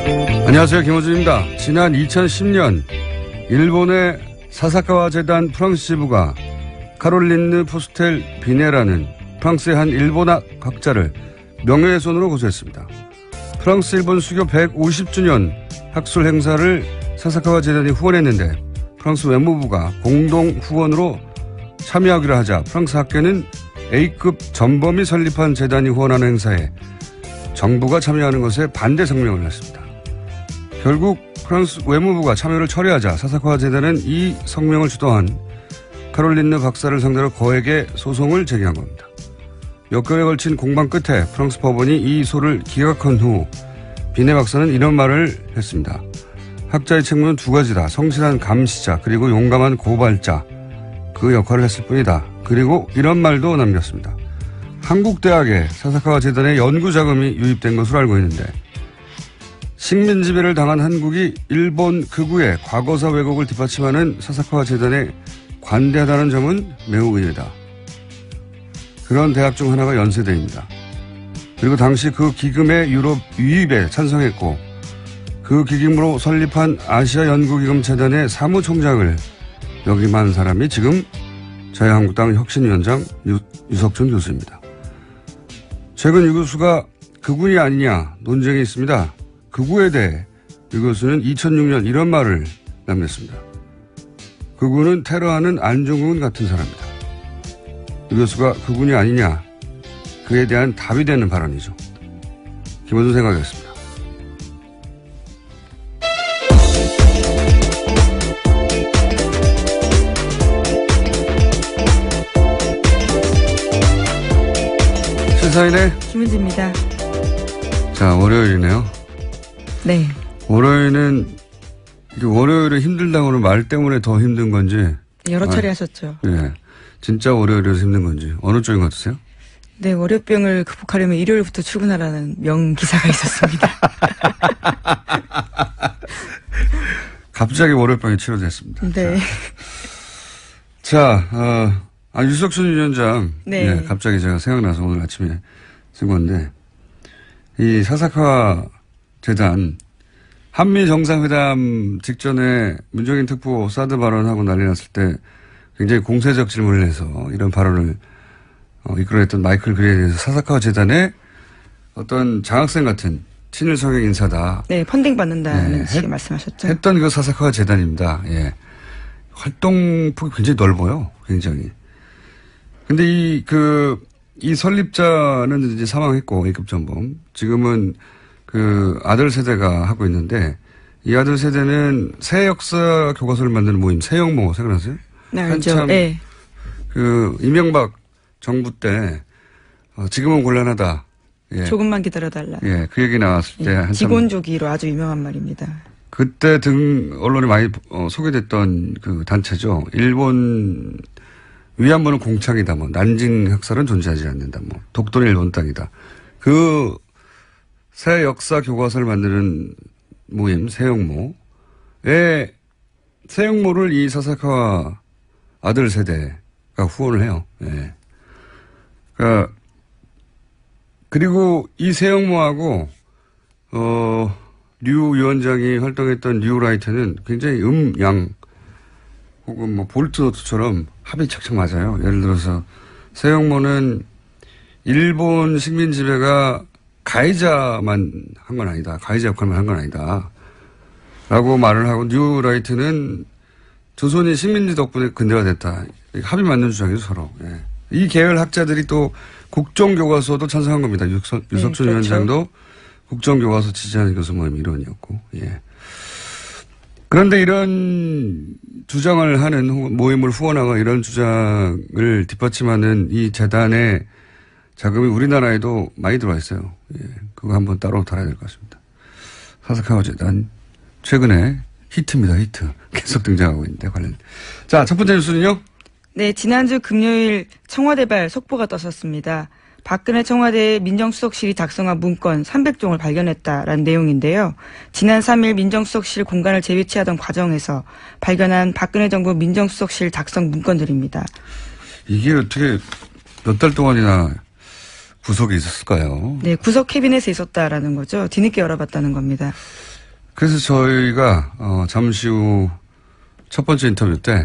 안녕하세요. 김호준입니다. 지난 2010년 일본의 사사카와 재단 프랑스 지부가 카롤린느 포스텔 비네라는 프랑스의 한 일본학 학자를 명예훼손으로 고소했습니다. 프랑스 일본 수교 150주년 학술 행사를 사사카와 재단이 후원했는데 프랑스 외무부가 공동 후원으로 참여하기로 하자 프랑스 학계는 A급 전범이 설립한 재단이 후원하는 행사에 정부가 참여하는 것에 반대 성명을 냈습니다. 결국 프랑스 외무부가 참여를 철회하자 사사카와 재단은 이 성명을 주도한 카롤린느 박사를 상대로 거액의 소송을 제기한 겁니다. 몇 개월에 걸친 공방 끝에 프랑스 법원이 이 소를 기각한 후 비네 박사는 이런 말을 했습니다. 학자의 책무는 두 가지다. 성실한 감시자 그리고 용감한 고발자. 그 역할을 했을 뿐이다. 그리고 이런 말도 남겼습니다. 한국 대학에 사사카와 재단의 연구 자금이 유입된 것으로 알고 있는데 식민 지배를 당한 한국이 일본 극우의 과거사 왜곡을 뒷받침하는 사사카와 재단에 관대하다는 점은 매우 의외다. 그런 대학 중 하나가 연세대입니다. 그리고 당시 그 기금의 유럽 유입에 찬성했고 그 기금으로 설립한 아시아연구기금 재단의 사무총장을 역임한 사람이 지금 자유한국당 혁신위원장 유석준 교수입니다. 최근 유 교수가 극우이 아니냐 논쟁이 있습니다. 극우에 대해 유 교수는 2006년 이런 말을 남겼습니다. 극우는 테러하는 안중근 같은 사람이다. 유 교수가 극우이 아니냐 그에 대한 답이 되는 발언이죠. 김원준 생각이었습니다. 시사인의 김은지입니다. 자, 월요일이네요. 네. 월요일은 힘들다고는 말 때문에 더 힘든 건지. 여러 차례 하셨죠. 네. 진짜 월요일이라서 힘든 건지. 어느 쪽인 것 같으세요? 네, 월요병을 극복하려면 일요일부터 출근하라는 명기사가 있었습니다. 갑자기 월요병이 치료됐습니다. 네. 자, 유석준 위원장. 네. 네. 갑자기 제가 생각나서 오늘 아침에 쓴 건데, 이 사사카 재단 한미 정상회담 직전에 문정인 특보 사드 발언하고 난리 났을 때 굉장히 공세적 질문을 해서 이런 발언을 이끌어냈던 마이클 그레이에 대해서 사사카 재단의 어떤 장학생 같은 친일 성향 인사다. 네, 펀딩 받는다는 식의 말씀하셨죠. 했던 그 사사카 재단입니다. 예. 활동폭이 굉장히 넓어요. 굉장히. 근데 이 설립자는 이제 사망했고, A급 전범. 지금은 그 아들 세대가 하고 있는데, 이 아들 세대는 새 역사 교과서를 만드는 모임, 새영모, 생각나세요? 네, 알죠. 한참 네. 그 이명박 정부 때, 지금은 곤란하다. 예. 조금만 기다려달라. 예, 그 얘기 나왔을 때. 한참 직원주기로 아주 유명한 말입니다. 그때 언론에 많이 소개됐던 그 단체죠. 일본 위안부는 공창이다. 뭐 난징 학살은 존재하지 않는다. 뭐 독도는 일본 땅이다. 그 새 역사 교과서를 만드는 모임 새영모의 새영모를 이 사사카와 아들 세대가 후원을 해요. 예. 그러니까 그리고 이 새영모하고 류 위원장이 활동했던 뉴라이트는 굉장히 양 혹은 뭐 볼트노트처럼 합이 착착 맞아요. 예를 들어서 새영모는 일본 식민 지배가 가해자만 한 건 아니다. 가해자 역할만 한 건 아니다. 라고 말을 하고 뉴라이트는 조선이 식민지 덕분에 근대화 됐다. 합이 맞는 주장이죠, 서로. 예. 이 계열 학자들이 또 국정교과서도 찬성한 겁니다. 유석준 그렇죠. 위원장도 국정교과서 지지하는 교수 모임 일원이었고, 예. 그런데 이런 주장을 하는 모임을 후원하거나 이런 주장을 뒷받침하는 이 재단의 자금이 우리나라에도 많이 들어와 있어요. 예. 그거 한번 따로 달아야 될 것 같습니다. 사사카와 재단 최근에 히트입니다. 히트. 계속 등장하고 있는데 관련. 자, 첫 번째 뉴스는요. 네, 지난주 금요일 청와대발 속보가 떴었습니다. 박근혜 청와대 민정수석실이 작성한 문건 300종을 발견했다라는 내용인데요. 지난 3일 민정수석실 공간을 재배치하던 과정에서 발견한 박근혜 정부 민정수석실 작성 문건들입니다. 이게 어떻게 몇 달 동안이나 구석에 있었을까요? 네, 구석 캐비넷에 있었다라는 거죠. 뒤늦게 열어봤다는 겁니다. 그래서 저희가, 잠시 후 첫 번째 인터뷰 때,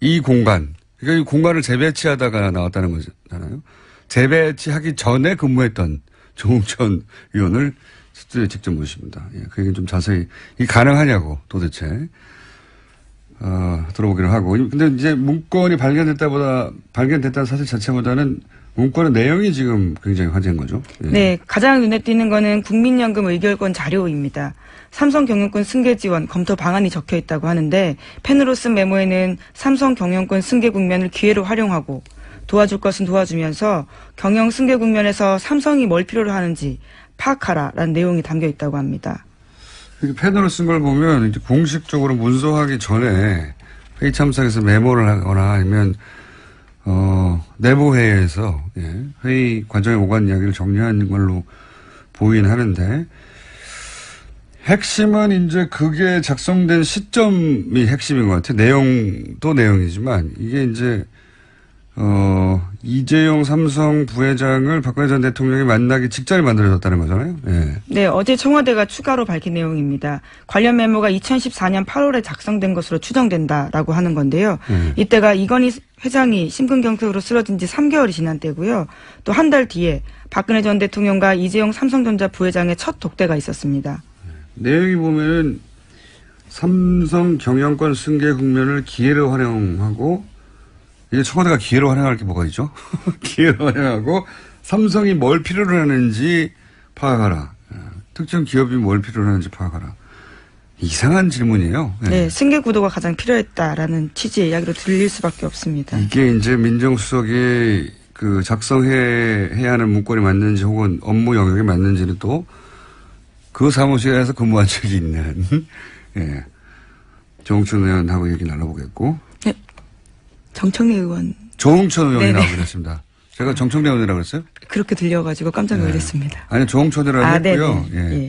이 공간, 그러니까 이 공간을 재배치하다가 나왔다는 거잖아요. 재배치하기 전에 근무했던 조홍천 의원을 스튜디오에 직접 모십니다. 그 얘기는 좀 자세히, 이게 가능하냐고 도대체, 들어보기로 하고. 근데 이제 문건이 발견됐다는 사실 자체보다는 문건의 내용이 지금 굉장히 화제인 거죠. 네, 가장 눈에 띄는 거는 국민연금 의결권 자료입니다. 삼성경영권 승계 지원 검토 방안이 적혀 있다고 하는데 펜으로 쓴 메모에는 삼성경영권 승계 국면을 기회로 활용하고 도와줄 것은 도와주면서 경영 승계 국면에서 삼성이 뭘 필요로 하는지 파악하라라는 내용이 담겨 있다고 합니다. 펜으로 쓴 걸 보면 이제 공식적으로 문서하기 전에 회의 참석에서 메모를 하거나 아니면 내부 회의에서 회의 과정에 오간 이야기를 정리한 걸로 보이긴 하는데 핵심은 이제 그게 작성된 시점이 핵심인 것 같아요. 내용도 내용이지만 이게 이제 이재용 삼성 부회장을 박근혜 전 대통령이 만나기 직전에 만들어졌다는 거잖아요. 네, 어제 청와대가 추가로 밝힌 내용입니다. 관련 메모가 2014년 8월에 작성된 것으로 추정된다라고 하는 건데요. 이때가 이건희 회장이 심근경색으로 쓰러진 지 3개월이 지난 때고요. 또 한 달 뒤에 박근혜 전 대통령과 이재용 삼성전자 부회장의 첫 독대가 있었습니다. 내용이 보면 삼성 경영권 승계 국면을 기회로 활용하고 이제 청와대가 기회로 활용할 게 뭐가 있죠? 기회로 활용하고 삼성이 뭘 필요로 하는지 파악하라. 특정 기업이 뭘 필요로 하는지 파악하라. 이상한 질문이에요. 네, 승계 구도가 가장 필요했다라는 취지의 이야기로 들릴 수밖에 없습니다. 이게 이제 민정수석이 그 작성해야 하는 문건이 맞는지 혹은 업무 영역이 맞는지는 또 그 사무실에서 근무한 적이 있는 조홍천 의원하고 얘기 나눠보겠고. 네. 정청래 의원. 조홍천 의원이 나오긴 했습니다. 제가 정청래 의원이라고 그랬어요? 그렇게 들려가지고 깜짝 놀랐습니다. 아니, 조홍천이라고 했고요. 예.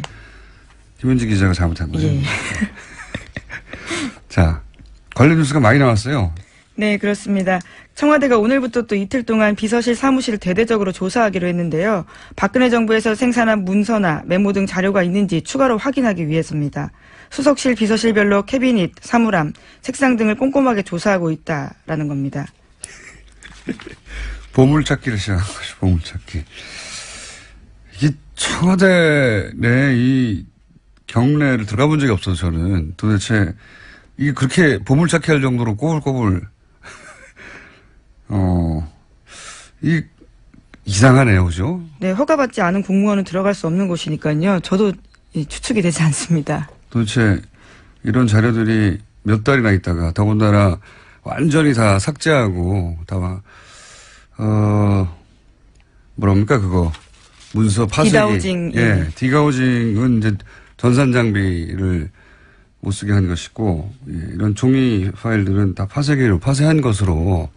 김현지 기자가 잘못한 거예요. 자, 관련 뉴스가 많이 나왔어요. 네, 그렇습니다. 청와대가 오늘부터 또 이틀 동안 비서실 사무실을 대대적으로 조사하기로 했는데요. 박근혜 정부에서 생산한 문서나 메모 등 자료가 있는지 추가로 확인하기 위해서입니다. 수석실, 비서실별로 캐비닛, 사물함, 책상 등을 꼼꼼하게 조사하고 있다라는 겁니다. 보물찾기를 시작한 것이 보물찾기. 이게 청와대 내 이 경내를 들어가 본 적이 없어서 저는 도대체 이게 그렇게 보물찾기 할 정도로 꼬불꼬불 이상하네요, 그죠? 네, 허가받지 않은 공무원은 들어갈 수 없는 곳이니까요. 저도 추측이 되지 않습니다. 도대체 이런 자료들이 몇 달이나 있다가 더군다나 완전히 다 삭제하고 다 뭐랍니까 그거 문서 파쇄기. 디가우징. 디가우징은 이제 전산 장비를 못 쓰게 한 것이고 이런 종이 파일들은 다 파쇄기로 파쇄한 것으로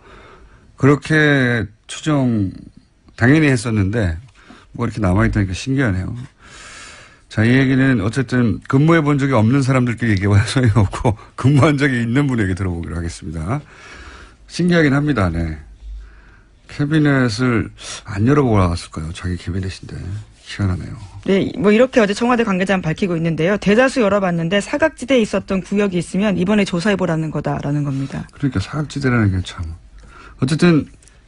그렇게 추정 당연히 했었는데 뭐 이렇게 남아있다니까 신기하네요. 자, 이 얘기는 어쨌든 근무해 본 적이 없는 사람들끼리 얘기해봐야 소용없고 근무한 적이 있는 분에게 들어보기로 하겠습니다. 신기하긴 합니다. 네. 캐비넷을 안 열어보았을까요? 자기 캐비넷인데. 희한하네요. 네, 뭐 이렇게 어제 청와대 관계자는 밝히고 있는데요. 대다수 열어봤는데 사각지대에 있었던 구역이 있으면 이번에 조사해보라는 거다라는 겁니다. 그러니까 사각지대라는 게 참. 어쨌든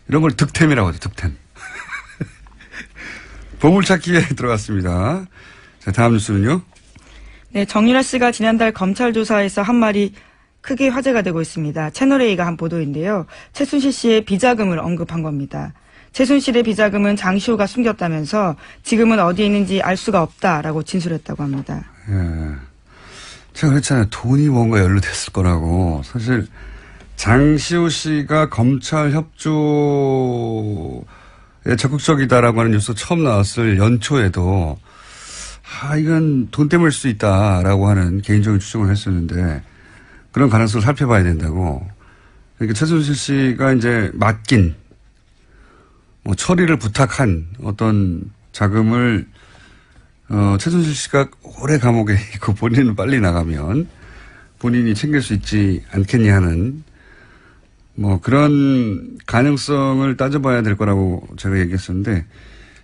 이런 걸 득템이라고 하죠. 득템. 보물찾기에 들어갔습니다. 자, 다음 뉴스는요. 네, 정유라 씨가 지난달 검찰 조사에서 한 말이 크게 화제가 되고 있습니다. 채널A가 한 보도인데요. 최순실 씨의 비자금을 언급한 겁니다. 최순실의 비자금은 장시호가 숨겼다면서 지금은 어디에 있는지 알 수가 없다라고 진술했다고 합니다. 예. 제가 그랬잖아요. 돈이 뭔가 연루됐을 거라고. 사실 장시호 씨가 검찰 협조에 적극적이다라고 하는 뉴스 처음 나왔을 연초에도 이건 돈 때문일 수 있다라고 하는 개인적인 추정을 했었는데 그런 가능성을 살펴봐야 된다고. 그러니까 최순실 씨가 이제 맡긴 뭐 처리를 부탁한 어떤 자금을 최순실 씨가 오래 감옥에 있고 본인은 빨리 나가면 본인이 챙길 수 있지 않겠냐 하는 뭐 그런 가능성을 따져봐야 될 거라고 제가 얘기했었는데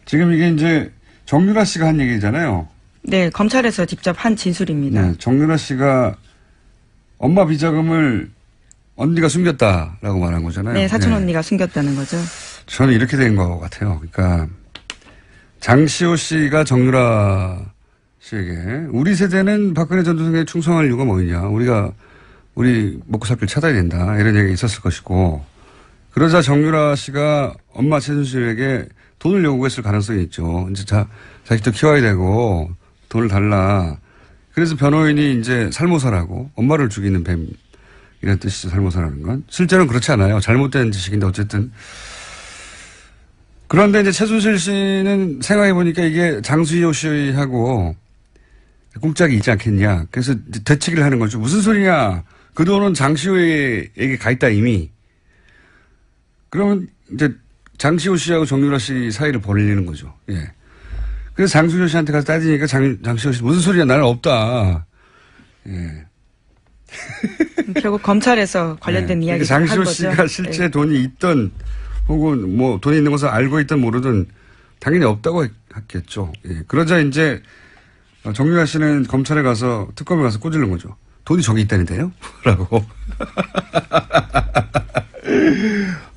지금 이게 이제 정유라 씨가 한 얘기잖아요. 네, 검찰에서 직접 한 진술입니다. 네, 정유라 씨가 엄마 비자금을 언니가 숨겼다라고 말한 거잖아요. 네, 사촌 언니가 숨겼다는 거죠. 저는 이렇게 된 것 같아요. 그러니까 장시호 씨가 정유라 씨에게 우리 세대는 박근혜 전 대통령에 충성할 이유가 뭐냐. 우리 먹고 살 길 찾아야 된다. 이런 얘기가 있었을 것이고 그러자 정유라 씨가 엄마 최순실에게 돈을 요구했을 가능성이 있죠. 이제 자식도 키워야 되고 돈을 달라. 그래서 변호인이 이제 살모사라고 엄마를 죽이는 뱀 이런 뜻이죠. 살모사라는 건. 실제로는 그렇지 않아요. 잘못된 지식인데 어쨌든. 그런데 이제 최순실 씨는 생각해 보니까 이게 장시호 씨하고 꿍짝이 있지 않겠냐. 그래서 이제 되치기를 하는 거죠. 무슨 소리냐. 그 돈은 장시호에게 가 있다 이미. 그러면 이제 장시호 씨하고 정유라 씨 사이를 벌리는 거죠. 예. 그래서 장시호 씨한테 가서 따지니까 장시호 씨 무슨 소리야 나는 없다. 예. 결국 검찰에서 관련된 네. 이야기를 한 거죠. 장시호 씨가 실제 네. 돈이 있던 혹은 뭐 돈이 있는 것을 알고 있든 모르든 당연히 없다고 했겠죠. 예. 그러자 이제 정유라 씨는 검찰에 가서 특검에 가서 꼬질른 거죠. 돈이 저기 있다는데요? 라고.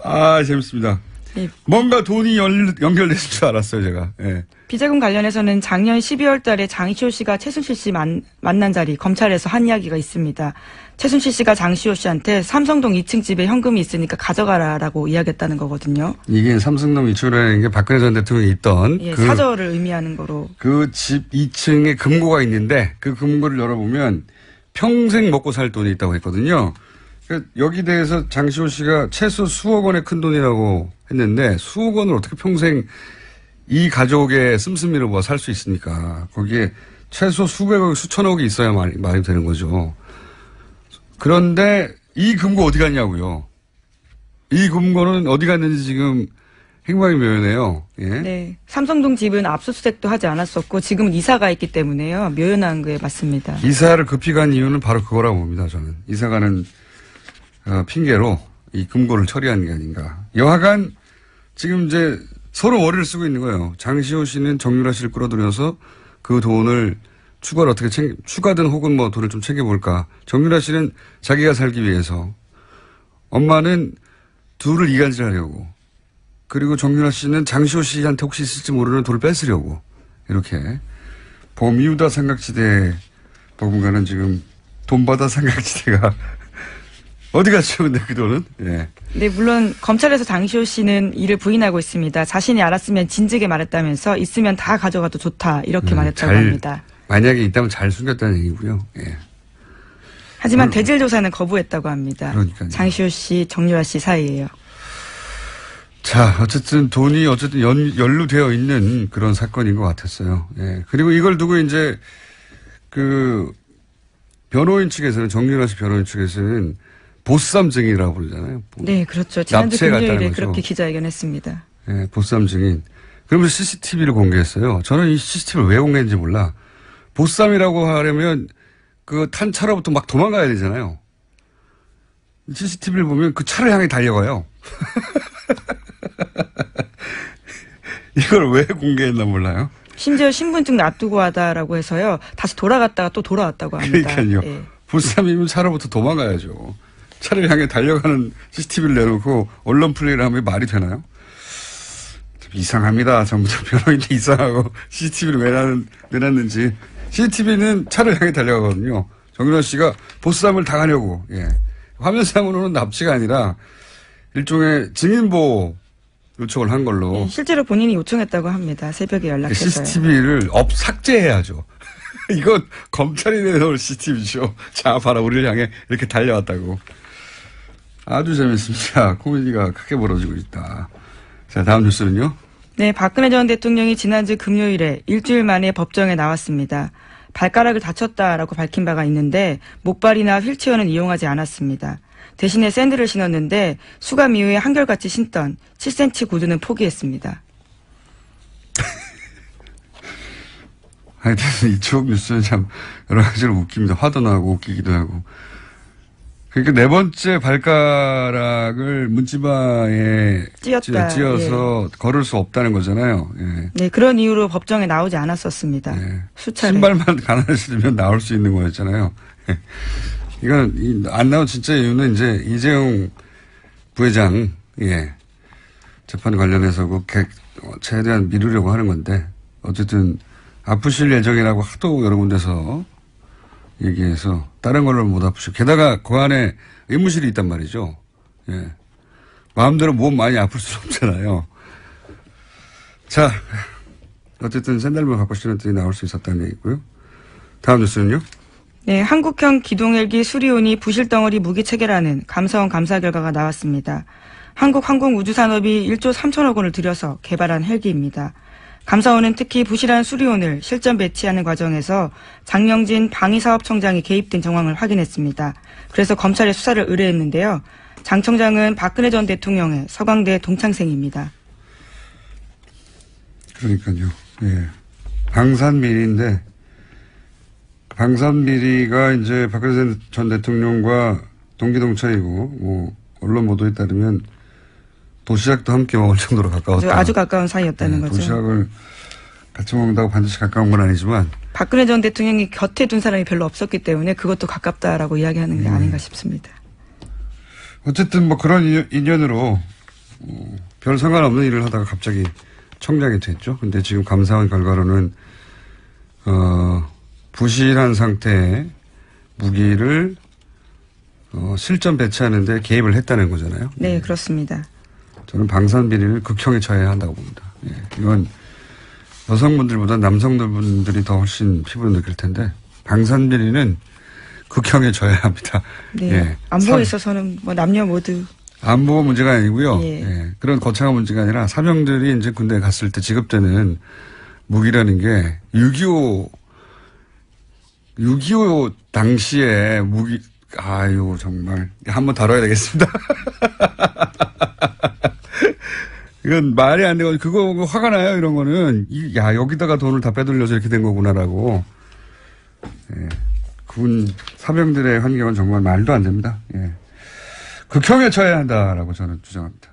아, 재밌습니다. 예. 뭔가 돈이 연결됐을 줄 알았어요, 제가. 예. 비자금 관련해서는 작년 12월 달에 장시호 씨가 최순실 씨 만난 자리 검찰에서 한 이야기가 있습니다. 최순실 씨가 장시호 씨한테 삼성동 2층 집에 현금이 있으니까 가져가라라고 이야기했다는 거거든요. 이게 삼성동 2층이라는 게 박근혜 전 대통령이 있던 예, 사저를 의미하는 거로. 그 집 2층에 금고가 있는데 그 금고를 열어보면 평생 먹고 살 돈이 있다고 했거든요. 그러니까 여기 대해서 장시호 씨가 최소 수억 원의 큰 돈이라고 했는데 수억 원을 어떻게 평생 이 가족의 씀씀이를 뭐 살 수 있습니까? 거기에 최소 수백억, 수천억이 있어야 말이 되는 거죠. 그런데 이 금고 어디 갔냐고요. 이 금고는 어디 갔는지 지금 행방이 묘연해요. 예? 네. 삼성동 집은 압수수색도 하지 않았었고 지금은 이사가 있기 때문에요. 묘연한 게 맞습니다. 이사를 급히 간 이유는 바로 그거라고 봅니다. 저는. 이사 가는 핑계로 이 금고를 처리한 게 아닌가. 여하간 지금 이제 서로 머리를 쓰고 있는 거예요. 장시호 씨는 정유라 씨를 끌어들여서 그 돈을 추가를 어떻게 추가든 혹은 뭐 돈을 좀 챙겨볼까. 정유라 씨는 자기가 살기 위해서 엄마는 둘을 이간질하려고 그리고 정유라 씨는 장시호 씨한테 혹시 있을지 모르는 돈을 뺏으려고 이렇게 버뮤다 삼각지대 당분간은 지금 돈바다 삼각지대가 어디 갔죠, 근데 그 돈은? 예. 네, 물론 검찰에서 장시호 씨는 이를 부인하고 있습니다. 자신이 알았으면 진즉에 말했다면서 있으면 다 가져가도 좋다 이렇게 말했다고 합니다. 만약에 있다면 잘 숨겼다는 얘기고요. 예. 하지만 대질 조사는 거부했다고 합니다. 그러니까요. 장시호 씨, 정유라 씨 사이에요. 자, 어쨌든 돈이 연루되어 있는 그런 사건인 것 같았어요. 예. 그리고 이걸 두고 이제 그 변호인 측에서는 정유라 씨 변호인 측에서는 보쌈 증인이라고 부르잖아요. 네, 그렇죠. 지난주 납치해 갔다는 금요일에 거죠. 그렇게 기자회견했습니다. 예, 보쌈 증인. 그러면서 CCTV를 공개했어요. 저는 이 CCTV를 왜 공개했는지 몰라. 보쌈이라고 하려면 그 탄 차로부터 막 도망가야 되잖아요. CCTV를 보면 그 차를 향해 달려가요. 이걸 왜 공개했나 몰라요. 심지어 신분증 놔두고 하다라고 해서요. 다시 돌아갔다가 또 돌아왔다고 합니다. 그러니까요. 예. 보쌈이면 차로부터 도망가야죠. 차를 향해 달려가는 CCTV를 내놓고 언론 플레이를 하면 말이 되나요? 좀 이상합니다. 전부 다 변호인이 이상하고 CCTV를 왜 내놨는지. CCTV는 차를 향해 달려가거든요. 정유라 씨가 보쌈을 당하려고. 예. 화면상으로는 납치가 아니라 일종의 증인보호 요청을 한 걸로. 예, 실제로 본인이 요청했다고 합니다. 새벽에 연락해서요. CCTV를 삭제해야죠. 이건 검찰이 내놓을 CCTV죠. 자, 봐라, 우리를 향해 이렇게 달려왔다고. 아주 재밌습니다. 코미디가 크게 벌어지고 있다. 자, 다음 뉴스는요. 네, 박근혜 전 대통령이 지난주 금요일에 일주일 만에 법정에 나왔습니다. 발가락을 다쳤다라고 밝힌 바가 있는데 목발이나 휠체어는 이용하지 않았습니다. 대신에 샌들을 신었는데 수감 이후에 한결같이 신던 7cm 구두는 포기했습니다. 하여튼 이쪽 뉴스는 참 여러 가지로 웃깁니다. 화도 나고 웃기기도 하고. 그러니까 네 번째 발가락을 문지방에 찧어서 예. 걸을 수 없다는 거잖아요. 예. 네, 그런 이유로 법정에 나오지 않았었습니다. 예. 수차례. 신발만 가난하시면 나올 수 있는 거였잖아요. 예. 이건 안 나온 진짜 이유는 이제 이재용 부회장 예. 재판 관련해서 최대한 미루려고 하는 건데 어쨌든 아프실 예정이라고 하도 여러 군데서 얘기해서 다른 걸로 못 아프시고 게다가 그 안에 의무실이 있단 말이죠. 예. 마음대로 몸 많이 아플 수는 없잖아요. 자, 어쨌든 샌들만 갖고 신었더니 나올 수 있었다는 얘기고요. 다음 뉴스는요. 네, 한국형 기동헬기 수리온이 부실덩어리 무기 체계라는 감사원 감사 결과가 나왔습니다. 한국항공우주산업이 1조 3천억 원을 들여서 개발한 헬기입니다. 감사원은 특히 부실한 수리온을 실전 배치하는 과정에서 장영진 방위사업청장이 개입된 정황을 확인했습니다. 그래서 검찰에 수사를 의뢰했는데요. 장 청장은 박근혜 전 대통령의 서강대 동창생입니다. 그러니까요. 예. 방산비리인데 방산비리가 이제 박근혜 전 대통령과 동기동창이고 뭐 언론 보도에 따르면 도시락도 함께 먹을 정도로 가까웠다. 아주 가까운 사이였다는 거죠. 도시락을 같이 먹는다고 반드시 가까운 건 아니지만. 박근혜 전 대통령이 곁에 둔 사람이 별로 없었기 때문에 그것도 가깝다라고 이야기하는 게 아닌가 싶습니다. 어쨌든 뭐 그런 인연으로 별 상관없는 일을 하다가 갑자기 청장이 됐죠. 근데 지금 감사원 결과로는 부실한 상태의 무기를 실전 배치하는 데 개입을 했다는 거잖아요. 네, 그렇습니다. 저는 방산비리를 극형에 처해야 한다고 봅니다. 예. 이건 여성분들보다 남성분들이 더 훨씬 피부를 느낄 텐데 방산비리는 극형에 처해야 합니다. 네. 예. 안보에 있어서는 뭐 남녀 모두. 안보가 문제가 아니고요. 예. 예. 그런 거창한 문제가 아니라 사병들이 이제 군대에 갔을 때 지급되는 무기라는 게 6.25 당시에 무기, 아유, 정말. 한번 다뤄야 되겠습니다. 이건 말이 안 되고, 그거 화가 나요, 이런 거는. 야, 여기다가 돈을 다 빼돌려서 이렇게 된 거구나라고. 예. 군 사병들의 환경은 정말 말도 안 됩니다. 예. 극형에 처해야 한다라고 저는 주장합니다.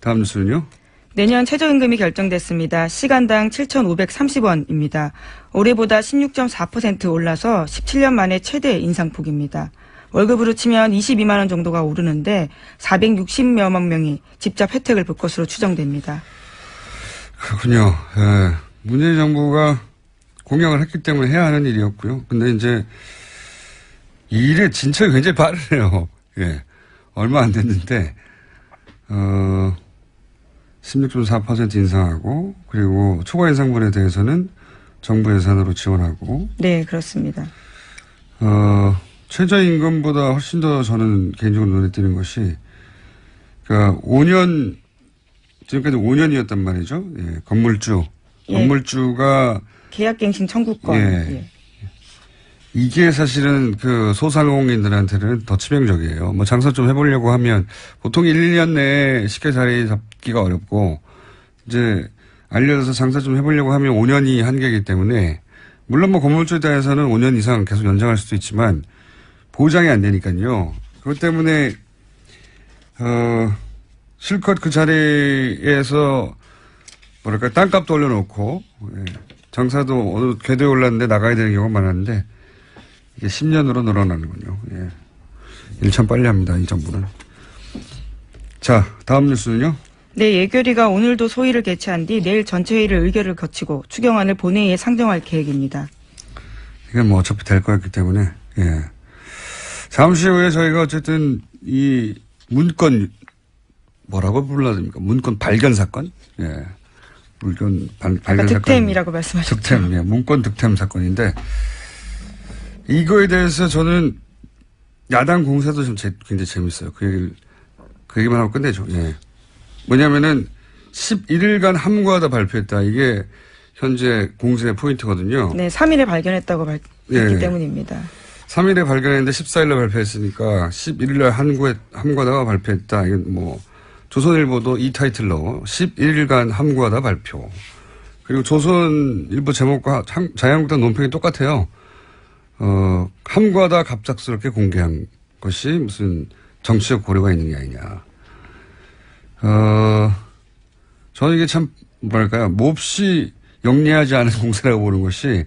다음 뉴스는요? 내년 최저임금이 결정됐습니다. 시간당 7,530원입니다. 올해보다 16.4% 올라서 17년 만에 최대 인상폭입니다. 월급으로 치면 22만 원 정도가 오르는데 460여만 명이 직접 혜택을 볼 것으로 추정됩니다. 그렇군요. 예. 문재인 정부가 공약을 했기 때문에 해야 하는 일이었고요. 근데 이제 이 일의 진척이 굉장히 빠르네요. 예. 얼마 안 됐는데 16.4% 인상하고 그리고 초과 인상분에 대해서는 정부 예산으로 지원하고. 네, 그렇습니다. 최저임금보다 훨씬 더 저는 개인적으로 눈에 띄는 것이 그러니까 5년 지금까지 5년이었단 말이죠. 예, 건물주가 계약갱신 청구권. 예. 예. 이게 사실은 그 소상공인들한테는 더 치명적이에요. 뭐 장사 좀 해보려고 하면 보통 1, 2년 내에 쉽게 자리 잡기가 어렵고 이제 알려져서 장사 좀 해보려고 하면 5년이 한계이기 때문에 물론 뭐 건물주에 대해서는 5년 이상 계속 연장할 수도 있지만 보장이 안 되니까요. 그것 때문에 실컷 그 자리에서 뭐랄까 땅값도 올려놓고 예. 장사도 어느 궤도에 올랐는데 나가야 되는 경우가 많았는데 이게 10년으로 늘어나는군요. 예. 일 참 빨리 합니다. 이 정부는. 자, 다음 뉴스는요. 네, 예결위가 오늘도 소위를 개최한 뒤 내일 전체 회의를 의결을 거치고 추경안을 본회의에 상정할 계획입니다. 이건 뭐 어차피 될 거였기 때문에 예. 잠시 후에 저희가 어쨌든 이 문건 뭐라고 불러야 됩니까? 문건 발견 사건? 예. 문건 발견 사건. 득템이라고 말씀하셨죠. 득템, 예. 문건 득템 사건인데 이거에 대해서 저는 야당 공세도 좀 굉장히 재밌어요. 그 얘기만 하고 끝내죠. 예. 뭐냐면은 11일간 함구하다 발표했다. 이게 현재 공세의 포인트거든요. 네, 3일에 발견했다고 했기 예. 때문입니다. 3일에 발견했는데 14일날 발표했으니까 11일날 함구하다가 발표했다. 이건 뭐 조선일보도 이 타이틀로 11일간 함구하다 발표. 그리고 조선일보 제목과 자유한국당 논평이 똑같아요. 함구하다 갑작스럽게 공개한 것이 무슨 정치적 고려가 있는 게 아니냐. 저는 이게 참 뭐랄까요. 몹시 영리하지 않은 공세라고 보는 것이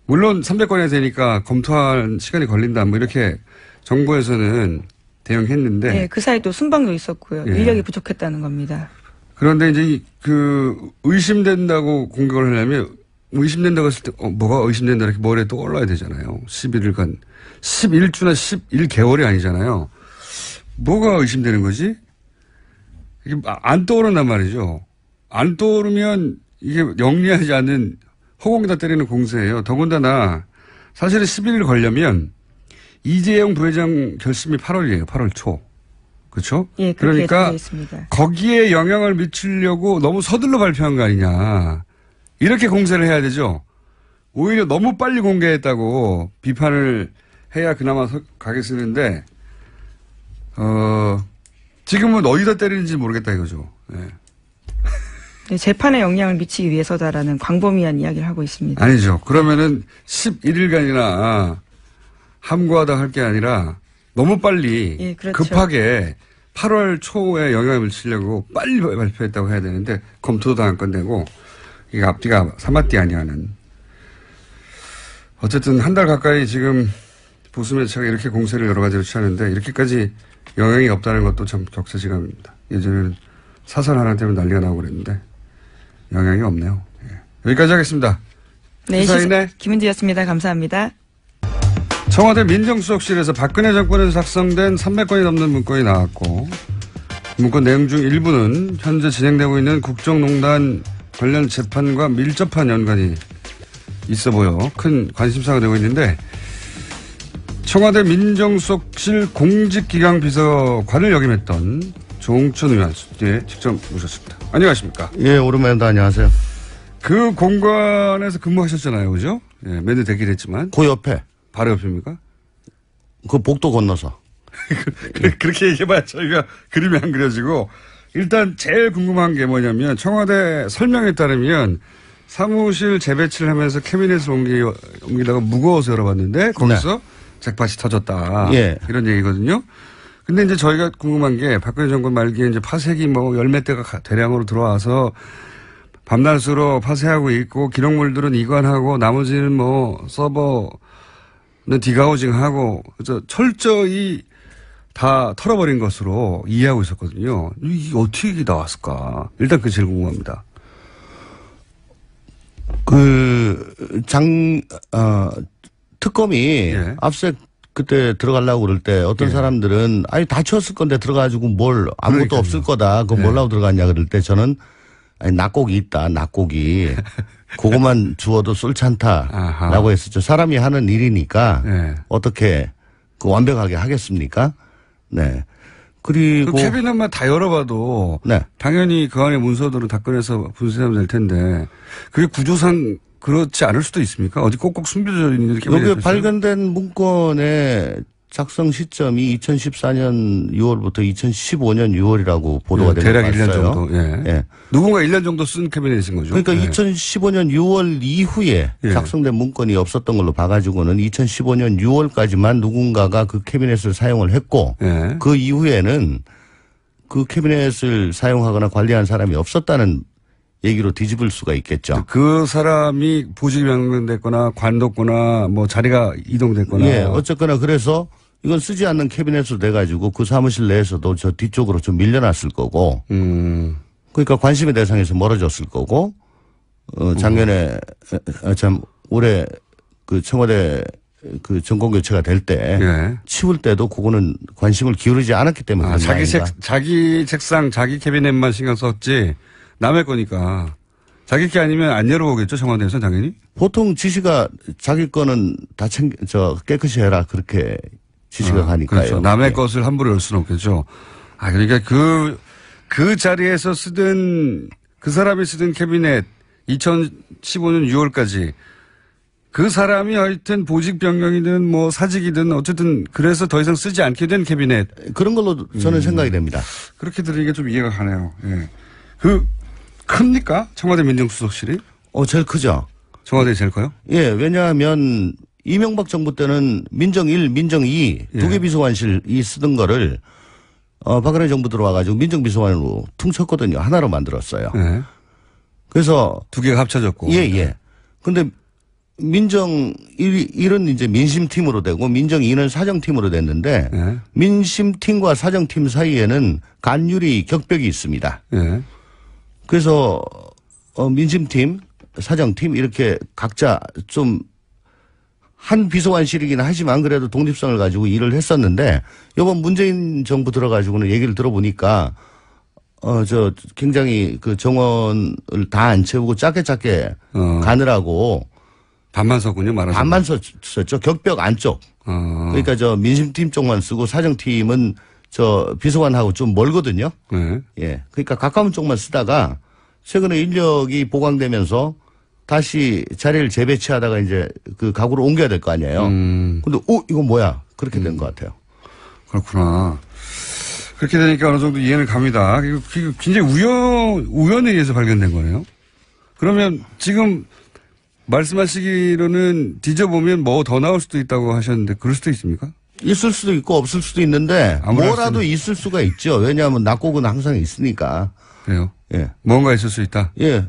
물론 300건이 되니까 검토할 시간이 걸린다. 뭐 이렇게 정부에서는 대응했는데. 네, 그 사이 또 순방도 있었고요. 예. 인력이 부족했다는 겁니다. 그런데 이제 의심된다고 공격을 하려면 의심된다고 했을 때 뭐가 의심된다 이렇게 머리에 또 올라야 되잖아요. 11일간 11주나 11개월이 아니잖아요. 뭐가 의심되는 거지? 이게 안 떠오른단 말이죠. 안 떠오르면 이게 영리하지 않은 허공에다 때리는 공세예요. 더군다나 사실은 11일 걸려면 이재용 부회장 결심이 8월이에요. 8월 초. 그렇죠? 예, 그렇게 그러니까 있습니다. 거기에 영향을 미치려고 너무 서둘러 발표한 거 아니냐. 이렇게 공세를 해야 되죠. 오히려 너무 빨리 공개했다고 비판을 해야 그나마 가게 쓰는데 지금은 어디다 때리는지 모르겠다 이거죠. 네. 네, 재판에 영향을 미치기 위해서다라는 광범위한 이야기를 하고 있습니다. 아니죠. 그러면은 11일간이나 함구하다 할 게 아니라 너무 빨리 예, 그렇죠. 급하게 8월 초에 영향을 미치려고 빨리 발표했다고 해야 되는데 검토도 안 끝내고 이게 앞뒤가 사마띠 아니하는. 어쨌든 한 달 가까이 지금 보수 매체가 이렇게 공세를 여러 가지로 취하는데 이렇게까지 영향이 없다는 것도 참 격세지감입니다. 예전에는 사설 하나 때문에 난리가 나고 그랬는데 영향이 없네요. 예. 여기까지 하겠습니다. 네, 시사인의 김은지였습니다. 감사합니다. 청와대 민정수석실에서 박근혜 정권에서 작성된 300건이 넘는 문건이 나왔고 문건 내용 중 일부는 현재 진행되고 있는 국정농단 관련 재판과 밀접한 연관이 있어 보여 큰 관심사가 되고 있는데 청와대 민정수석실 공직기강 비서관을 역임했던 조홍천 의원 스튜디오에 직접 모셨습니다. 안녕하십니까? 예, 오랜만에 안녕하세요. 그 공간에서 근무하셨잖아요. 그죠? 예, 매년 되긴 했지만. 그 옆에. 바로 옆입니까? 그 복도 건너서. 그렇게 얘기해봐야 저희가 그림이 안 그려지고 일단 제일 궁금한 게 뭐냐면 청와대 설명에 따르면 사무실 재배치를 하면서 캐비넷을 옮기다가 무거워서 열어봤는데 거기서 네. 잭팟이 터졌다. 예. 이런 얘기거든요. 근데 이제 저희가 궁금한 게 박근혜 정권 말기에 이제 파쇄기 뭐 열몇 대가 대량으로 들어와서 밤낮으로 파쇄하고 있고 기록물들은 이관하고 나머지는 뭐 서버는 디가우징하고 그래서 철저히 다 털어버린 것으로 이해하고 있었거든요. 이게 어떻게 나왔을까? 일단 그게 제일 궁금합니다. 특검이 예. 압수수색 그때 들어가려고 그럴 때 어떤 예. 사람들은 아니 다 치웠을 건데 들어가가지고 뭘 아무것도 그러니까요. 없을 거다. 그거 예. 뭘라고 들어갔냐 그럴 때 저는 아니 낙곡이 있다. 낙곡이. 그것만 주워도 쏠찬다라고 했었죠. 사람이 하는 일이니까 예. 어떻게 그 완벽하게 하겠습니까? 네. 그리고 그 캐비넷만 다 열어봐도 네. 당연히 그 안에 문서들은 다 꺼내서 분쇄하면 될 텐데 그게 구조상 그렇지 않을 수도 있습니까? 어디 꼭꼭 숨겨져 있는 캐비넷. 여기 발견된 문건의 작성 시점이 2014년 6월부터 2015년 6월이라고 보도가 예, 되는 거 대략 1년 봤어요. 정도. 예. 예. 누군가 1년 정도 쓴 캐비넷인 거죠. 그러니까 예. 2015년 6월 이후에 예. 작성된 문건이 없었던 걸로 봐가지고는 2015년 6월까지만 누군가가 그 캐비넷을 사용을 했고 예. 그 이후에는 그 캐비넷을 사용하거나 관리한 사람이 없었다는 얘기로 뒤집을 수가 있겠죠. 그 사람이 보직이 변경됐거나 관뒀거나 뭐 자리가 이동됐거나. 예, 어쨌거나 그래서 이건 쓰지 않는 캐비넷으로 돼가지고 그 사무실 내에서도 저 뒤쪽으로 좀 밀려났을 거고. 그러니까 관심의 대상에서 멀어졌을 거고. 작년에 올해 그 청와대 그 정권 교체가 될 때 예. 치울 때도 그거는 관심을 기울이지 않았기 때문에 그런 거 아닌가. 자기 책상, 자기 캐비넷만 신경 썼지 남의 거니까. 자기 게 아니면 안 열어보겠죠, 청와대에서는 당연히? 보통 지시가 자기 거는 다 깨끗이 해라. 그렇게 지시가 가니까요. 그렇죠. 남의 예. 것을 함부로 열 수는 없겠죠. 그러니까 그 자리에서 쓰던, 그 사람이 쓰던 캐비넷 2015년 6월까지 그 사람이 하여튼 보직 변경이든 뭐 사직이든 어쨌든 그래서 더 이상 쓰지 않게 된 캐비넷. 그런 걸로 저는 생각이 됩니다. 그렇게 들으니까 좀 이해가 가네요. 예. 큽니까? 청와대 민정수석실이? 제일 크죠. 청와대 제일 커요? 예, 왜냐하면 이명박 정부 때는 민정 1, 민정 2 두 개 비서관실이 쓰던 거를 박근혜 정부 들어와가지고 민정비서관으로 퉁쳤거든요. 하나로 만들었어요. 네. 그래서 두 개가 합쳐졌고. 예. 근데 민정 1은 이제 민심팀으로 되고 민정 2는 사정팀으로 됐는데 네. 민심팀과 사정팀 사이에는 간율이 격벽이 있습니다. 네. 그래서 민심팀, 사정팀 이렇게 각자 좀 한 비서관실이긴 하지만 그래도 독립성을 가지고 일을 했었는데 이번 문재인 정부 들어가지고는 얘기를 들어보니까 굉장히 그 정원을 다 안 채우고 작게 가느라고 반만 썼군요, 말하자면. 반만 썼죠. 격벽 안쪽. 그러니까 민심팀 쪽만 쓰고 사정팀은 비서관하고 좀 멀거든요. 네. 예. 그러니까 가까운 쪽만 쓰다가 최근에 인력이 보강되면서 다시 자리를 재배치하다가 이제 그 가구를 옮겨야 될 거 아니에요. 근데 이거 뭐야? 그렇게 된 것 같아요. 그렇구나. 그렇게 되니까 어느 정도 이해는 갑니다. 이거 굉장히 우연에 의해서 발견된 거네요. 그러면 지금 말씀하시기로는 뒤져보면 뭐 더 나올 수도 있다고 하셨는데 그럴 수도 있습니까? 있을 수도 있고 없을 수도 있는데 뭐라도 있을 수가 있죠. 왜냐하면 낙곡은 항상 있으니까. 그래요? 예. 뭔가 있을 수 있다? 예.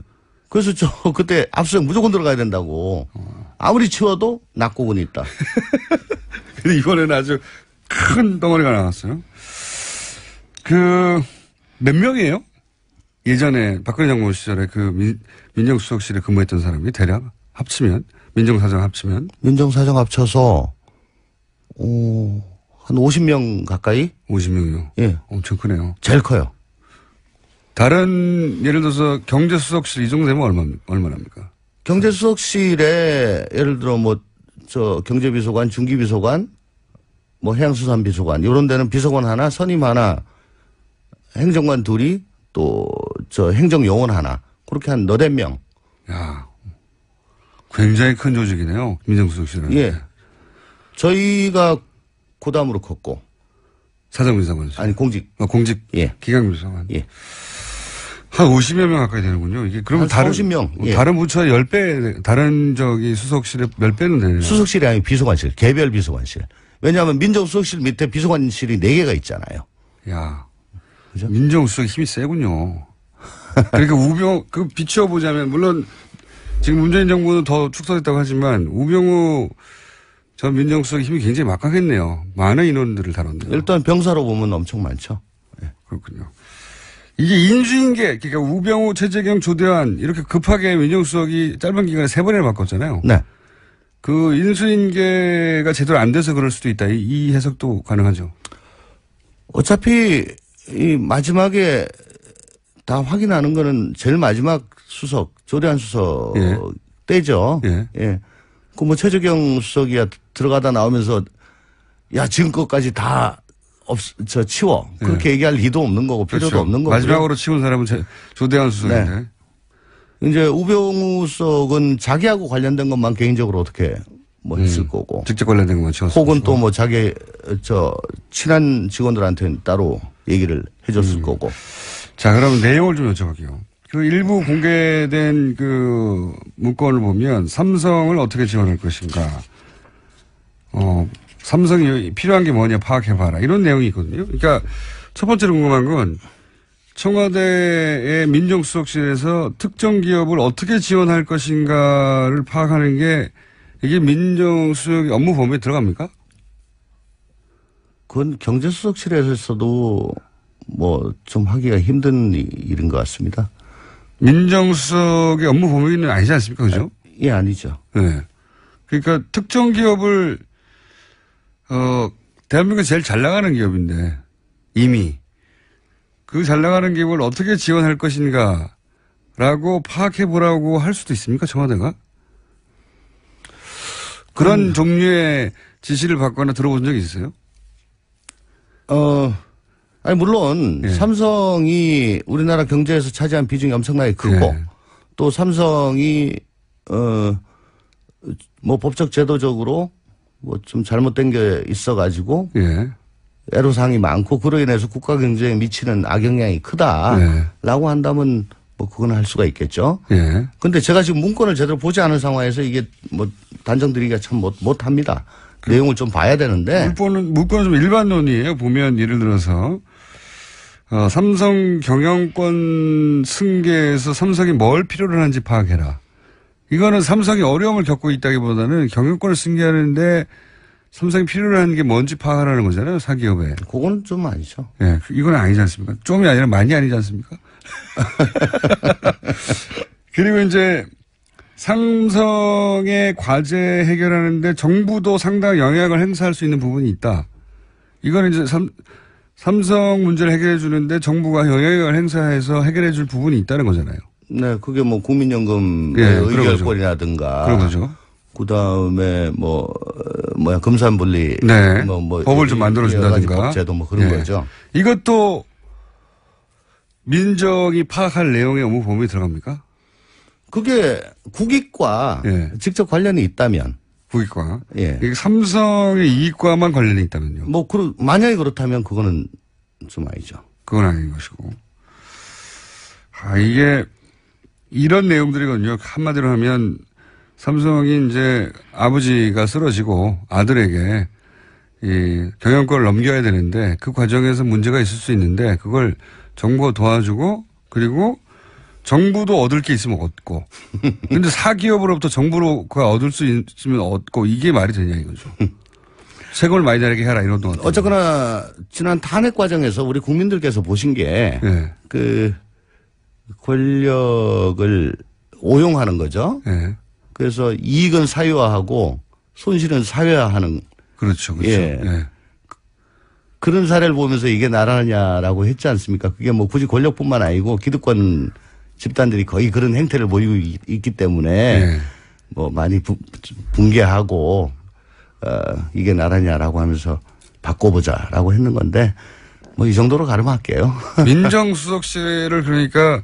그래서 그때 압수수색 무조건 들어가야 된다고. 아무리 치워도 낙곡은 있다. 근데 이번에는 아주 큰 덩어리가 나왔어요. 몇 명이에요? 예전에 박근혜 정부 시절에 민정수석실에 근무했던 사람이 대략 합치면, 민정사정 합치면? 민정사정 합쳐서, 한 50명 가까이? 50명이요? 예. 엄청 크네요. 제일 커요. 다른, 예를 들어서 경제수석실 이 정도 되면 얼마납니까? 경제수석실에 예를 들어 경제비서관, 중기비서관, 해양수산비서관, 이런 데는 비서관 하나, 선임 하나, 행정관 둘이 또 행정요원 하나. 그렇게 한 4-5명. 야, 굉장히 큰 조직이네요. 민정수석실은. 예. 저희가 고담으로 컸고. 사정비서관. 아니, 공직. 공직. 예. 기강비서관. 예. 한 50여 명 가까이 되는군요. 이게 그러면 다른 50명. 예. 다른 부처의 10배, 다른 수석실의 10배는 되네요. 수석실이 아니고 비서관실, 개별 비서관실. 왜냐하면 민정수석실 밑에 비서관실이 4개가 있잖아요. 야. 그죠? 민정수석이 힘이 세군요. 그러니까 비추어보자면, 물론 지금 문재인 정부는 더 축소됐다고 하지만, 우병우 전 민정수석의 힘이 굉장히 막강했네요. 많은 인원들을 다뤘네요. 일단 병사로 보면 엄청 많죠. 네. 그렇군요. 이게 인수인계, 그러니까 우병우, 최재경, 조대환 이렇게 급하게 민정수석이 짧은 기간에 3번이나 바꿨잖아요. 네. 그 인수인계가 제대로 안 돼서 그럴 수도 있다. 이 해석도 가능하죠. 어차피 이 마지막에 다 확인하는 거는 제일 마지막 수석, 조대환 수석 때죠. 예. 최재경 수석이야 들어가다 나오면서 지금 것까지 다 치워. 그렇게 얘기할 리도 없는 거고 필요도 그렇죠. 없는 거고. 마지막으로 치운 사람은 조대환 수석인데. 네. 이제 우병우 수석은 자기하고 관련된 것만 개인적으로 어떻게 했을 거고. 직접 관련된 것만 치웠을 혹은 또 자기 친한 직원들한테는 따로 얘기를 해줬을 거고. 자, 그럼 내용을 좀 여쭤볼게요. 일부 공개된 문건을 보면 삼성을 어떻게 지원할 것인가. 삼성이 필요한 게 뭐냐 파악해봐라. 이런 내용이 있거든요. 그러니까 첫 번째로 궁금한 건 청와대의 민정수석실에서 특정 기업을 어떻게 지원할 것인가를 파악하는 게 이게 민정수석의 업무 범위에 들어갑니까? 그건 경제수석실에서도 좀 하기가 힘든 일인 것 같습니다. 민정수석의 업무 범위는 아니지 않습니까? 그죠? 예, 아니죠. 네. 그러니까 특정 기업을, 대한민국에서 제일 잘 나가는 기업인데, 이미. 그 잘 나가는 기업을 어떻게 지원할 것인가, 라고 파악해보라고 할 수도 있습니까? 청와대가? 그런 종류의 지시를 받거나 들어본 적이 있어요? 물론, 삼성이 우리나라 경제에서 차지한 비중이 엄청나게 크고, 또 삼성이, 법적 제도적으로 좀 잘못된 게 있어가지고, 애로사항이 많고, 그로 인해서 국가 경제에 미치는 악영향이 크다라고 한다면, 그건 할 수가 있겠죠. 근데 제가 지금 문건을 제대로 보지 않은 상황에서 이게 단정 드리기가 참 못합니다. 내용을 좀 봐야 되는데. 물건은 좀 일반론이에요. 보면 예를 들어서 삼성 경영권 승계에서 삼성이 뭘 필요로 하는지 파악해라. 이거는 삼성이 어려움을 겪고 있다기보다는 경영권을 승계하는데 삼성이 필요로 하는 게 뭔지 파악하라는 거잖아요. 사기업에. 그거는 좀 아니죠. 예, 네, 이건 아니지 않습니까? 좀이 아니라 많이 아니지 않습니까? 그리고 이제 삼성의 과제 해결하는데 정부도 상당히 영향을 행사할 수 있는 부분이 있다. 이거는 이제 삼성 문제를 해결해 주는데 정부가 영향을 행사해서 해결해 줄 부분이 있다는 거잖아요. 네, 그게 뭐 국민연금 네, 의결권이라든가. 그런 거죠. 그 다음에 금산분리. 네. 법을 좀 만들어준다든가. 법제도 뭐 그런 거죠. 이것도 민정이 파악할 내용의 업무 범위에 들어갑니까? 그게 국익과 직접 관련이 있다면. 국익과. 예. 이게 삼성의 이익과만 관련이 있다면요. 만약에 그렇다면 그거는 좀 아니죠. 그건 아닌 것이고. 이게 이런 내용들이거든요. 한마디로 하면 삼성이 이제 아버지가 쓰러지고 아들에게 이 경영권을 넘겨야 되는데 그 과정에서 문제가 있을 수 있는데 그걸 정부가 도와주고 그리고 정부도 얻을 게 있으면 얻고. 근데 사기업으로부터 정부가 얻을 수 있으면 얻고 이게 말이 되냐 이거죠. 세금을 많이 내게 해라 이런 동안. 어쨌거나 지난 탄핵 과정에서 우리 국민들께서 보신 게 그 권력을 오용하는 거죠. 네. 그래서 이익은 사유화하고 손실은 사회화하는. 그렇죠. 그렇죠. 예. 네. 그런 사례를 보면서 이게 나라냐라고 했지 않습니까? 그게 뭐 굳이 권력뿐만 아니고 기득권 집단들이 거의 그런 행태를 보이고 있기 때문에 뭐 많이 붕괴하고 이게 나라냐라고 하면서 바꿔보자라고 했는 건데 뭐 이 정도로 가름할게요. 민정수석실을 그러니까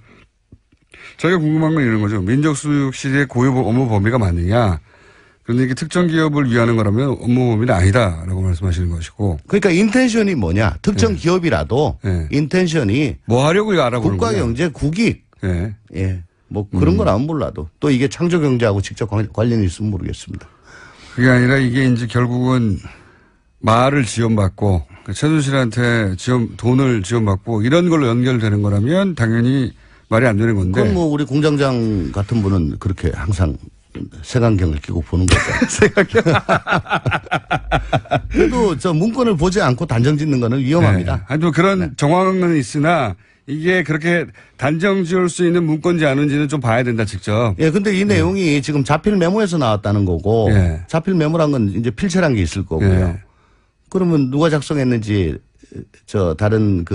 저희가 궁금한 건 이런 거죠. 민정수석실의 고유 업무 범위가 맞느냐. 그런데 이게 특정 기업을 위하는 거라면 업무 범위는 아니다라고 말씀하시는 것이고. 그러니까 인텐션이 뭐냐. 특정 기업이라도 인텐션이 뭐 하려고 알아보는 국가 경제 국익. 예. 뭐 그런 건 안 몰라도 또 이게 창조 경제하고 직접 관련이 있으면 모르겠습니다. 그게 아니라 이게 이제 결국은 말을 지원받고 최순실한테 돈을 지원받고 이런 걸로 연결되는 거라면 당연히 말이 안 되는 건데. 그럼 뭐 우리 공장장 같은 분은 그렇게 항상 색안경을 끼고 보는 거죠. 색안경. 그래도 저 문건을 보지 않고 단정 짓는 거는 위험합니다. 아니, 그런 정황은 있으나 이게 그렇게 단정 지을 수 있는 문건지 아닌지는 좀 봐야 된다, 직접. 예, 근데 이 내용이 지금 자필 메모에서 나왔다는 거고, 자필 메모란 건 이제 필체란 게 있을 거고요. 그러면 누가 작성했는지, 다른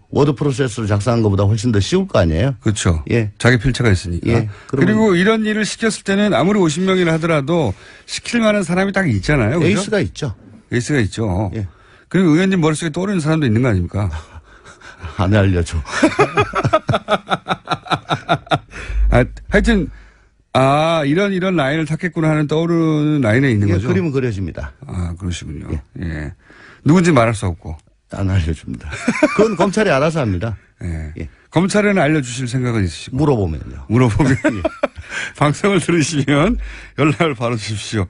워드 프로세스로 작성한 것보다 훨씬 더 쉬울 거 아니에요? 그렇죠. 예. 자기 필체가 있으니까. 예. 그리고 이런 일을 시켰을 때는 아무리 50명이라 하더라도 시킬 만한 사람이 딱 있잖아요. 그렇죠? 에이스가 있죠. 에이스가 있죠. 예. 그리고 의원님 머릿속에 떠오르는 사람도 있는 거 아닙니까? 안 알려줘. 하여튼, 이런 라인을 탔겠구나 하는 떠오르는 라인에 있는 거죠. 그림은 그려집니다. 그러시군요. 예. 누군지 말할 수 없고. 안 알려줍니다. 그건 검찰이 알아서 합니다. 예. 검찰에는 알려주실 생각은 있으시고. 물어보면요. 방송을 들으시면 연락을 바로 주십시오.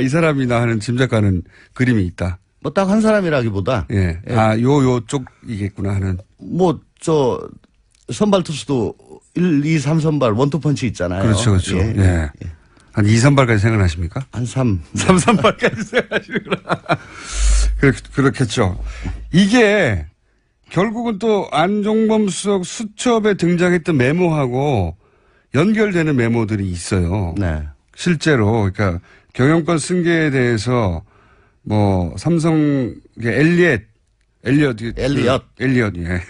이 사람이나 하는 짐작가는 그림이 있다. 뭐 딱 한 사람이라기보다. 예. 요쪽이겠구나 하는. 선발 투수도 1, 2, 3선발 원투펀치 있잖아요. 그렇죠. 예. 한 2, 3발까지 생각하십니까? 한 3. 3발까지 생각하시는구나. 그렇겠죠. 이게 결국은 또 안종범 수석 수첩에 등장했던 메모하고 연결되는 메모들이 있어요. 네. 실제로. 그러니까 경영권 승계에 대해서 삼성, 엘리엇, 예.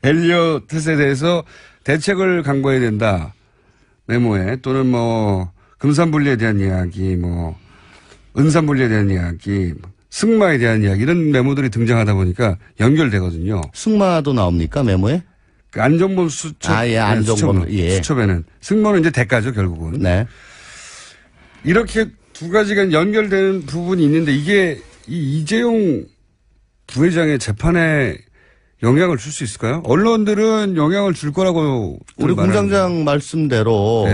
엘리엇에 대해서 대책을 강구해야 된다. 메모에. 또는 금산분리에 대한 이야기, 은산분리에 대한 이야기, 승마에 대한 이야기, 이런 메모들이 등장하다 보니까 연결되거든요. 승마도 나옵니까, 메모에? 안종범 수첩. 안종범. 수첩에는. 승마는 이제 대가죠, 결국은. 네. 이렇게 두 가지가 연결되는 부분이 있는데 이게 이재용 부회장의 재판에 영향을 줄 수 있을까요? 언론들은 영향을 줄 거라고. 우리 공장장 말씀대로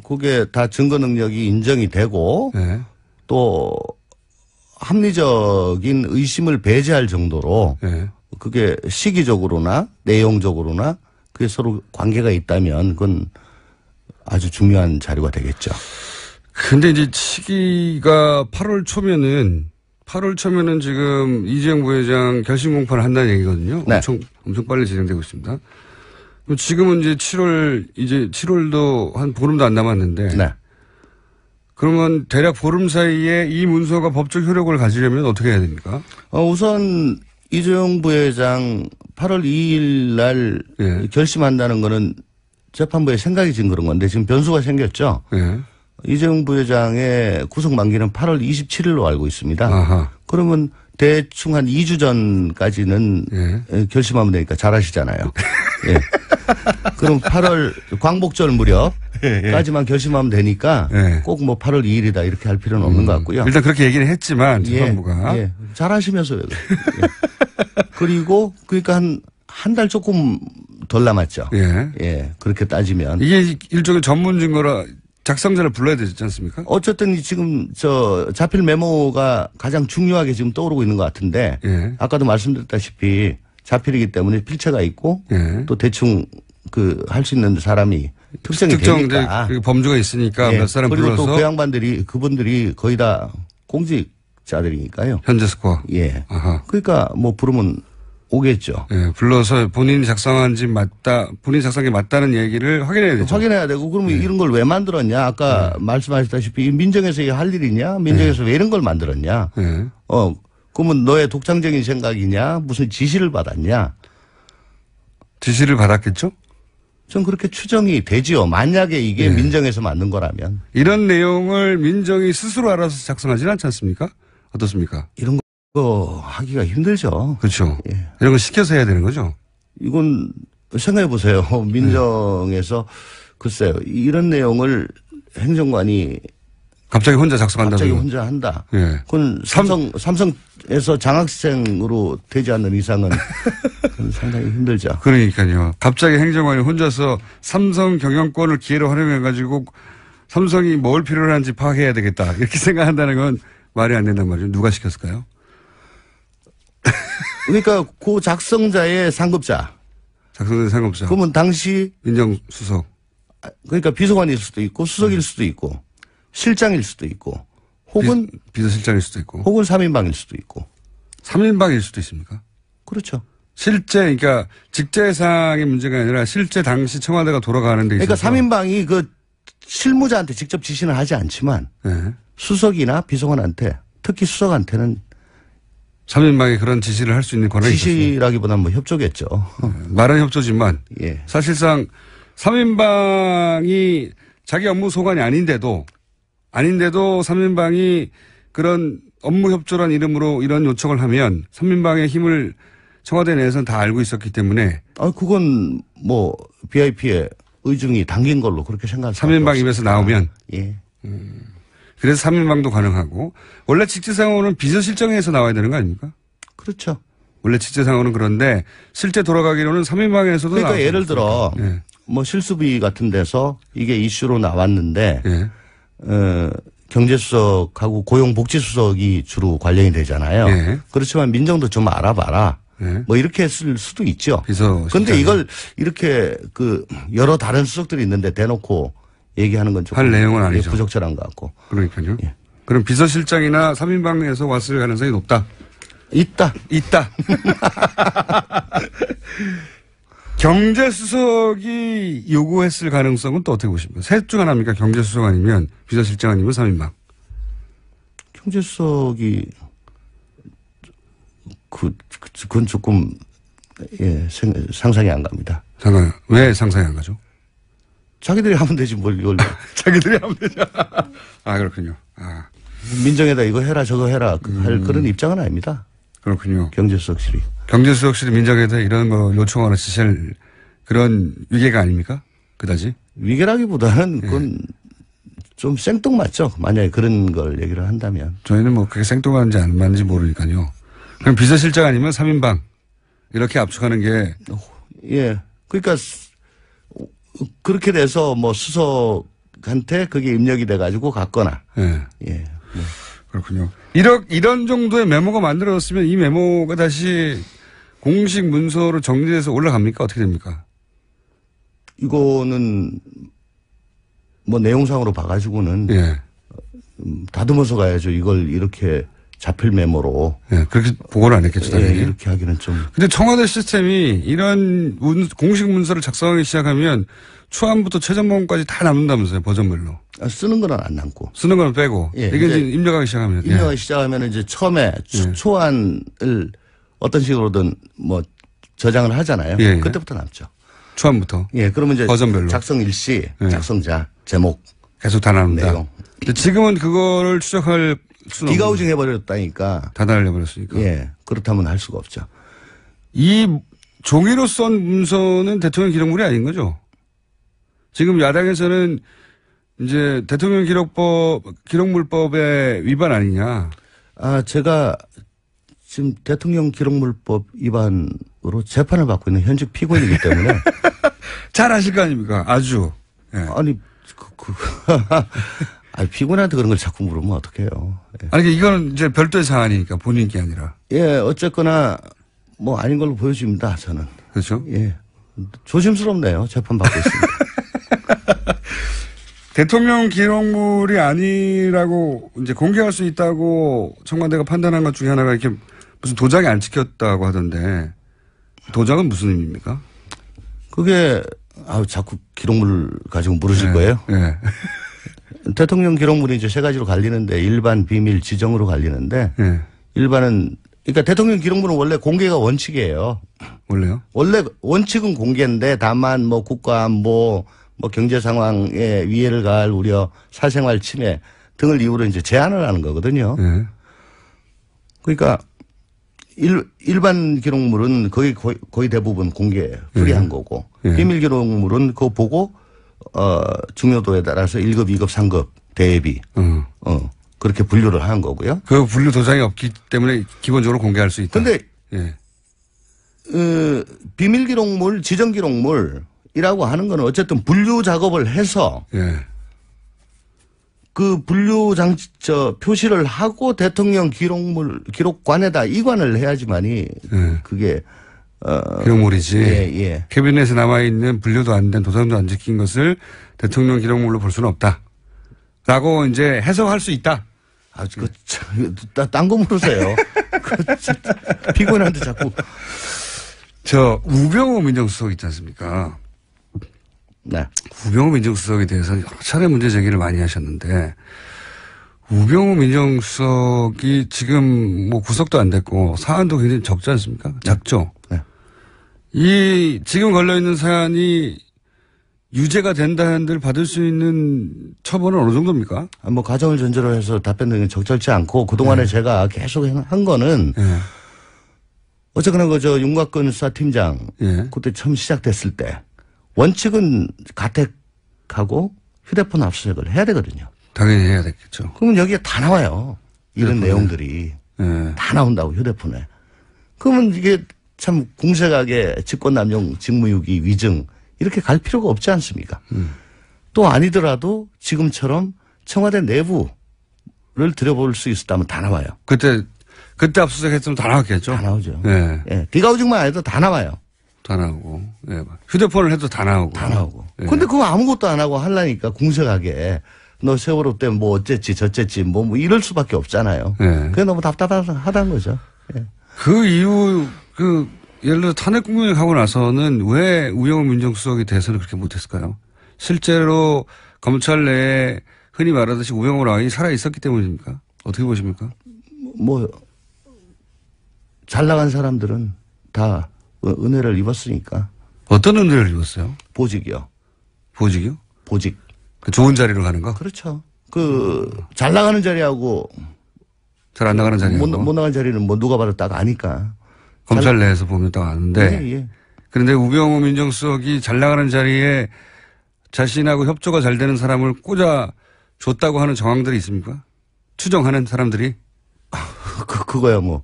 그게 다 증거 능력이 인정이 되고 예. 또 합리적인 의심을 배제할 정도로 예. 그게 시기적으로나 내용적으로나 그게 서로 관계가 있다면 그건 아주 중요한 자료가 되겠죠. 근데 이제 시기가 8월 초면은 지금 이재용 부회장 결심 공판을 한다는 얘기거든요. 네. 엄청 빨리 진행되고 있습니다. 그럼 지금은 이제 7월도 한 보름도 안 남았는데. 네. 그러면 대략 보름 사이에 이 문서가 법적 효력을 가지려면 어떻게 해야 됩니까? 우선 이재용 부회장 8월 2일 날 예. 결심한다는 거는 재판부에 생각이 진 그런 건데 지금 변수가 생겼죠. 예. 이재용 부회장의 구속 만기는 8월 27일로 알고 있습니다. 아하. 그러면 대충 한 2주 전까지는 예. 결심하면 되니까 잘하시잖아요. 예. 그럼 8월 광복절 무렵까지만 결심하면 되니까 예. 꼭 뭐 8월 2일이다 이렇게 할 필요는 없는 것 같고요. 일단 그렇게 얘기는 했지만 재판부가. 예. 잘하시면서 왜 그래요? 예. 그리고 그러니까 한 달 조금 덜 남았죠. 예. 예. 그렇게 따지면 이게 일종의 전문 증거라 작성자를 불러야 되지 않습니까? 어쨌든 지금 자필 메모가 가장 중요하게 지금 떠오르고 있는 것 같은데 예. 아까도 말씀드렸다시피 자필이기 때문에 필체가 있고 예. 또 대충 할 수 있는 사람이 특정이 특정 되니까 범주가 있으니까 예. 몇 사람 그리고 불러서 또 그분들이 거의 다 공직자들이니까요. 현재 스코어. 예. 아하. 그러니까 뭐 부르면 오겠죠. 예, 불러서 본인이 작성한 게 맞다는 얘기를 확인해야 되죠. 확인해야 되고 그러면 이런 걸 왜 만들었냐? 아까 말씀하셨다시피 민정에서 이게 할 일이냐? 민정에서 왜 이런 걸 만들었냐? 예. 그러면 너의 독창적인 생각이냐? 무슨 지시를 받았냐? 지시를 받았겠죠? 전 그렇게 추정이 되지요. 만약에 이게 민정에서 만든 거라면. 이런 내용을 민정이 스스로 알아서 작성하지는 않지 않습니까? 어떻습니까? 이런 거 하기가 힘들죠. 그렇죠. 예. 이런 거 시켜서 해야 되는 거죠. 이건 생각해 보세요. 민정에서 글쎄요. 이런 내용을 행정관이 갑자기 혼자 작성한다고. 갑자기 혼자 한다. 예. 그건 삼성에서 장학생으로 되지 않는 이상은 그건 상당히 힘들죠. 그러니까요. 갑자기 행정관이 혼자서 삼성 경영권을 기회로 활용해가지고 삼성이 뭘 필요로 하는지 파악해야 되겠다. 이렇게 생각한다는 건 말이 안 된단 말이죠. 누가 시켰을까요? 그러니까 그 작성자의 상급자. 작성자 상급자. 그러면 당시 민정수석. 그러니까 비서관일 수도 있고 수석일 수도 있고 실장일 수도 있고 혹은 비서실장일 수도 있고 혹은 3인방일 수도 있고 3인방일 수도 있습니까? 그렇죠. 실제 그러니까 직제상의 문제가 아니라 실제 당시 청와대가 돌아가는 데 있어서 그러니까 3인방이 그 실무자한테 직접 지시는 하지 않지만 네. 수석이나 비서관한테 특히 수석한테는 3인방이 그런 지시를 할 수 있는 권한이 있었어요. 지시라기보다는 뭐 협조겠죠. 말은 협조지만 예. 사실상 3인방이 자기 업무 소관이 아닌데도 3인방이 그런 업무 협조란 이름으로 이런 요청을 하면 3인방의 힘을 청와대 내에서는 다 알고 있었기 때문에 그건 뭐 VIP의 의중이 담긴 걸로 그렇게 생각할 수 3인방 입에서 나오면 예. 그래서 3인방도 가능하고 원래 직제상호는 비서실장에서 나와야 되는 거 아닙니까? 그렇죠. 원래 직제상호는 그런데 실제 돌아가기로는 3인방에서도 그러니까 예를 들어 예. 뭐 실수비 같은 데서 이게 이슈로 나왔는데 예. 경제수석하고 고용복지수석이 주로 관련이 되잖아요. 예. 그렇지만 민정도 좀 알아봐라. 예. 뭐 이렇게 했을 수도 있죠. 비서. 그런데 이걸 이렇게 여러 다른 수석들이 있는데 대놓고 얘기하는 건 조금 할 내용은 아니죠. 부적절한 것 같고. 그러니까요. 예. 그럼 비서실장이나 3인방에서 왔을 가능성이 높다. 있다. 경제수석이 요구했을 가능성은 또 어떻게 보십니까? 셋 중 하나입니까? 경제수석 아니면 비서실장 아니면 3인방. 경제수석이 그건 조금 상상이 안 갑니다. 잠깐 왜 상상이 안 가죠? 자기들이 하면 되지 뭘 이걸. 자기들이 하면 되죠. 아 그렇군요. 아 민정에다 이거 해라 저거 해라 할 그런 입장은 아닙니다. 그렇군요. 경제수석실이. 경제수석실이 민정에다 이런 거 요청하는 지시할 그런 위계가 아닙니까? 그다지? 위계라기보다는 그건 좀 생뚱맞죠. 만약에 그런 걸 얘기를 한다면. 저희는 뭐 그게 생뚱한지 안 맞는지 모르니까요. 그럼 비서실장 아니면 3인방 이렇게 압축하는 게. 예. 그러니까 그렇게 돼서 뭐 수석 주석한테 그게 입력이 돼가지고 갔거나. 예. 예. 뭐. 그렇군요. 이런 정도의 메모가 만들어졌으면 이 메모가 다시 공식 문서로 정리돼서 올라갑니까? 어떻게 됩니까? 이거는 뭐 내용상으로 봐가지고는 예. 다듬어서 가야죠. 이걸 이렇게 자필 메모로. 예. 그렇게 보고를 안 했겠죠. 당연히. 예, 이렇게 하기는 좀. 근데 청와대 시스템이 이런 공식 문서를 작성하기 시작하면 초안부터 최전본까지 다 남는다면서요. 버전별로. 쓰는 건 안 남고. 쓰는 건 빼고. 예, 이게 이제 입력하기 시작하면. 입력하기 시작하면 이제 처음에 초안을 어떤 식으로든 뭐 저장을 하잖아요. 예, 예. 그때부터 남죠. 초안부터. 예, 그러면 이제 버전별로. 작성 일시, 예. 작성자, 제목, 계속 다 나눈다. 내용. 근데 지금은 그거를 추적할 수는 기가우징 해버렸다니까. 다 날려버렸으니까. 예, 그렇다면 할 수가 없죠. 이 종이로 쓴 문서는 대통령 기록물이 아닌 거죠? 지금 야당에서는 이제 대통령 기록물법의 위반 아니냐. 아, 제가 지금 대통령 기록물법 위반으로 재판을 받고 있는 현직 피고인이기 때문에. 잘 아실 거 아닙니까? 아주. 예. 아니, 아니, 피고인한테 그런 걸 자꾸 물으면 어떡해요. 예. 아니, 이거는 이제 별도의 사안이니까 본인 게 아니라. 예, 어쨌거나 뭐 아닌 걸로 보여집니다, 저는. 그렇죠? 예. 조심스럽네요. 재판 받고 있습니다. 대통령 기록물이 아니라고 이제 공개할 수 있다고 청와대가 판단한 것 중에 하나가 이렇게 무슨 도장이 안 찍혔다고 하던데 도장은 무슨 의미입니까? 그게 자꾸 기록물 가지고 물으실 거예요? 네. 대통령 기록물이 이제 세 가지로 갈리는데 일반, 비밀, 지정으로 갈리는데 네. 일반은 그러니까 대통령 기록물은 원래 공개가 원칙이에요. 원래요? 원래 원칙은 공개인데 다만 뭐 국가안보 뭐 경제 상황에 위해를 가할 우려, 사생활 침해 등을 이유로 이제 제한을 하는 거거든요. 네. 그러니까 일반 기록물은 거의 대부분 공개예요. 프리한 거고. 비밀 기록물은 그거 보고 중요도에 따라서 1급, 2급, 3급 대비 그렇게 분류를 한 거고요. 그 분류 도장이 없기 때문에 기본적으로 공개할 수 있다. 근데 예. 비밀 기록물, 지정 기록물이라고 하는 거는 어쨌든 분류 작업을 해서 예. 그 분류 표시를 하고 대통령 기록관에다 이관을 해야지만이 그게 기록물이지. 예. 캐비넷에 남아 있는 분류도 안 된 도장도 안 찍힌 것을 대통령 기록물로 볼 수는 없다라고 이제 해석할 수 있다. 딴 거 물으세요. 피고인한테 자꾸. 우병우 민정수석 있지 않습니까? 네. 우병우 민정수석에 대해서 여러 차례 문제 제기를 많이 하셨는데, 우병우 민정수석이 지금 뭐 구속도 안 됐고, 사안도 굉장히 적지 않습니까? 작죠? 네. 지금 걸려있는 사안이 유죄가 된다 한들 받을 수 있는 처벌은 어느 정도입니까? 뭐 가정을 전제로 해서 답변 등이 적절치 않고 그동안에 제가 계속 한 거는 어쨌거나 윤곽근 수사팀장 그때 처음 시작됐을 때 원칙은 가택하고 휴대폰 압수수색을 해야 되거든요. 당연히 해야 되겠죠. 그러면 여기에 다 나와요. 이런 내용들이 다 나온다고 휴대폰에. 그러면 이게 참 공색하게 직권남용, 직무유기, 위증 이렇게 갈 필요가 없지 않습니까? 또 아니더라도 지금처럼 청와대 내부를 들여볼 수 있었다면 다 나와요. 그때 압수수색 했으면 다 나왔겠죠? 다 나오죠. 네. 예. 비가우징만 해도 다 나와요. 다 나오고. 예. 휴대폰을 해도 다 나오고. 다 나오고. 예. 근데 그거 아무것도 안 하고 하려니까 공색하게 너 세월호 때 뭐 어쨌지 저쨌지 뭐 이럴 수밖에 없잖아요. 예. 그게 너무 답답하다는 거죠. 예. 그 이후 예를 들어 탄핵 국면을 가고 나서는 왜 우병우 민정수석에 대해서는 그렇게 못했을까요? 실제로 검찰 내에 흔히 말하듯이 우병우 라인이 살아 있었기 때문입니까? 어떻게 보십니까? 뭐 잘 나간 사람들은 다 은혜를 입었으니까. 어떤 은혜를 입었어요? 보직이요. 보직이요? 보직. 그 좋은 자리로 가는 거? 그렇죠. 잘 나가는 자리하고 잘 안 나가는 자리하고 못 나가는 자리는 뭐 누가 봐도 딱 아니까. 검찰 내에서 보면 딱 아는데. 예. 그런데 우병우 민정수석이 잘 나가는 자리에 자신하고 협조가 잘 되는 사람을 꽂아 줬다고 하는 정황들이 있습니까? 추정하는 사람들이? 그거야 뭐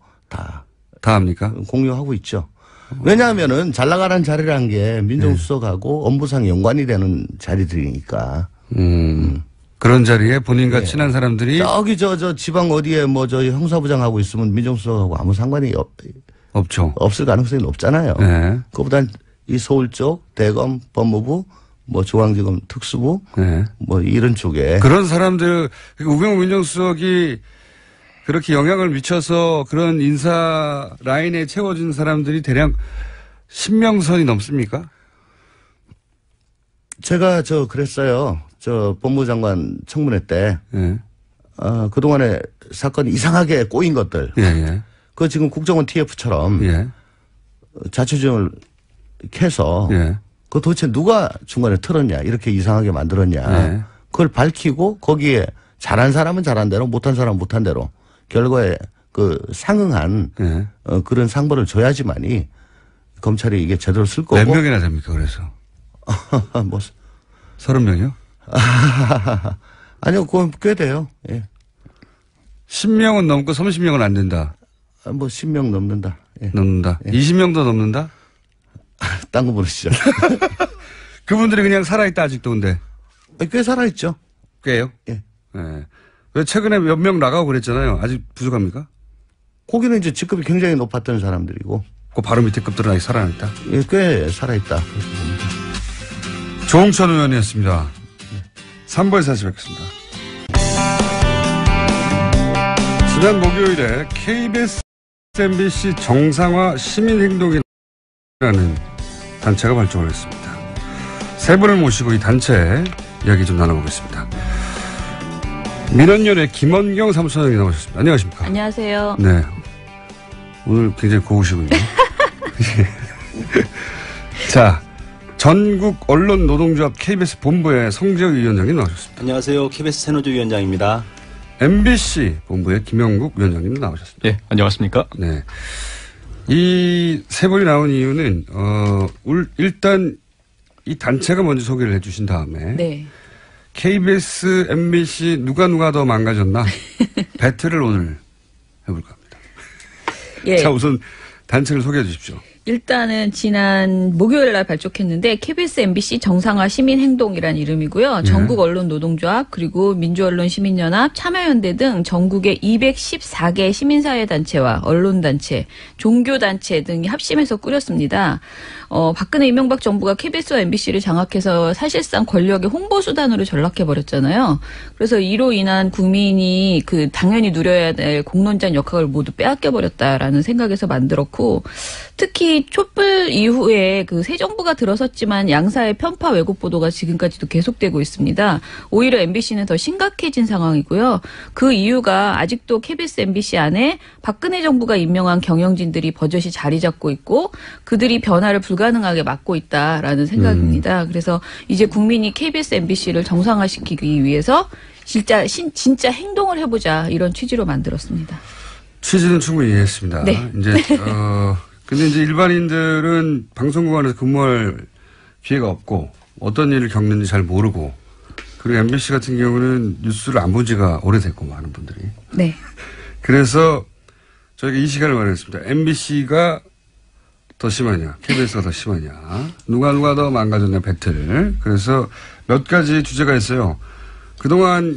다 합니까? 공유하고 있죠. 왜냐하면은 잘 나가는 자리란 게 민정수석하고 업무상 연관이 되는 자리들이니까. 그런 자리에 본인과 예. 친한 사람들이 저기 저 지방 어디에 뭐 저 형사부장 하고 있으면 민정수석하고 아무 상관이 없죠. 없을 가능성이 높잖아요. 네. 그보단 이 서울 쪽 대검 법무부 뭐 중앙지검 특수부 네. 뭐 이런 쪽에 그런 사람들 우병우 민정수석이 그렇게 영향을 미쳐서 그런 인사 라인에 채워진 사람들이 대략 10명 선이 넘습니까? 제가 그랬어요. 법무장관 청문회 때 예. 그동안에 사건이 이상하게 꼬인 것들. 예, 예. 그거 지금 국정원 TF처럼 예. 자초지종을 캐서 예. 그거 도대체 누가 중간에 틀었냐 이렇게 이상하게 만들었냐 예. 그걸 밝히고 거기에 잘한 사람은 잘한 대로 못한 사람은 못한 대로 결과에 그 상응한 예. 그런 상벌을 줘야지만이 검찰이 이게 제대로 쓸 거고. 몇 명이나 됩니까 그래서? 뭐 30명이요? 아니요, 그건 꽤 돼요. 예. 10명은 넘고 30명은 안 된다. 뭐 10명 넘는다. 예. 넘는다. 예. 20명도 넘는다? 딴 거 모르시죠? 그분들이 그냥 살아있다 아직도 근데. 꽤 살아있죠. 꽤요? 예. 예. 왜 최근에 몇 명 나가고 그랬잖아요. 아직 부족합니까? 거기는 이제 직급이 굉장히 높았던 사람들이고. 그 바로 밑에 급들은 아직 살아있다. 예, 꽤 살아있다. 조홍천 의원이었습니다. 3부에서 다시 뵙겠습니다. 지난 목요일에 KBS MBC 정상화 시민행동이라는 단체가 발족을 했습니다. 세 분을 모시고 이 단체 이야기 좀 나눠보겠습니다. 민원연의 김원경 사무처장이 나오셨습니다. 안녕하십니까? 안녕하세요. 네. 오늘 굉장히 고우시군요. 자, 전국 언론노동조합 KBS 본부의 성재혁 위원장님 나오셨습니다. 안녕하세요. KBS 새노조 위원장입니다. MBC 본부의 김영국 위원장님 나오셨습니다. 예, 안녕하십니까? 네. 이 세 분이 나온 이유는, 일단 이 단체가 먼저 소개를 해 주신 다음에. 네. KBS, MBC 누가 더 망가졌나? 배틀을 오늘 해볼까 합니다. 예. 자, 우선 단체를 소개해 주십시오. 일단은 지난 목요일 날 발족했는데 KBS MBC 정상화 시민행동이라는 이름이고요. 전국 언론노동조합 그리고 민주언론시민연합 참여연대 등 전국의 214개 시민사회단체와 언론단체, 종교단체 등이 합심해서 꾸렸습니다. 박근혜 이명박 정부가 KBS와 MBC를 장악해서 사실상 권력의 홍보수단으로 전락해버렸잖아요. 그래서 이로 인한 국민이 당연히 누려야 될 공론장 역학을 모두 빼앗겨버렸다라는 생각에서 만들었고, 특히 촛불 이후에 새 정부가 들어섰지만 양사의 편파 왜곡 보도가 지금까지도 계속되고 있습니다. 오히려 MBC는 더 심각해진 상황이고요. 그 이유가 아직도 KBS, MBC 안에 박근혜 정부가 임명한 경영진들이 버젓이 자리 잡고 있고 그들이 변화를 불가능하게 막고 있다라는 생각입니다. 그래서 이제 국민이 KBS, MBC를 정상화시키기 위해서 진짜 행동을 해보자 이런 취지로 만들었습니다. 취지는 충분히 이해했습니다. 네. 근데 이제 일반인들은 방송국 안에서 근무할 기회가 없고 어떤 일을 겪는지 잘 모르고 그리고 MBC 같은 경우는 뉴스를 안 본 지가 오래됐고 많은 분들이. 네. 그래서 저희가 이 시간을 마련했습니다. MBC가 더 심하냐, KBS가 더 심하냐, 누가 더 망가졌냐 배틀. 그래서 몇 가지 주제가 있어요. 그동안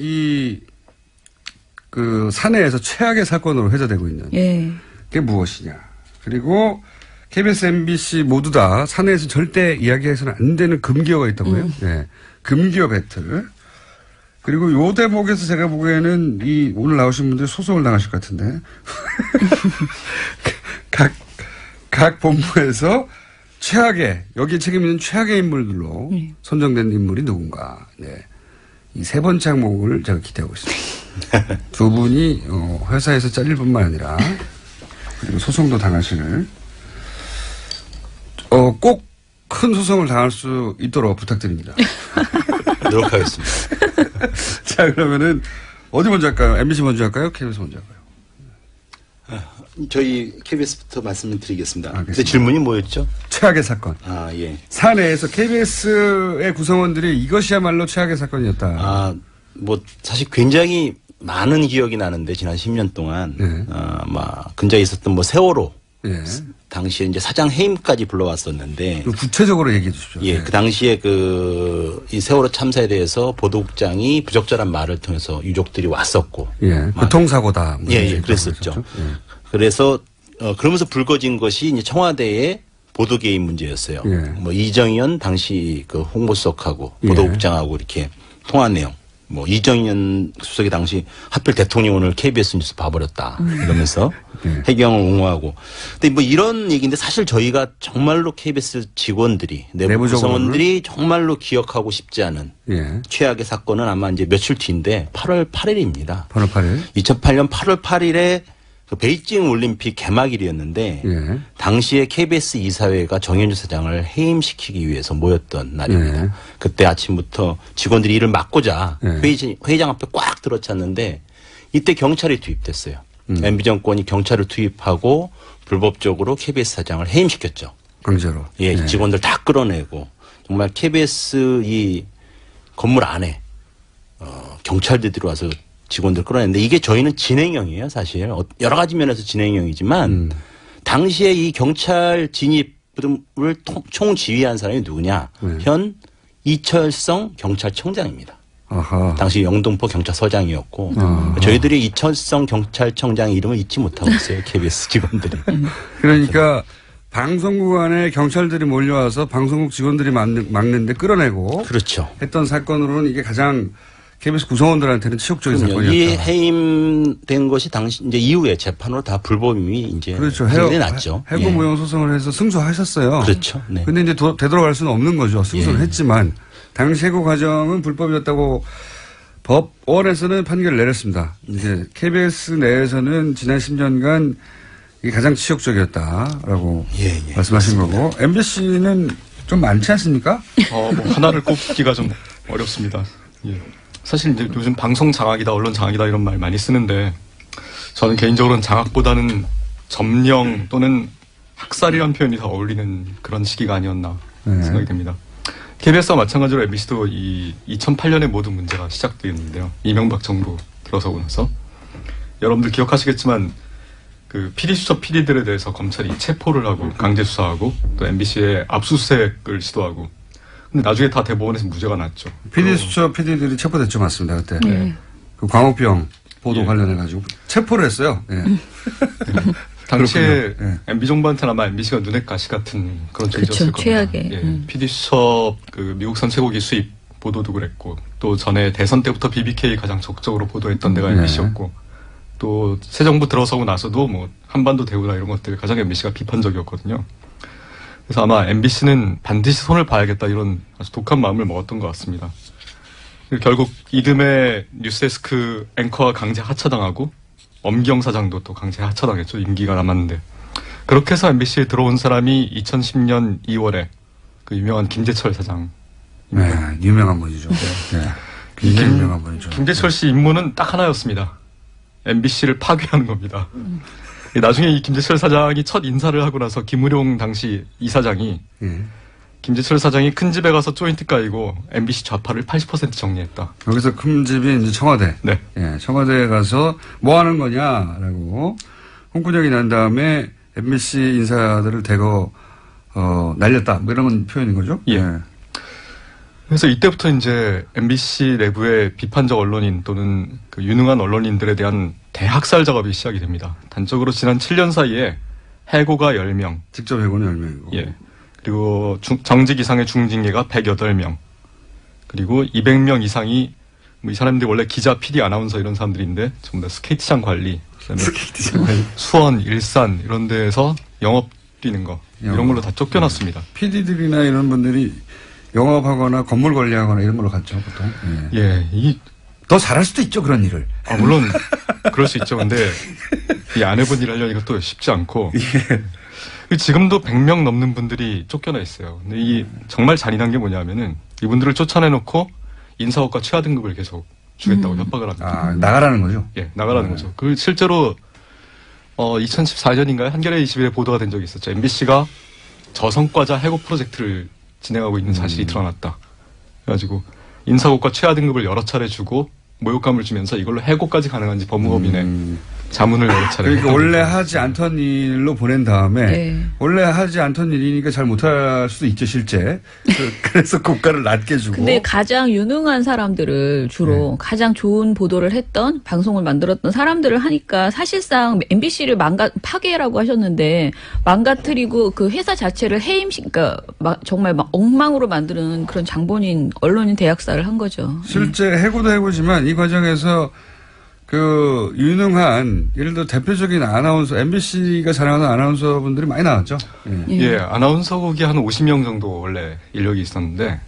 사내에서 최악의 사건으로 회자되고 있는 예. 게 무엇이냐. 그리고 KBS, MBC 모두 다 사내에서 절대 이야기해서는 안 되는 금기어가 있다고요. 네. 금기어 배틀. 그리고 요 대목에서 제가 보기에는 오늘 나오신 분들이 소송을 당하실 것 같은데. 각 본부에서 여기에 책임 있는 최악의 인물들로 선정된 인물이 누군가. 네. 이 세 번째 항목을 제가 기대하고 있습니다. 두 분이 회사에서 잘릴 뿐만 아니라 그리고 소송도 당하실 꼭 큰 소송을 당할 수 있도록 부탁드립니다. 노력하겠습니다. 자, 그러면은 어디 먼저 할까요? MBC 먼저 할까요? KBS 먼저 할까요? 저희 KBS부터 말씀을 드리겠습니다. 알겠습니다. 제 질문이 뭐였죠? 최악의 사건. 예. 사내에서 KBS의 구성원들이 이것이야말로 최악의 사건이었다. 사실 굉장히 많은 기억이 나는데 지난 10년 동안 네. 근처에 있었던 세월호 예. 당시에 이제 사장 해임까지 불러왔었는데 구체적으로 얘기해 주십시오. 예, 그 당시에 이 세월호 참사에 대해서 보도국장이 부적절한 말을 통해서 유족들이 왔었고. 예. 교통사고다. 예, 그랬었죠. 예. 그래서, 그러면서 불거진 것이 이제 청와대의 보도 개입 문제였어요. 예. 뭐 이정현 당시 그 홍보수석하고 예. 보도국장하고 이렇게 통한 내용. 뭐 이정현 수석이 당시 하필 대통령 오늘 KBS 뉴스 봐버렸다 이러면서 네. 해경을 옹호하고. 근데 뭐 이런 얘기인데 사실 저희가 정말로 KBS 직원들이 내부 구성원들이 정말로 기억하고 싶지 않은 예. 최악의 사건은 아마 이제 며칠 뒤인데 8월 8일입니다. 8월 8일. 2008년 8월 8일에 그 베이징 올림픽 개막일이었는데 예. 당시에 KBS 이사회가 정현주 사장을 해임시키기 위해서 모였던 날입니다. 예. 그때 아침부터 직원들이 일을 막고자 예. 회의장 앞에 꽉 들어찼는데 이때 경찰이 투입됐어요. MB 정권이 경찰을 투입하고 불법적으로 KBS 사장을 해임시켰죠. 강제로. 예, 직원들 다 끌어내고 정말 KBS 이 건물 안에 경찰들이 들어와서 직원들 끌어냈는데 이게 저희는 진행형이에요, 사실. 여러 가지 면에서 진행형이지만 당시에 이 경찰 진입을 총지휘한 사람이 누구냐? 네. 현 이철성 경찰청장입니다. 아하. 당시 영등포 경찰서장이었고 저희들이 이철성 경찰청장 이름을 잊지 못하고 있어요, KBS 직원들이. 그러니까 방송국 안에 경찰들이 몰려와서 방송국 직원들이 막는데 끌어내고 그렇죠. 했던 사건으로는 이게 가장 KBS 구성원들한테는 치욕적인 사건이었다. 이 해임된 것이 당시 이제 이후에 재판으로 다 불법임이 이제 그렇죠. 판결이 났죠. 해고 예. 모형 소송을 해서 승소하셨어요. 그렇죠. 네. 근데 이제 되돌아갈 수는 없는 거죠. 승소를 예. 했지만 당시 해고 과정은 불법이었다고 법원에서는 판결을 내렸습니다. 이제 KBS 내에서는 지난 10년간 이게 가장 치욕적이었다라고 예, 말씀하신 거고 MBC는 좀 많지 않습니까? 뭐 하나를 꼽기가 좀 어렵습니다. 예. 사실 이제 요즘 방송 장악이다, 언론 장악이다 이런 말 많이 쓰는데 저는 개인적으로는 장악보다는 점령 또는 학살이라는 표현이 더 어울리는 그런 시기가 아니었나 생각이 됩니다. KBS와 마찬가지로 MBC도 이 2008년에 모든 문제가 시작되었는데요. 이명박 정부 들어서고 나서 여러분들 기억하시겠지만 그 PD수첩 PD들에 대해서 검찰이 체포를 하고 강제 수사하고 또 MBC에 압수수색을 시도하고 근데 나중에 다 대법원에서 무죄가 났죠. PD수첩 PD들이 체포됐죠. 맞습니다. 그때. 그 광우병 보도 관련해가지고 체포를 했어요. 예. 당시에 예. MB 정부한테는 아마 MBC가 눈엣 가시 같은 그런 존재였을 겁니다. 최악의. 예. PD수첩 그 미국산 쇠고기 수입 보도도 그랬고 또 전에 대선 때부터 BBK 가장 적극적으로 보도했던 데가 MBC였고 또 새 정부 들어서고 나서도 뭐 한반도 대우나 이런 것들 가장 MBC가 비판적이었거든요. 그래서 아마 MBC는 반드시 손을 봐야겠다 이런 아주 독한 마음을 먹었던 것 같습니다. 결국 이듬해 뉴스데스크 앵커가 강제 하차당하고 엄경 사장도 또 강제 하차당했죠. 임기가 남았는데. 그렇게 해서 MBC에 들어온 사람이 2010년 2월에 그 유명한 김재철 사장. 네, 유명한 분이죠. 네. 굉장히 유명한 분이죠. 김재철 씨 임무는 딱 하나였습니다. MBC를 파괴하는 겁니다. 나중에 이 김재철 사장이 첫 인사를 하고 나서 김우룡 당시 이사장이 김재철 사장이 큰 집에 가서 조인트 까이고 MBC 좌파를 80% 정리했다. 여기서 큰 집이 이제 청와대. 네. 예, 청와대에 가서 뭐 하는 거냐라고 홍군형이 난 다음에 MBC 인사들을 대거 날렸다. 뭐 이런 표현인 거죠? 예. 그래서 이때부터 이제 MBC 내부의 비판적 언론인 또는 그 유능한 언론인들에 대한 대학살 작업이 시작이 됩니다. 단적으로 지난 7년 사이에 해고가 10명. 직접 해고는 10명이고. 예. 그리고 정직 이상의 중징계가 108명. 그리고 200명 이상이 뭐 이 사람들이 원래 기자, PD, 아나운서 이런 사람들인데 전부 다 스케이트장 관리, 그다음에 수원, 일산 이런 데에서 영업 뛰는 거 이런 걸로 다 쫓겨났습니다. PD들이나 이런 분들이 영업하거나 건물 관리하거나 이런 걸로 갔죠, 보통. 예. 더 잘할 수도 있죠, 그런 일을. 물론 그럴 수 있죠. 근데 이 안 해본 일 하려니까 또 쉽지 않고. 지금도 100명 넘는 분들이 쫓겨나 있어요. 근데 이 정말 잔인한 게 뭐냐면은 이분들을 쫓아내놓고 인사원과 최하 등급을 계속 주겠다고 협박을 합니다. 아, 나가라는 거죠? 예, 나가라는 거죠. 그 실제로 2014년인가요? 한겨레 21에 보도가 된 적이 있었죠. MBC가 저성과자 해고 프로젝트를 진행하고 있는 사실이 드러났다. 그래가지고 인사고과 최하 등급을 여러 차례 주고 모욕감을 주면서 이걸로 해고까지 가능한지 법무법인에 자문을 여러 차례. 그러니까 원래 하지 않던 일로 보낸 다음에 네. 원래 하지 않던 일이니까 잘 못할 수도 있죠 실제. 그래서 고가를 낮게 주고. 근데 가장 유능한 사람들을 주로 가장 좋은 보도를 했던 방송을 만들었던 사람들을 하니까 사실상 MBC를 파괴라고 하셨는데 망가뜨리고 그 회사 자체를 그러니까 정말 막 엉망으로 만드는 그런 장본인 언론인 대학살을 한 거죠. 실제 해고도 해고지만 이 과정에서 그 유능한 예를 들어 대표적인 아나운서 MBC가 자랑하는 아나운서분들이 많이 나왔죠. 예, 아나운서국이 한 50명 정도 원래 인력이 있었는데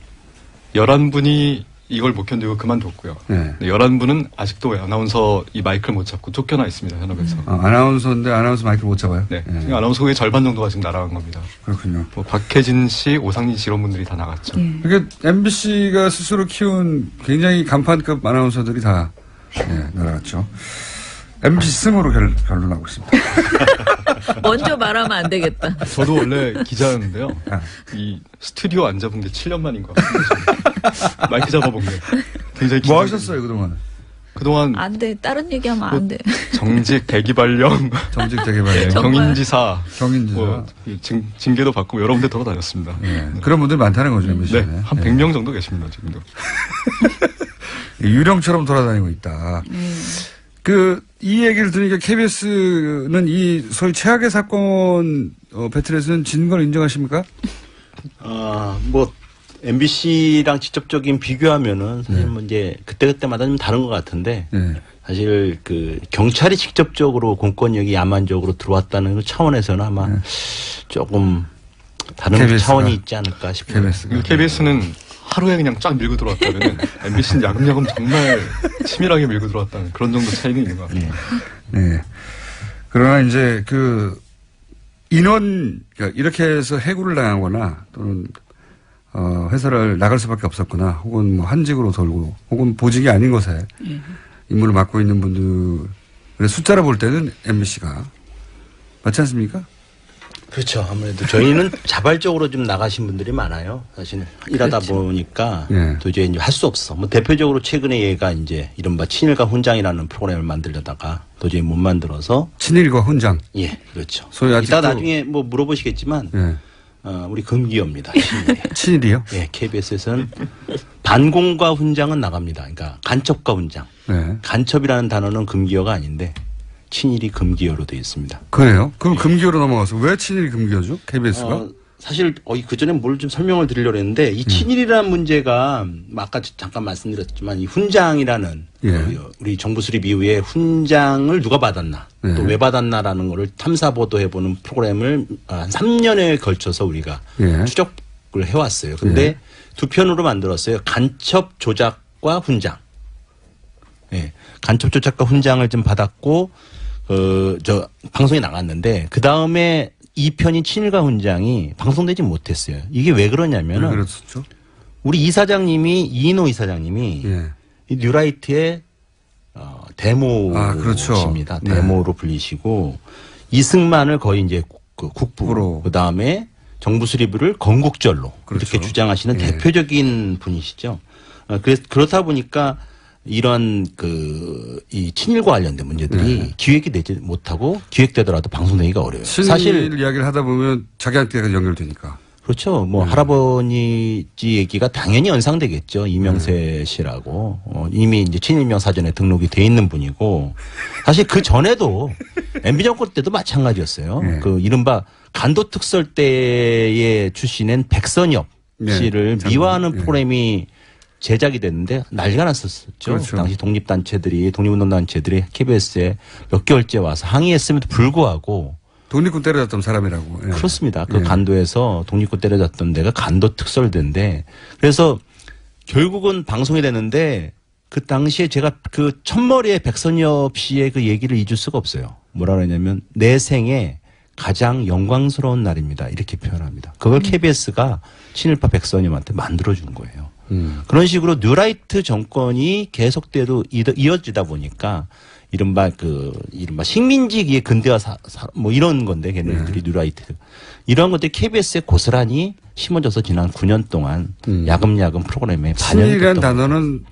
11분이 이걸 못 견디고 그만뒀고요. 네. 11분은 아직도 아나운서 이 마이크를 못 잡고 쫓겨나 있습니다. 현업에서. 아나운서인데 아나운서 마이크를 못 잡아요? 네. 지금 아나운서국의 절반 정도가 지금 날아간 겁니다. 그렇군요. 뭐 박혜진 씨, 오상진 씨 이런 분들이 다 나갔죠. 그러니까 MBC가 스스로 키운 굉장히 간판급 아나운서들이 다 날아갔죠. MBC 승으로 결론하고 있습니다. 먼저 말하면 안 되겠다. 저도 원래 기자였는데요. 이 스튜디오 안 잡은 게 7년 만인 것 같습니다. 마이크 잡아본 게. 굉장히 뭐 하셨어요, 그동안? 그동안. 안 돼. 다른 얘기하면 안 돼. 정직 대기발령. 정직 대기발령. 경인지사. 경인지사. 뭐 징계도 받고 여러 군데 돌아다녔습니다. 그런 분들이 많다는 거죠, MBC에. 네. 한 100명 정도 계십니다, 지금도. 유령처럼 돌아다니고 있다. 이 얘기를 들으니까 KBS는 이 소위 최악의 사건 배틀에서는 진 걸 인정하십니까? 뭐 MBC랑 직접적인 비교하면은 사실 뭐 이제 그때마다 좀 다른 것 같은데 사실 그 경찰이 직접적으로 공권력이 야만적으로 들어왔다는 그 차원에서는 아마 조금 다른 KBS 가. 차원이 있지 않을까 싶어요. KBS는 하루에 그냥 쫙 밀고 들어왔다면 MBC는 야금야금 정말 치밀하게 밀고 들어왔다는 그런 정도 차이는 있는 것 같아요. 네. 그러나 이제 그 그러니까 이렇게 해서 해고를 당하거나 또는 회사를 나갈 수밖에 없었거나 혹은 뭐 한직으로 돌고 혹은 보직이 아닌 것에 임무를 맡고 있는 분들의 숫자를 볼 때는 MBC가 맞지 않습니까? 그렇죠. 아무래도 저희는 자발적으로 좀 나가신 분들이 많아요. 사실 일하다 보니까 도저히 이제 할 수 없어. 뭐 대표적으로 최근에 얘가 이제 이른바 친일과 훈장이라는 프로그램을 만들려다가 도저히 못 만들어서 친일과 훈장. 예, 그렇죠. 소위 이따 나중에 뭐 물어보시겠지만 우리 금기어입니다. 친일이요? 예, KBS에서는 반공과 훈장은 나갑니다. 그러니까 간첩과 훈장. 간첩이라는 단어는 금기어가 아닌데. 친일이 금기어로 되어 있습니다. 그래요? 그럼 금기어로 넘어가서 왜 친일이 금기어죠? KBS가? 사실 그 전에 뭘 좀 설명을 드리려고 했는데 이 친일이라는 문제가 아까 잠깐 말씀드렸지만 이 훈장이라는 우리 정부 수립 이후에 훈장을 누가 받았나 또 왜 받았나라는 거를 탐사 보도해보는 프로그램을 한 3년에 걸쳐서 우리가 추적을 해왔어요. 근데 두 편으로 만들었어요. 간첩 조작과 훈장. 간첩 조작과 훈장을 좀 받았고 방송에 나갔는데 그 다음에 2편인 친일과 훈장이 방송되지 못했어요. 이게 왜 그러냐면은 왜 그랬었죠? 우리 이사장님이 이인호 이사장님이 이 뉴라이트의 데모십니다. 그렇죠. 데모로 불리시고 이승만을 거의 이제 그 국부로 그 다음에 정부 수립을 건국절로 이렇게 주장하시는 대표적인 분이시죠. 그렇다 보니까. 이런 이 친일과 관련된 문제들이 기획이 되지 못하고 기획되더라도 방송되기가 어려워요. 사실 이야기를 하다 보면 자기한테 연결되니까. 그렇죠. 뭐 할아버지 얘기가 당연히 연상되겠죠. 이명세 씨라고 이미 이제 친일명 사전에 등록이 돼 있는 분이고 사실 그 전에도 MB 정권 때도 마찬가지였어요. 그 이른바 간도 특설 때의 출신인 백선엽 씨를 미화하는 프로그램이 제작이 됐는데 난리가 났었죠. 그렇죠. 당시 독립운동단체들이 KBS에 몇 개월째 와서 항의했음에도 불구하고 독립군 때려잡던 사람이라고. 그렇습니다. 그 간도에서 독립군 때려잡던 데가 간도 특설대인데 그래서 결국은 방송이 됐는데 그 당시에 제가 그 첫머리에 백선엽 씨의 그 얘기를 잊을 수가 없어요. 뭐라 그러냐면 내 생에 가장 영광스러운 날입니다. 이렇게 표현합니다. 그걸 KBS가 친일파 백선엽한테 만들어준 거예요. 그런 식으로 뉴라이트 정권이 계속돼도 이어지다 보니까 이른바 식민지기의 근대화 뭐 이런 건데 걔네들이 뉴라이트 이런 것들이 KBS에 고스란히 심어져서 지난 9년 동안 야금야금 프로그램에 반영됐던 친일이라는 단어는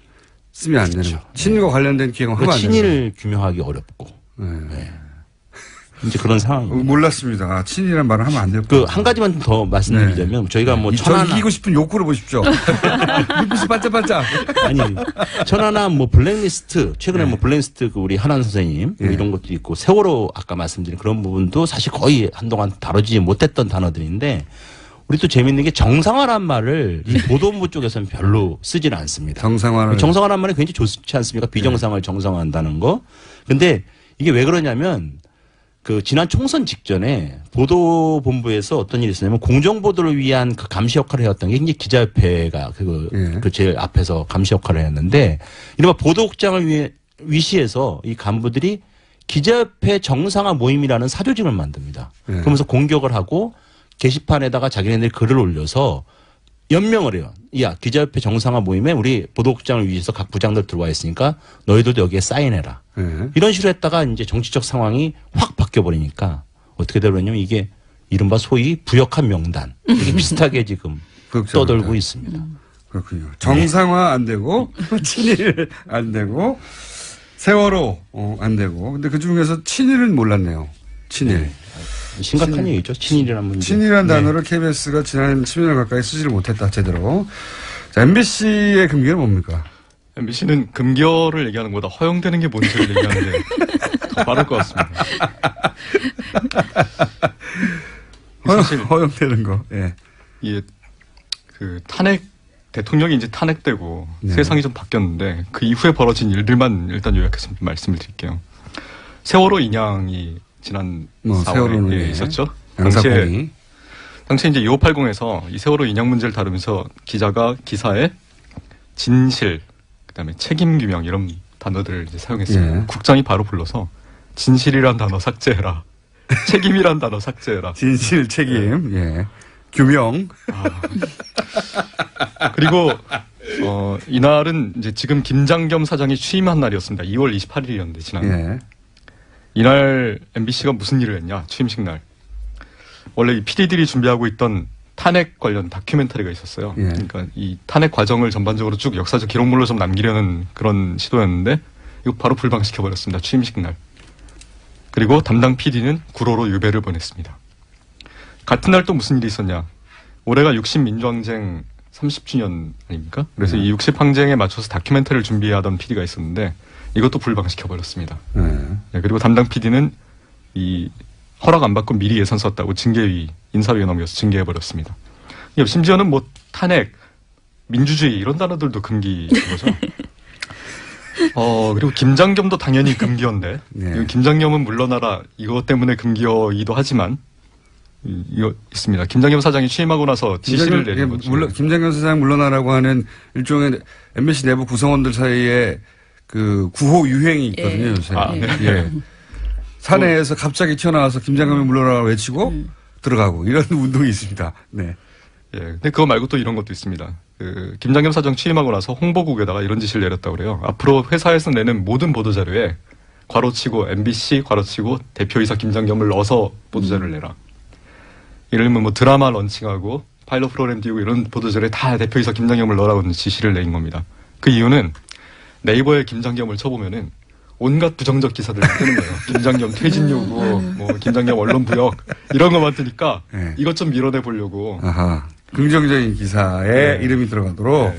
쓰면 안 되는 거죠. 친일과 관련된 기획은 하면 안 되는 친일을 규명하기 어렵고 네. 이제 그런 상황. 몰랐습니다. 아, 친이란 말을 하면 안 되고. 한 가지만 더 말씀드리자면 저희가 뭐 저 이기고 싶은 욕구를 보십시오. 눈빛이 반짝반짝. 아니 천하나 뭐 블랙리스트 최근에 뭐 블랙리스트 우리 한한 선생님 뭐 이런 것도 있고 세월호 아까 말씀드린 그런 부분도 사실 거의 한동안 다루지 못했던 단어들인데 우리 또 재밌는 게 정상화란 말을 이 보도본부 쪽에서는 별로 쓰지는 않습니다. 정상화란 말이 굉장히 좋지 않습니까? 비정상을 정상화한다는 거. 근데 이게 왜 그러냐면 그 지난 총선 직전에 보도본부에서 어떤 일이 있었냐면 공정보도를 위한 그 감시 역할을 해왔던 게 이제 기자협회가 그 제일 앞에서 감시 역할을 했는데 이른바 보도국장을 위시해서 이 간부들이 기자협회 정상화 모임이라는 사조직을 만듭니다. 그러면서 공격을 하고 게시판에다가 자기네들이 글을 올려서 연명을 해요. 야, 기자협회 정상화 모임에 우리 보도국장을 위해서 각 부장들 들어와 있으니까 너희들도 여기에 사인해라. 이런 식으로 했다가 이제 정치적 상황이 확 바뀌어버리니까 어떻게 되냐면 이게 이른바 소위 부역한 명단. 이게 비슷하게 지금 떠돌고 있습니다. 그렇군요. 정상화 안 되고, 친일 안 되고, 세월호 안 되고. 근데 그 중에서 친일은 몰랐네요. 친일. 심각한 얘기죠. 친일이라는 문제. 친일이라는 단어를 KBS가 지난 10년 가까이 쓰지를 못했다. 제대로. 자, MBC의 금기는 뭡니까? MBC는 금결을 얘기하는 것보다 허용되는 게 뭔지를 얘기하는 게 더 빠를 것 같습니다. 허용되는 거. 예. 이게 그 대통령이 이제 탄핵되고 세상이 좀 바뀌었는데 그 이후에 벌어진 일들만 일단 요약해서 말씀을 드릴게요. 세월호 인양이 지난 4월에 있었죠. 당시에 이제 2580에서 이 세월호 인양 문제를 다루면서 기자가 기사에 진실, 그다음에 책임 규명 이런 단어들을 이제 사용했어요. 국장이 바로 불러서 진실이란 단어 삭제해라. 책임이란 단어 삭제해라. 진실, 책임, 예. 규명. 그리고 이날은 이제 지금 김장겸 사장이 취임한 날이었습니다. 2월 28일이었는데 지난. 이날 MBC가 무슨 일을 했냐? 취임식 날. 원래 이 PD들이 준비하고 있던 탄핵 관련 다큐멘터리가 있었어요. 그러니까 이 탄핵 과정을 전반적으로 쭉 역사적 기록물로 좀 남기려는 그런 시도였는데 이거 바로 불방시켜버렸습니다. 취임식 날. 그리고 담당 PD는 구로로 유배를 보냈습니다. 같은 날 또 무슨 일이 있었냐? 올해가 60민주항쟁 30주년 아닙니까? 그래서 이 60항쟁에 맞춰서 다큐멘터리를 준비하던 PD가 있었는데 이것도 불방시켜버렸습니다. 그리고 담당 PD는 이 허락 안 받고 미리 예산 썼다고 징계위 인사위에 넘겨서 징계해버렸습니다. 심지어는 뭐 탄핵, 민주주의 이런 단어들도 금기인 거죠. 그리고 김장겸도 당연히 금기였는데 김장겸은 물러나라 이것 때문에 금기이기도 하지만 이거 있습니다. 김장겸 사장이 취임하고 나서 지시를 내린 거죠. 김장겸 사장 물러나라고 하는 일종의 MBC 내부 구성원들 사이에 그 구호 유행이 있거든요, 요새. 예. 사내에서 갑자기 튀어나와서 김장겸이 물러나라고 외치고 들어가고 이런 운동이 있습니다. 네. 예. 근데 그거 말고 또 이런 것도 있습니다. 그 김장겸 사장 취임하고 나서 홍보국에다가 이런 지시를 내렸다고 그래요. 앞으로 회사에서 내는 모든 보도자료에 괄호치고 MBC 괄호치고 대표이사 김장겸을 넣어서 보도자료를 내라. 예를 들면 뭐 드라마 런칭하고 파일럿 프로그램 띄우고 이런 보도자료에 다 대표이사 김장겸을 넣으라고 지시를 내린 겁니다. 그 이유는 네이버에 김장겸을 쳐보면은 온갖 부정적 기사들 뜨는 거예요. 김장겸 퇴진 요구, 뭐 김장겸 언론 부역 이런 것만 뜨니까 이것 좀 밀어내 보려고. 아하. 긍정적인 기사에 이름이 들어가도록.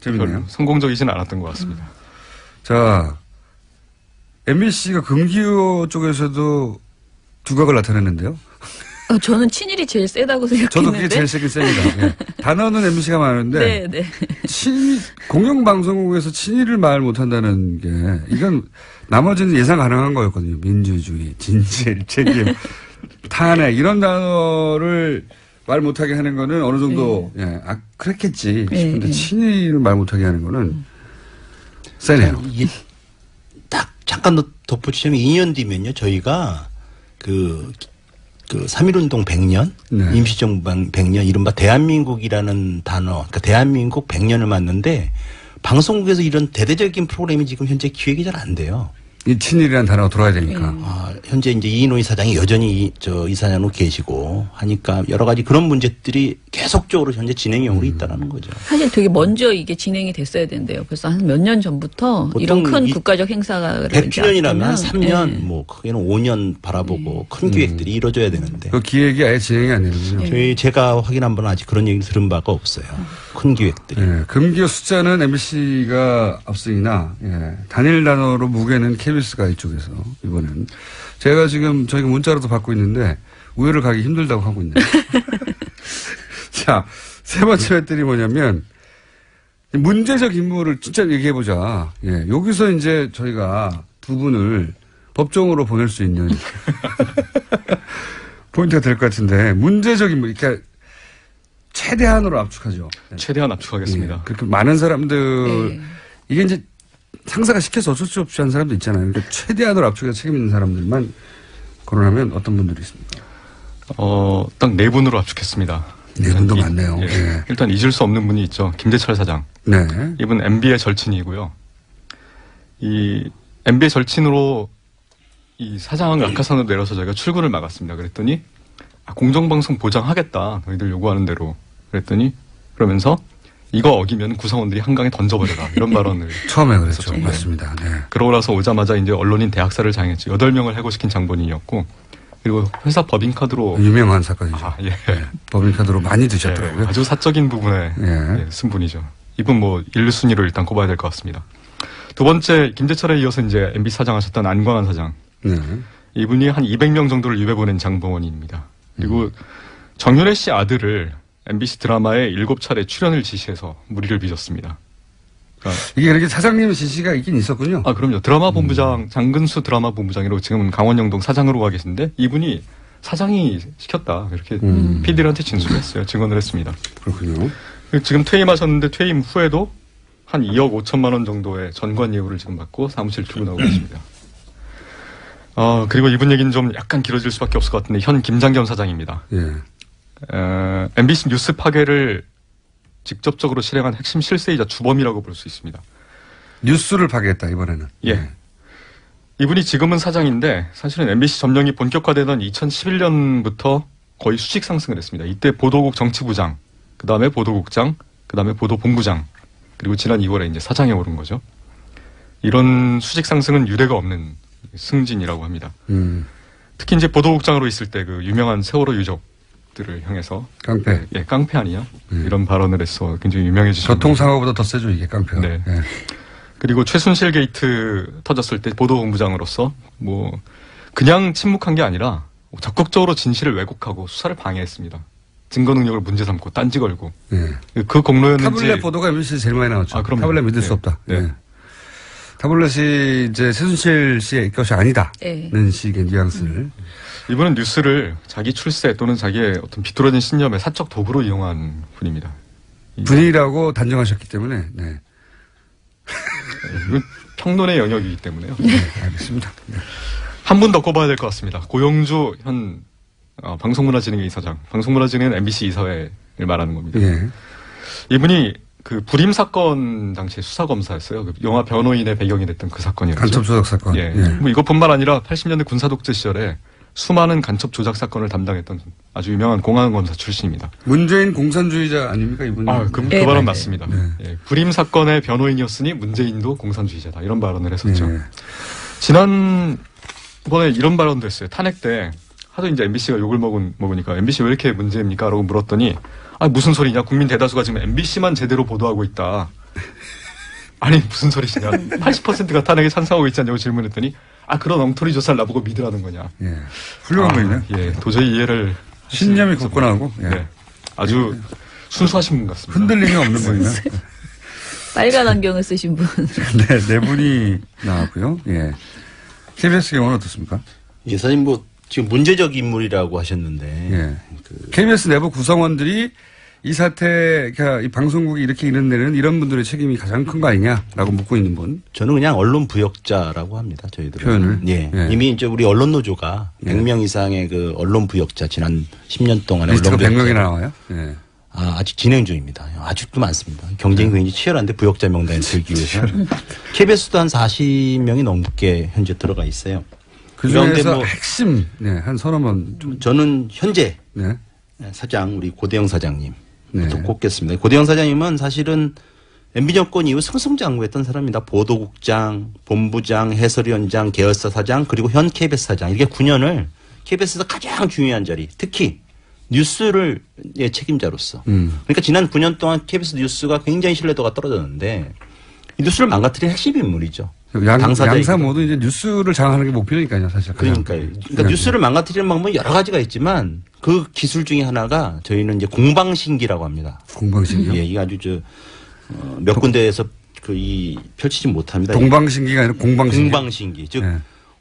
재밌네요. 성공적이진 않았던 것 같습니다. 자, MBC가 금기어 쪽에서도 두각을 나타냈는데요. 저는 친일이 제일 세다고 생각했는데. 저도 그게 제일 세긴 셉니다. 단어는 MBC가 많은데 공영방송국에서 친일을 말 못한다는 게 이건 나머지는 예상 가능한 거였거든요. 민주주의, 진실, 책임, 탄핵 이런 단어를 말 못하게 하는 거는 어느 정도 그랬겠지 싶은데 친일을 말 못하게 하는 거는 세네요. 이게 딱 잠깐 덧붙이자면 2년 뒤면요 저희가 그 3.1운동 100년, 임시정부 100년, 이른바 대한민국이라는 단어, 그러니까 대한민국 100년을 맞는데 방송국에서 이런 대대적인 프로그램이 지금 현재 기획이 잘 안 돼요. 이 친일이라는 단어가 들어야 되니까. 현재 이제 이인호 이사장이 여전히 이사장으로 계시고 하니까 여러 가지 그런 문제들이 계속적으로 현재 진행형으로 있다라는 거죠. 사실 되게 먼저 이게 진행이 됐어야 된대요. 벌써 한 몇 년 전부터 이런 큰 국가적 행사가 100주년이라면 한 3년, 뭐 크게는 5년 바라보고 큰 기획들이 이루어져야 되는데. 그 기획이 아예 진행이 안 되는군요. 제가 확인한 바는 아직 그런 얘기를 들은 바가 없어요. 큰 기획들이. 예, 금기어 숫자는 MBC가 앞서이나 단일 단어로 무게는 KBS가 이쪽에서 이번엔. 제가 지금 저희가 문자로도 받고 있는데 우회를 가기 힘들다고 하고 있네요. 자, 세 번째 맷들이 뭐냐면 문제적 인물을 진짜 얘기해보자. 예, 여기서 이제 저희가 두 분을 법정으로 보낼 수 있는 포인트가 될 것 같은데 문제적 인물, 그러니까 최대한으로 압축하죠. 최대한 압축하겠습니다. 예, 그렇게 많은 사람들 이게 이제 상사가 시켜서 어쩔 수 없이 하는 사람도 있잖아요. 그러니까 최대한으로 압축해서 책임 있는 사람들만 거론하면 어떤 분들이 있습니까? 딱 4분으로 압축했습니다. 4분도 많네요. 예. 일단 잊을 수 없는 분이 있죠. 김재철 사장. 네. 이분 MB의 절친이고요. 이 MB의 절친으로 이 사장 낙하산으로 내려서 저희가 출근을 막았습니다. 그랬더니 공정방송 보장하겠다. 너희들 요구하는 대로. 그랬더니 그러면서 이거 어기면 구성원들이 한강에 던져버려라. 이런 발언을. 처음에 그랬죠. 맞습니다. 네. 그러고 나서 오자마자 이제 언론인 대학살을 장했죠. 8명을 해고시킨 장본인이었고, 그리고 회사 법인카드로. 유명한 사건이죠. 예. 네. 법인카드로 많이 드셨더라고요. 예. 아주 사적인 부분에 쓴 분이죠. 이분 뭐 1순위로 일단 꼽아야 될 것 같습니다. 두 번째, 김재철에 이어서 이제 MB 사장 하셨던 안광한 사장. 네. 이분이 한 200명 정도를 유배 보낸 장본인입니다. 그리고 정윤혜 씨 아들을 MBC 드라마에 7차례 출연을 지시해서 무리를 빚었습니다. 그러니까 이게 그렇게 사장님 지시가 있긴 있었군요. 그럼요. 드라마 본부장, 장근수 드라마 본부장이라고 지금은 강원영동 사장으로 가 계신데 이분이 사장이 시켰다. 이렇게 PD들한테 진술을 했어요. 증언을 했습니다. 그렇군요. 지금 퇴임하셨는데 퇴임 후에도 한 2억 5천만 원 정도의 전관 예우를 지금 받고 사무실 출근하고 계십니다. 그리고 이분 얘기는 좀 약간 길어질 수밖에 없을 것 같은데 현 김장겸 사장입니다. 예. MBC 뉴스 파괴를 직접적으로 실행한 핵심 실세이자 주범이라고 볼 수 있습니다. 뉴스를 파괴했다 이번에는. 예. 이분이 지금은 사장인데 사실은 MBC 점령이 본격화되던 2011년부터 거의 수직 상승을 했습니다. 이때 보도국 정치부장, 그 다음에 보도국장, 그 다음에 보도본부장, 그리고 지난 2월에 이제 사장에 오른 거죠. 이런 수직 상승은 유례가 없는 승진이라고 합니다. 특히 이제 보도국장으로 있을 때 그 유명한 세월호 유족들을 향해서 깡패. 예, 깡패 아니야? 이런 발언을 해서 굉장히 유명해지셨습니다. 교통사고보다 더 세죠 이게 깡패가. 네. 예. 그리고 최순실 게이트 터졌을 때 보도본부장으로서 뭐 그냥 침묵한 게 아니라 적극적으로 진실을 왜곡하고 수사를 방해했습니다. 증거 능력을 문제 삼고 딴지 걸고. 예. 그 공로였는지. 타블렛 보도가 MBC에서 제일 많이 나왔죠. 그럼요. 타블렛 믿을 수 없다. 네. 예. 타블렛이 이제 최순실 씨의 것이 아니다는 식의 뉘앙스를. 이분은 뉴스를 자기 출세 또는 자기의 어떤 비뚤어진 신념의 사적 도구로 이용한 분입니다. 분이라고 단정하셨기 때문에. 네. 이건 평론의 영역이기 때문에요. 네, 알겠습니다. 네. 한 분 더 꼽아야 될 것 같습니다. 고영주 현 방송문화진흥회 이사장. 방송문화진흥회는 MBC 이사회를 말하는 겁니다. 예. 이분이 그 불임 사건 당시에 수사검사였어요. 그 영화 변호인의 배경이 됐던 그 사건이었죠. 간첩 조작 사건. 예. 예. 뭐 이것뿐만 아니라 80년대 군사독재 시절에 수많은 간첩 조작 사건을 담당했던 아주 유명한 공안검사 출신입니다. 문재인 공산주의자 아닙니까 이분이? 그 발언 맞습니다. 네. 예. 불임 사건의 변호인이었으니 문재인도 공산주의자다. 이런 발언을 했었죠. 네. 지난번에 이런 발언도 했어요. 탄핵 때 하도 이제 MBC가 욕을 먹으니까 MBC 왜 이렇게 문제입니까? 라고 물었더니 무슨 소리냐. 국민 대다수가 지금 MBC만 제대로 보도하고 있다. 아니 무슨 소리시냐. 80%가 탄핵에 찬성하고 있지 않냐고 질문했더니 그런 엉터리 조사를 나보고 믿으라는 거냐. 예. 훌륭한 분이네. 예. 도저히 이해를. 신념이 굳건하고. 예. 네. 아주 순수하신 분 같습니다. 흔들림이 없는 분이네. 빨간 안경을 쓰신 분. 네, 네 분이 나왔고요. 예. KBS 경우는 어떻습니까? 예, 사실 뭐 지금 문제적 인물이라고 하셨는데. 예. KBS 내부 구성원들이 이 사태, 그러니까 이 방송국이 이렇게 이런 데는 이런 분들의 책임이 가장 큰 거 아니냐라고 묻고 있는 분. 저는 그냥 언론 부역자라고 합니다. 저희들은. 표현을. 예. 예. 이미 이제 우리 언론노조가 100명 이상의 그 언론 부역자 지난 10년 동안에 언론 부역자. 100명이나 나와요? 예. 아직 진행 중입니다. 아직도 많습니다. 경쟁이 굉장히 치열한데 부역자 명단에 들기 위해서 KBS도 한 40명이 넘게 현재 들어가 있어요. 그 중에서 핵심 한 서너 번 저는 현재 사장 우리 고대영 사장님 또 꼽겠습니다. 고대영 사장님은 사실은 MB 정권 이후 승승장구했던 사람입니다. 보도국장, 본부장, 해설위원장, 계열사 사장 그리고 현 KBS 사장 이렇게 9년을 KBS에서 가장 중요한 자리 특히 뉴스를 책임자로서 그러니까 지난 9년 동안 KBS 뉴스가 굉장히 신뢰도가 떨어졌는데 이 뉴스를 망가뜨린 핵심 인물이죠. 양사 모두 이제 뉴스를 장악하는 게 목표니까요, 사실. 그러니까 뉴스를 망가뜨리는 방법은 여러 가지가 있지만 그 기술 중에 하나가 저희는 이제 공방신기라고 합니다. 공방신기요? 예, 이게 아주 몇 군데에서 펼치지 못합니다. 동방신기가 아니라 공방신기. 공방신기. 즉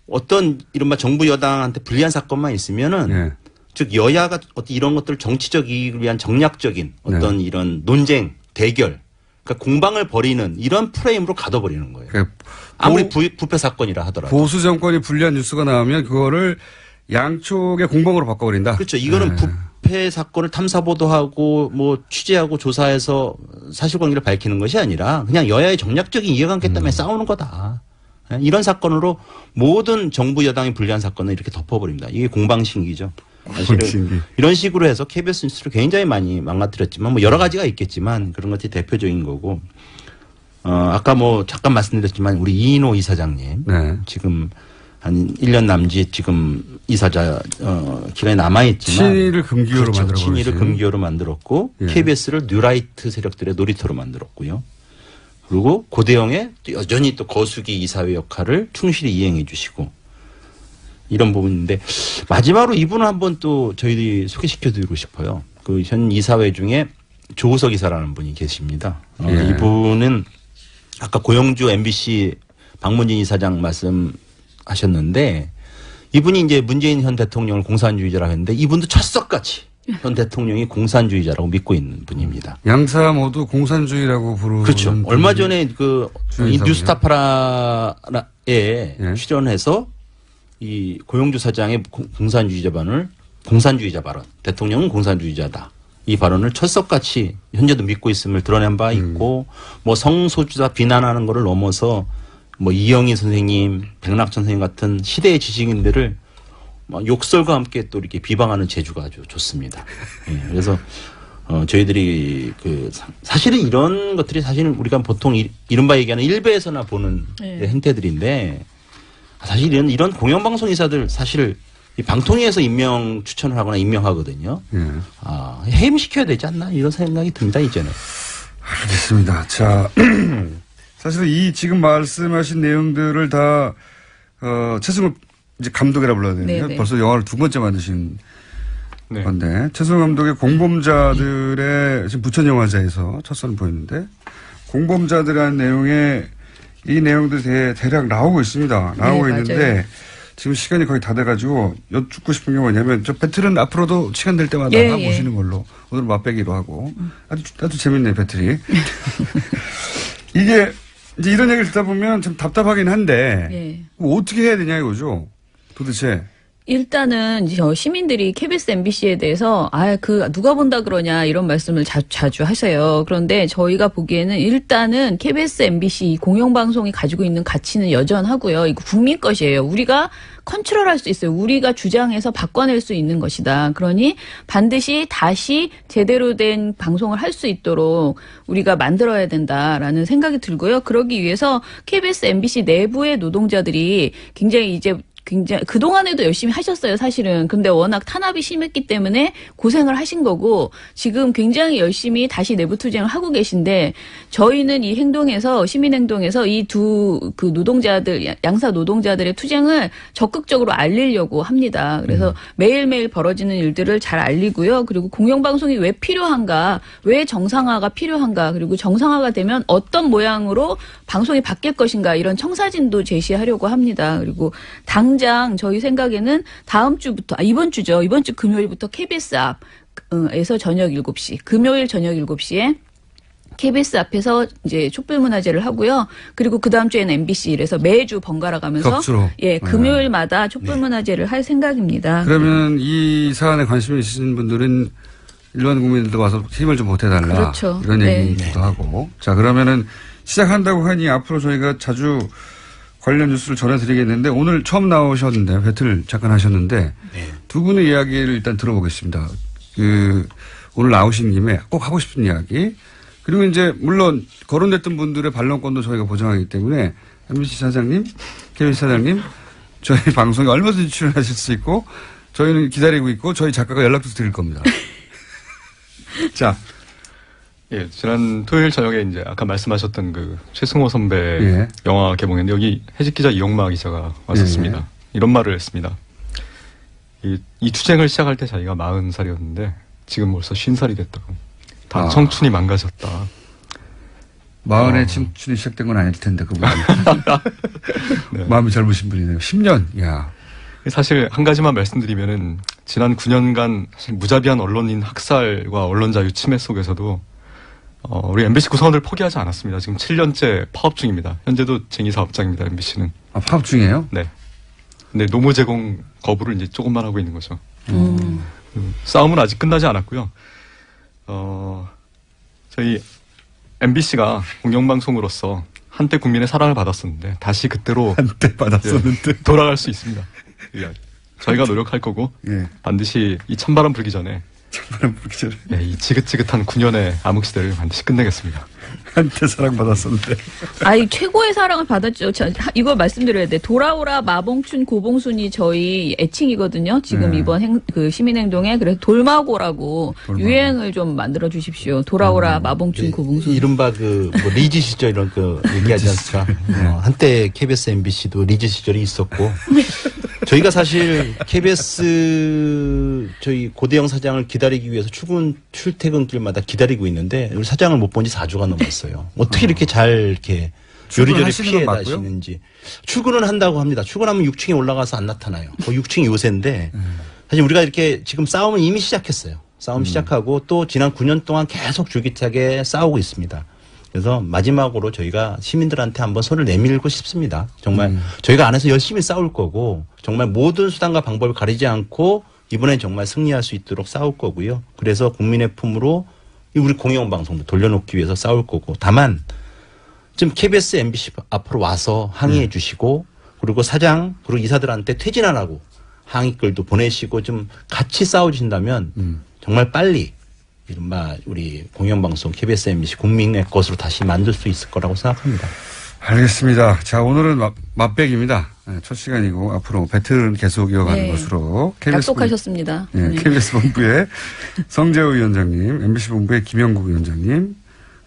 어떤 이른바 정부 여당한테 불리한 사건만 있으면은 즉 여야가 어떤 이런 것들 정치적 이익을 위한 정략적인 어떤 이런 논쟁, 대결, 그러니까 공방을 벌이는 이런 프레임으로 가둬버리는 거예요. 그러니까 아무리 부패 사건이라 하더라도. 보수 정권이 불리한 뉴스가 나오면 그거를 양쪽의 공방으로 바꿔버린다. 그렇죠. 이거는 부패 사건을 탐사 보도하고 뭐 취재하고 조사해서 사실관계를 밝히는 것이 아니라 그냥 여야의 정략적인 이해관계 때문에 싸우는 거다. 이런 사건으로 모든 정부 여당이 불리한 사건을 이렇게 덮어버립니다. 이게 공방신기죠. 사실은 이런 식으로 해서 KBS 뉴스를 굉장히 많이 망가뜨렸지만 뭐 여러 가지가 있겠지만 그런 것이 대표적인 거고 아까 뭐 잠깐 말씀드렸지만 우리 이인호 이사장님 지금 한 1년 남짓 지금 이사자 기간이 남아있지만 친일을 금기어로 그렇죠. 만들었고 친일을 금기어로 만들었고 KBS를 뉴라이트 세력들의 놀이터로 만들었고요. 그리고 고대영의 여전히 또 거수기 이사회 역할을 충실히 이행해 주시고 이런 부분인데 마지막으로 이분을 한번 또 저희들이 소개시켜드리고 싶어요. 그 현 이사회 중에 조우석 이사라는 분이 계십니다. 이분은 아까 고영주 MBC 박문진 이사장 말씀하셨는데 이분이 이제 문재인 현 대통령을 공산주의자라고 했는데 이분도 철석같이 현 대통령이 공산주의자라고 믿고 있는 분입니다. 양사 모두 공산주의라고 부르는. 그렇죠. 얼마 전에 이 뉴스타파라에 출연해서 이 고영주 사장의 공산주의자 발언, 대통령은 공산주의자다. 이 발언을 철석같이 현재도 믿고 있음을 드러낸 바 있고 뭐 성소수자 비난하는 거를 넘어서 뭐 이영희 선생님, 백낙천 선생님 같은 시대의 지식인들을 욕설과 함께 또 이렇게 비방하는 재주가 아주 좋습니다. 예, 그래서 저희들이 사실은 이런 것들이 사실은 우리가 보통 이른바 얘기하는 일베에서나 보는 행태들인데 사실 이런 공영방송 이사들 사실 이 방통위에서 임명 추천을 하거나 임명하거든요. 해임시켜야 되지 않나 이런 생각이 듭니다 이제는. 알겠습니다. 자, 사실은 이 지금 말씀하신 내용들을 다 최승호 이제 감독이라 불러야 되는데요. 벌써 영화를 2번째 만드신 건데 최승호 감독의 공범자들의 지금 부천영화제에서 첫 선을 보였는데 공범자들이라는 내용에 이 내용들이 대략 나오고 있습니다. 나오고 있는데 맞아요. 지금 시간이 거의 다 돼가지고 여쭙고 싶은 게 뭐냐면 저 배틀은 앞으로도 시간 될 때마다 보시는 걸로 오늘 맛배기로 하고 아주 재밌네 배틀이. 이게 이제 이런 얘기를 듣다 보면 좀 답답하긴 한데 어떻게 해야 되냐 이거죠. 도대체. 일단은 시민들이 KBS, MBC에 대해서 누가 본다 그러냐 이런 말씀을 자주 하세요. 그런데 저희가 보기에는 일단은 KBS, MBC 이 공영방송이 가지고 있는 가치는 여전하고요. 이거 국민 것이에요. 우리가 컨트롤할 수 있어요. 우리가 주장해서 바꿔낼 수 있는 것이다. 그러니 반드시 다시 제대로 된 방송을 할 수 있도록 우리가 만들어야 된다라는 생각이 들고요. 그러기 위해서 KBS, MBC 내부의 노동자들이 굉장히 그동안에도 열심히 하셨어요, 사실은. 근데 워낙 탄압이 심했기 때문에 고생을 하신 거고, 지금 굉장히 열심히 다시 내부 투쟁을 하고 계신데, 저희는 이 행동에서, 시민행동에서 이 노동자들, 양사 노동자들의 투쟁을 적극적으로 알리려고 합니다. 그래서 매일매일 벌어지는 일들을 잘 알리고요. 그리고 공영방송이 왜 필요한가, 왜 정상화가 필요한가, 그리고 정상화가 되면 어떤 모양으로 방송이 바뀔 것인가, 이런 청사진도 제시하려고 합니다. 그리고 당장 저희 생각에는 이번 주 금요일부터 KBS 앞에서 저녁 7시, 금요일 저녁 7시에 KBS 앞에서 이제 촛불문화제를 하고요. 그리고 그 다음 주에는 MBC 이래서 매주 번갈아 가면서 금요일마다 촛불문화제를 할 생각입니다. 그러면 이 사안에 관심이 있으신 분들은 일반 국민들도 와서 힘을 좀 보태달라. 그렇죠. 이런 네. 얘기도 하고. 자, 그러면은 시작한다고 하니 앞으로 저희가 자주 관련 뉴스를 전해드리겠는데 오늘 처음 나오셨는데 배틀 잠깐 하셨는데 네. 두 분의 이야기를 일단 들어보겠습니다. 오늘 나오신 김에 꼭 하고 싶은 이야기. 그리고 이제 물론 거론됐던 분들의 반론권도 저희가 보장하기 때문에 MBC 사장님, KBS 사장님 저희 방송에 얼마든지 출연하실 수 있고 저희는 기다리고 있고 저희 작가가 연락도 드릴 겁니다. 자, 예, 지난 토요일 저녁에 이제 아까 말씀하셨던 그 최승호 선배 예. 영화 개봉했는데 여기 해직 기자 이용마 기자가 왔었습니다. 예. 이런 말을 했습니다. 이 투쟁을 시작할 때 자기가 40살이었는데 지금 벌써 50살이 됐다고. 다 청춘이 망가졌다. 마흔에 청춘이 시작된 건 아닐 텐데 그분이. 네. 마음이 젊으신 분이네요. 10년. 야. 사실 한 가지만 말씀드리면은 지난 9년간 사실 무자비한 언론인 학살과 언론 자유 침해 속에서도 우리 MBC 구성원들 포기하지 않았습니다. 지금 7년째 파업 중입니다. 현재도 쟁의 사업장입니다. MBC는. 아, 파업 중이에요? 네. 근데 노무 제공 거부를 이제 조금만 하고 있는 거죠. 싸움은 아직 끝나지 않았고요. 저희 MBC가 공영방송으로서 한때 국민의 사랑을 받았었는데 다시 그때로 한때 받았었는데 돌아갈 수 있습니다. 저희가 노력할 거고 예. 반드시 이 찬바람 불기 전에 찬바람 불기 전에 네, 이 지긋지긋한 9년의 암흑시대를 반드시 끝내겠습니다. 한때 사랑받았었는데. 아이 최고의 사랑을 받았죠. 이거 말씀드려야 돼. 돌아오라 마봉춘 고봉순이 저희 애칭이거든요. 지금 네. 이번 시민행동에 그래서 돌마고라고 유행을 좀 만들어 주십시오. 돌아오라 마봉춘 고봉순. 이른바 뭐 리즈 시절 이런 얘기하지 않습니까? 한때 KBS, MBC도 리즈 시절이 있었고 저희가 사실 KBS 저희 고대영 사장을 기다리기 위해서 출퇴근길마다 기다리고 있는데 우리 사장을 못 본 지 4주가 넘었어요. 어떻게 이렇게 잘 이렇게 요리조리 피해 다시는지. 출근은 한다고 합니다. 출근하면 6층에 올라가서 안 나타나요. 6층이 요새인데 사실 우리가 이렇게 지금 싸움은 이미 시작했어요. 싸움 시작하고 또 지난 9년 동안 계속 줄기차게 싸우고 있습니다. 그래서 마지막으로 저희가 시민들한테 한번 손을 내밀고 싶습니다. 정말 저희가 안에서 열심히 싸울 거고 정말 모든 수단과 방법을 가리지 않고 이번엔 정말 승리할 수 있도록 싸울 거고요. 그래서 국민의 품으로 우리 공영방송도 돌려놓기 위해서 싸울 거고 다만 지금 KBS, MBC 앞으로 와서 항의해 주시고 그리고 사장 그리고 이사들한테 퇴진 안 하고 항의글도 보내시고 좀 같이 싸워주신다면 정말 빨리 이른바 우리 공영방송 KBS, MBC 국민의 것으로 다시 만들 수 있을 거라고 생각합니다. 알겠습니다. 자, 오늘은 맛백입니다. 네, 첫 시간이고 앞으로 배틀은 계속 이어가는 네. 것으로. 약속하셨습니다. 네, 네. KBS 본부의 성재호 위원장님, MBC 본부의 김영국 위원장님,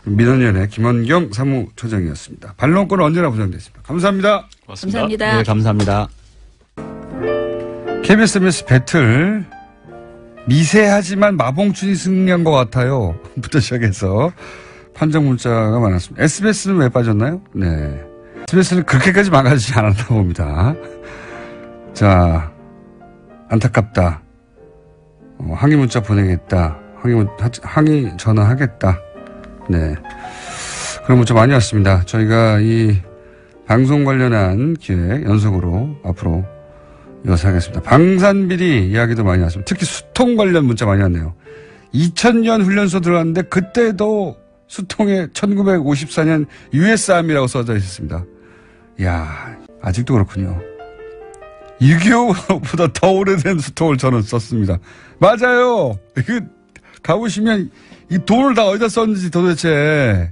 민원연의 김원경 사무처장이었습니다. 반론권은 언제나 보장됐습니다. 감사합니다. 고맙습니다. 감사합니다. 네, 감사합니다. KBS, MBC 배틀 미세하지만 마봉춘이 승리한 것 같아요. 부터 시작해서 판정 문자가 많았습니다. SBS는 왜 빠졌나요? 네. SBS는 그렇게까지 망가지지 않았나 봅니다. 자, 안타깝다. 항의 문자 보내겠다. 항의 전화하겠다. 네. 그런 문자 많이 왔습니다. 저희가 이 방송 관련한 기획 연속으로 앞으로 이어서 하겠습니다. 방산비리 이야기도 많이 왔습니다. 특히 수통 관련 문자 많이 왔네요. 2000년 훈련소 들어갔는데 그때도 수통에 1954년 US아미라고 써져 있었습니다. 이야, 아직도 그렇군요. 6.25보다 더 오래된 수통을 저는 썼습니다. 맞아요. 이거 가보시면 이 돈을 다 어디다 썼는지 도대체.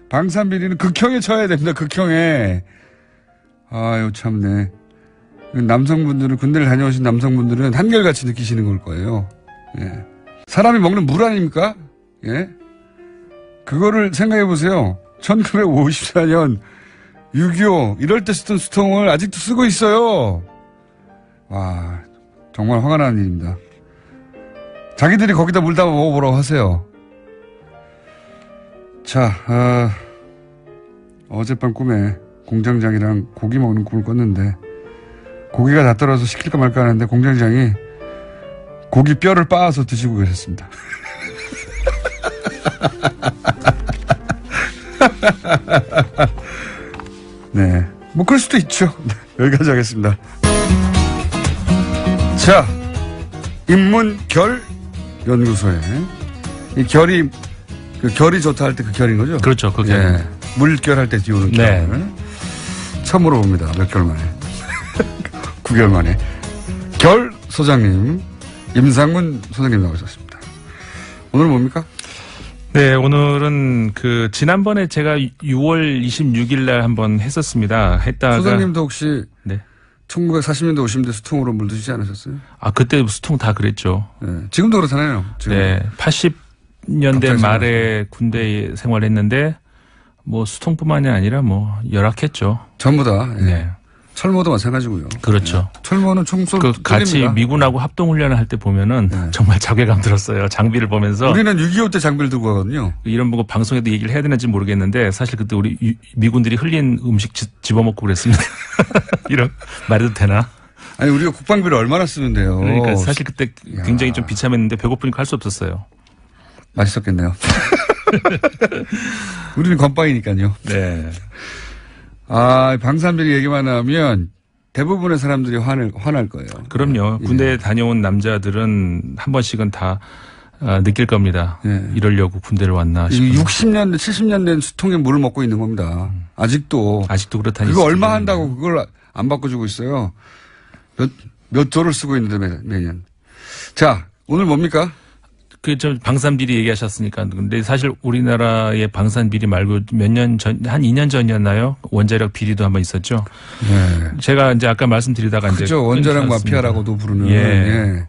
방산비리는 극형에 쳐야 됩니다. 극형에. 아유, 참네. 남성분들은, 군대를 다녀오신 남성분들은 한결같이 느끼시는 걸 거예요. 예. 사람이 먹는 물 아닙니까? 예. 그거를 생각해 보세요. 1954년 6.25 이럴 때 쓰던 수통을 아직도 쓰고 있어요. 와, 정말 화가 나는 일입니다. 자기들이 거기다 물 담아 먹어보라고 하세요. 자, 어젯밤 꿈에 공장장이랑 고기 먹는 꿈을 꿨는데 고기가 다 떨어져서 시킬까 말까 하는데 공장장이 고기 뼈를 빻아서 드시고 계셨습니다. 네. 뭐, 그럴 수도 있죠. 여기까지 하겠습니다. 자, 인문결 연구소의 이 결이 그 결이 좋다 할 때 그 결인 거죠? 그렇죠. 그 결. 예. 물결 할 때 띄우는 네. 결. 처음으로 봅니다. 몇 개월 만에. 9개월 만에. 결 소장님, 임상문 소장님 나오셨습니다. 오늘은 뭡니까? 네, 오늘은 그 지난번에 제가 6월 26일 날 한번 했었습니다. 했다가 소장님도 혹시 네. 1940년대 50년대 수통으로 물드시지 않으셨어요? 아, 그때 수통 다 그랬죠. 네. 지금도 그렇잖아요. 지금. 네. 80년대 갑자기 말에 군대 생활했는데 뭐 수통뿐만이 아니라 뭐 열악했죠. 전부 다. 예. 네. 철모도 마찬가지고요. 그렇죠. 예. 철모는 총쏠 그 같이 미군하고 합동훈련을 할 때 보면은 네. 정말 자괴감 들었어요. 장비를 보면서. 우리는 6.25 때 장비를 들고 가거든요. 이런 거 방송에도 얘기를 해야 되는지 모르겠는데 사실 그때 우리 미군들이 흘린 음식 집어먹고 그랬습니다. 이런 말해도 되나? 아니 우리가 국방비를 얼마나 쓰는데요. 그러니까 사실 그때 굉장히 좀 비참했는데 배고프니까 할 수 없었어요. 맛있었겠네요. 우리는 건빵이니까요. 네. 아, 방산비리 얘기만 하면 대부분의 사람들이 화날 거예요. 그럼요. 군대에 다녀온 남자들은 한 번씩은 다 느낄 겁니다. 예. 이러려고 군대를 왔나 싶은. 60년대, 70년대 된 수통에 물을 먹고 있는 겁니다. 아직도 그렇다니. 그거 얼마 한다고 그걸 안 바꿔주고 있어요. 몇 조를 쓰고 있는데 매년. 자, 오늘 뭡니까? 좀 방산비리 얘기하셨으니까. 근데 사실 우리나라의 방산비리 말고 몇 년 전, 한 2년 전이었나요? 원자력 비리도 한번 있었죠. 네. 제가 이제 아까 말씀드리다가 이제. 그죠. 원자력 마피아라고도 부르는. 예. 예.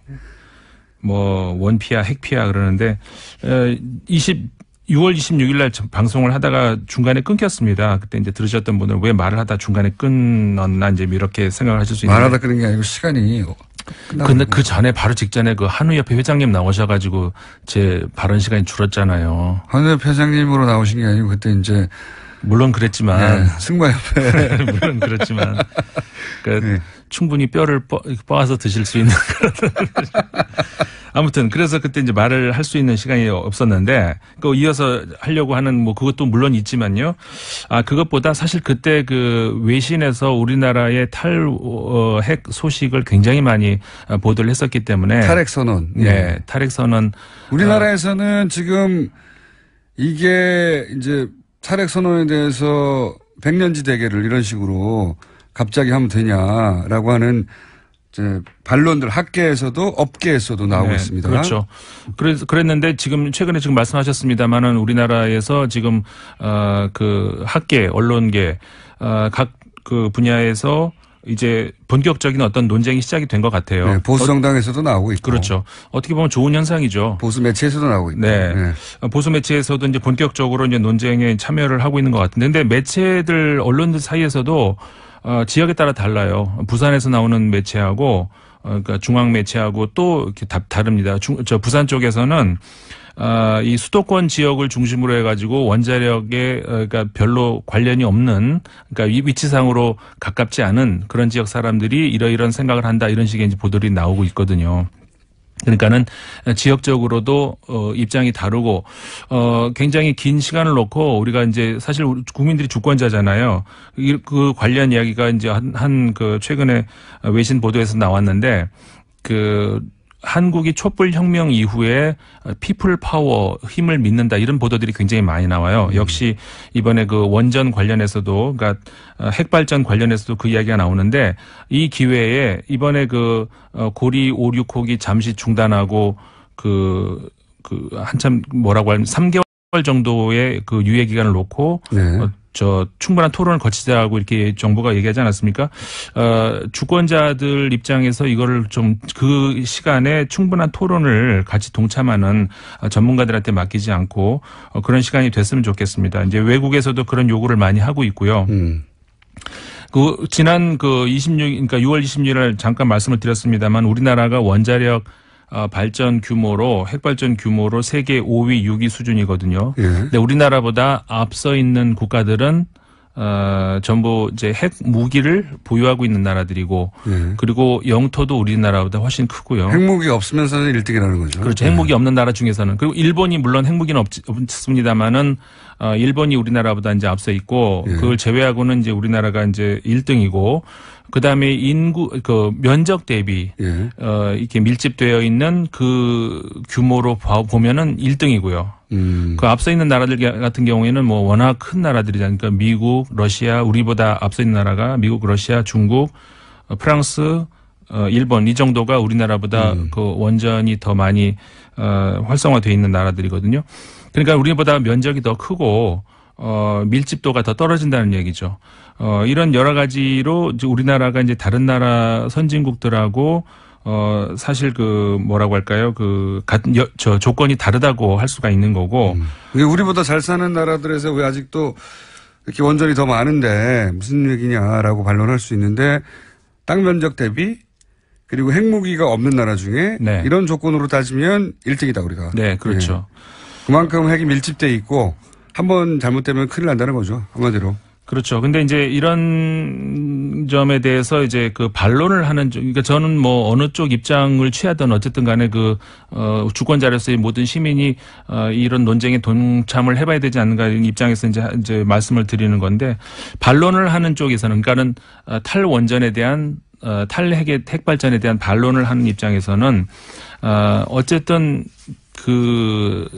뭐, 원피아, 핵피아 그러는데, 6월 26일 날 방송을 하다가 중간에 끊겼습니다. 그때 이제 들으셨던 분들은 왜 말을 하다 중간에 끊었나 이제 이렇게 생각을 하실 수 있는데. 말하다 끊는 게 아니고 시간이. 근데 그 전에 바로 직전에 그 한우협회 회장님 나오셔가지고 제 발언 시간이 줄었잖아요. 한우협회 회장님으로 나오신 게 아니고 그때 이제. 물론 그랬지만. 네, 승마협회. 물론 그렇지만. 그러니까 네. 충분히 뼈를 빻아서 드실 수 있는 그런. 아무튼 그래서 그때 이제 말을 할 수 있는 시간이 없었는데 그 이어서 하려고 하는 뭐 그것도 물론 있지만요. 아 그것보다 사실 그때 그 외신에서 우리나라의 핵 소식을 굉장히 많이 보도를 했었기 때문에 탈핵 선언. 네, 탈핵 선언. 우리나라에서는 지금 이게 이제 탈핵 선언에 대해서 백년지 대계를 이런 식으로 갑자기 하면 되냐라고 하는 이제 반론들 학계에서도 업계에서도 나오고 네, 있습니다. 그렇죠. 그랬는데 지금 최근에 지금 말씀하셨습니다만은 우리나라에서 지금 그 학계, 언론계 각 그 분야에서 이제 본격적인 어떤 논쟁이 시작이 된 것 같아요. 네, 보수 정당에서도 나오고 있고. 그렇죠. 어떻게 보면 좋은 현상이죠. 보수 매체에서도 나오고 있고. 네. 네. 보수 매체에서도 이제 본격적으로 이제 논쟁에 참여를 하고 있는 것 같은데, 근데 매체들 언론들 사이에서도 지역에 따라 달라요. 부산에서 나오는 매체하고 그러니까 중앙 매체하고 또 이렇게 다릅니다. 부산 쪽에서는 이 수도권 지역을 중심으로 해가지고 원자력에 그러니까 별로 관련이 없는 그러니까 위치상으로 가깝지 않은 그런 지역 사람들이 이러이런 생각을 한다 이런 식의 이제 보도들이 나오고 있거든요. 그러니까는 지역적으로도 입장이 다르고 굉장히 긴 시간을 놓고 우리가 이제 사실 국민들이 주권자잖아요. 그 관련 이야기가 이제 한 그 최근에 외신 보도에서 나왔는데 그 한국이 촛불 혁명 이후에 피플 파워 힘을 믿는다 이런 보도들이 굉장히 많이 나와요. 역시 이번에 그 원전 관련해서도 그러니까 핵발전 관련해서도 그 이야기가 나오는데 이 기회에 이번에 그 고리 5, 6호기 잠시 중단하고 그 한참 뭐라고 하면 3개월 정도의 그 유예 기간을 놓고 네. 충분한 토론을 거치자고 이렇게 정부가 얘기하지 않았습니까? 주권자들 입장에서 이거를 좀 그 시간에 충분한 토론을 같이 동참하는 전문가들한테 맡기지 않고 그런 시간이 됐으면 좋겠습니다. 이제 외국에서도 그런 요구를 많이 하고 있고요. 지난 6월 26일 잠깐 말씀을 드렸습니다만 우리나라가 원자력 발전 규모로 핵발전 규모로 세계 5위, 6위 수준이거든요. 예. 근데 우리나라보다 앞서 있는 국가들은 전부 이제 핵 무기를 보유하고 있는 나라들이고 예. 그리고 영토도 우리나라보다 훨씬 크고요. 핵무기 없으면서는 1등이라는 거죠. 그렇죠. 핵무기 없는 나라 중에서는 그리고 일본이 물론 핵무기는 없습니다만은 일본이 우리나라보다 이제 앞서 있고 그걸 제외하고는 이제 우리나라가 이제 1등이고 그다음에 인구 그 면적 대비 예. 이렇게 밀집되어 있는 그 규모로 보면은 1등이고요. 그 앞서 있는 나라들 같은 경우에는 뭐 워낙 큰 나라들이잖아요. 그러니까 미국, 러시아, 우리보다 앞서 있는 나라가 미국, 러시아, 중국, 프랑스, 일본 이 정도가 우리나라보다 그 원전이 더 많이 활성화되어 있는 나라들이거든요. 그러니까 우리보다 면적이 더 크고 밀집도가 더 떨어진다는 얘기죠. 이런 여러 가지로 우리나라가 이제 다른 나라 선진국들하고 사실 그 뭐라고 할까요? 그 같은 저 조건이 다르다고 할 수가 있는 거고. 우리보다 잘 사는 나라들에서 왜 아직도 이렇게 원전이 더 많은데 무슨 얘기냐라고 반론할 수 있는데 땅 면적 대비 그리고 핵무기가 없는 나라 중에 네. 이런 조건으로 따지면 1등이다 우리가. 네, 그렇죠. 네. 그만큼 핵이 밀집돼 있고 한번 잘못되면 큰일 난다는 거죠. 한마디로. 그렇죠. 근데 이제 이런 점에 대해서 이제 그 반론을 하는, 그러니까 저는 뭐 어느 쪽 입장을 취하든 어쨌든 간에 그, 주권자로서의 모든 시민이, 이런 논쟁에 동참을 해봐야 되지 않는가 이런 입장에서 이제 말씀을 드리는 건데 반론을 하는 쪽에서는 그러니까는 탈원전에 대한 핵발전에 대한 반론을 하는 입장에서는, 어쨌든 그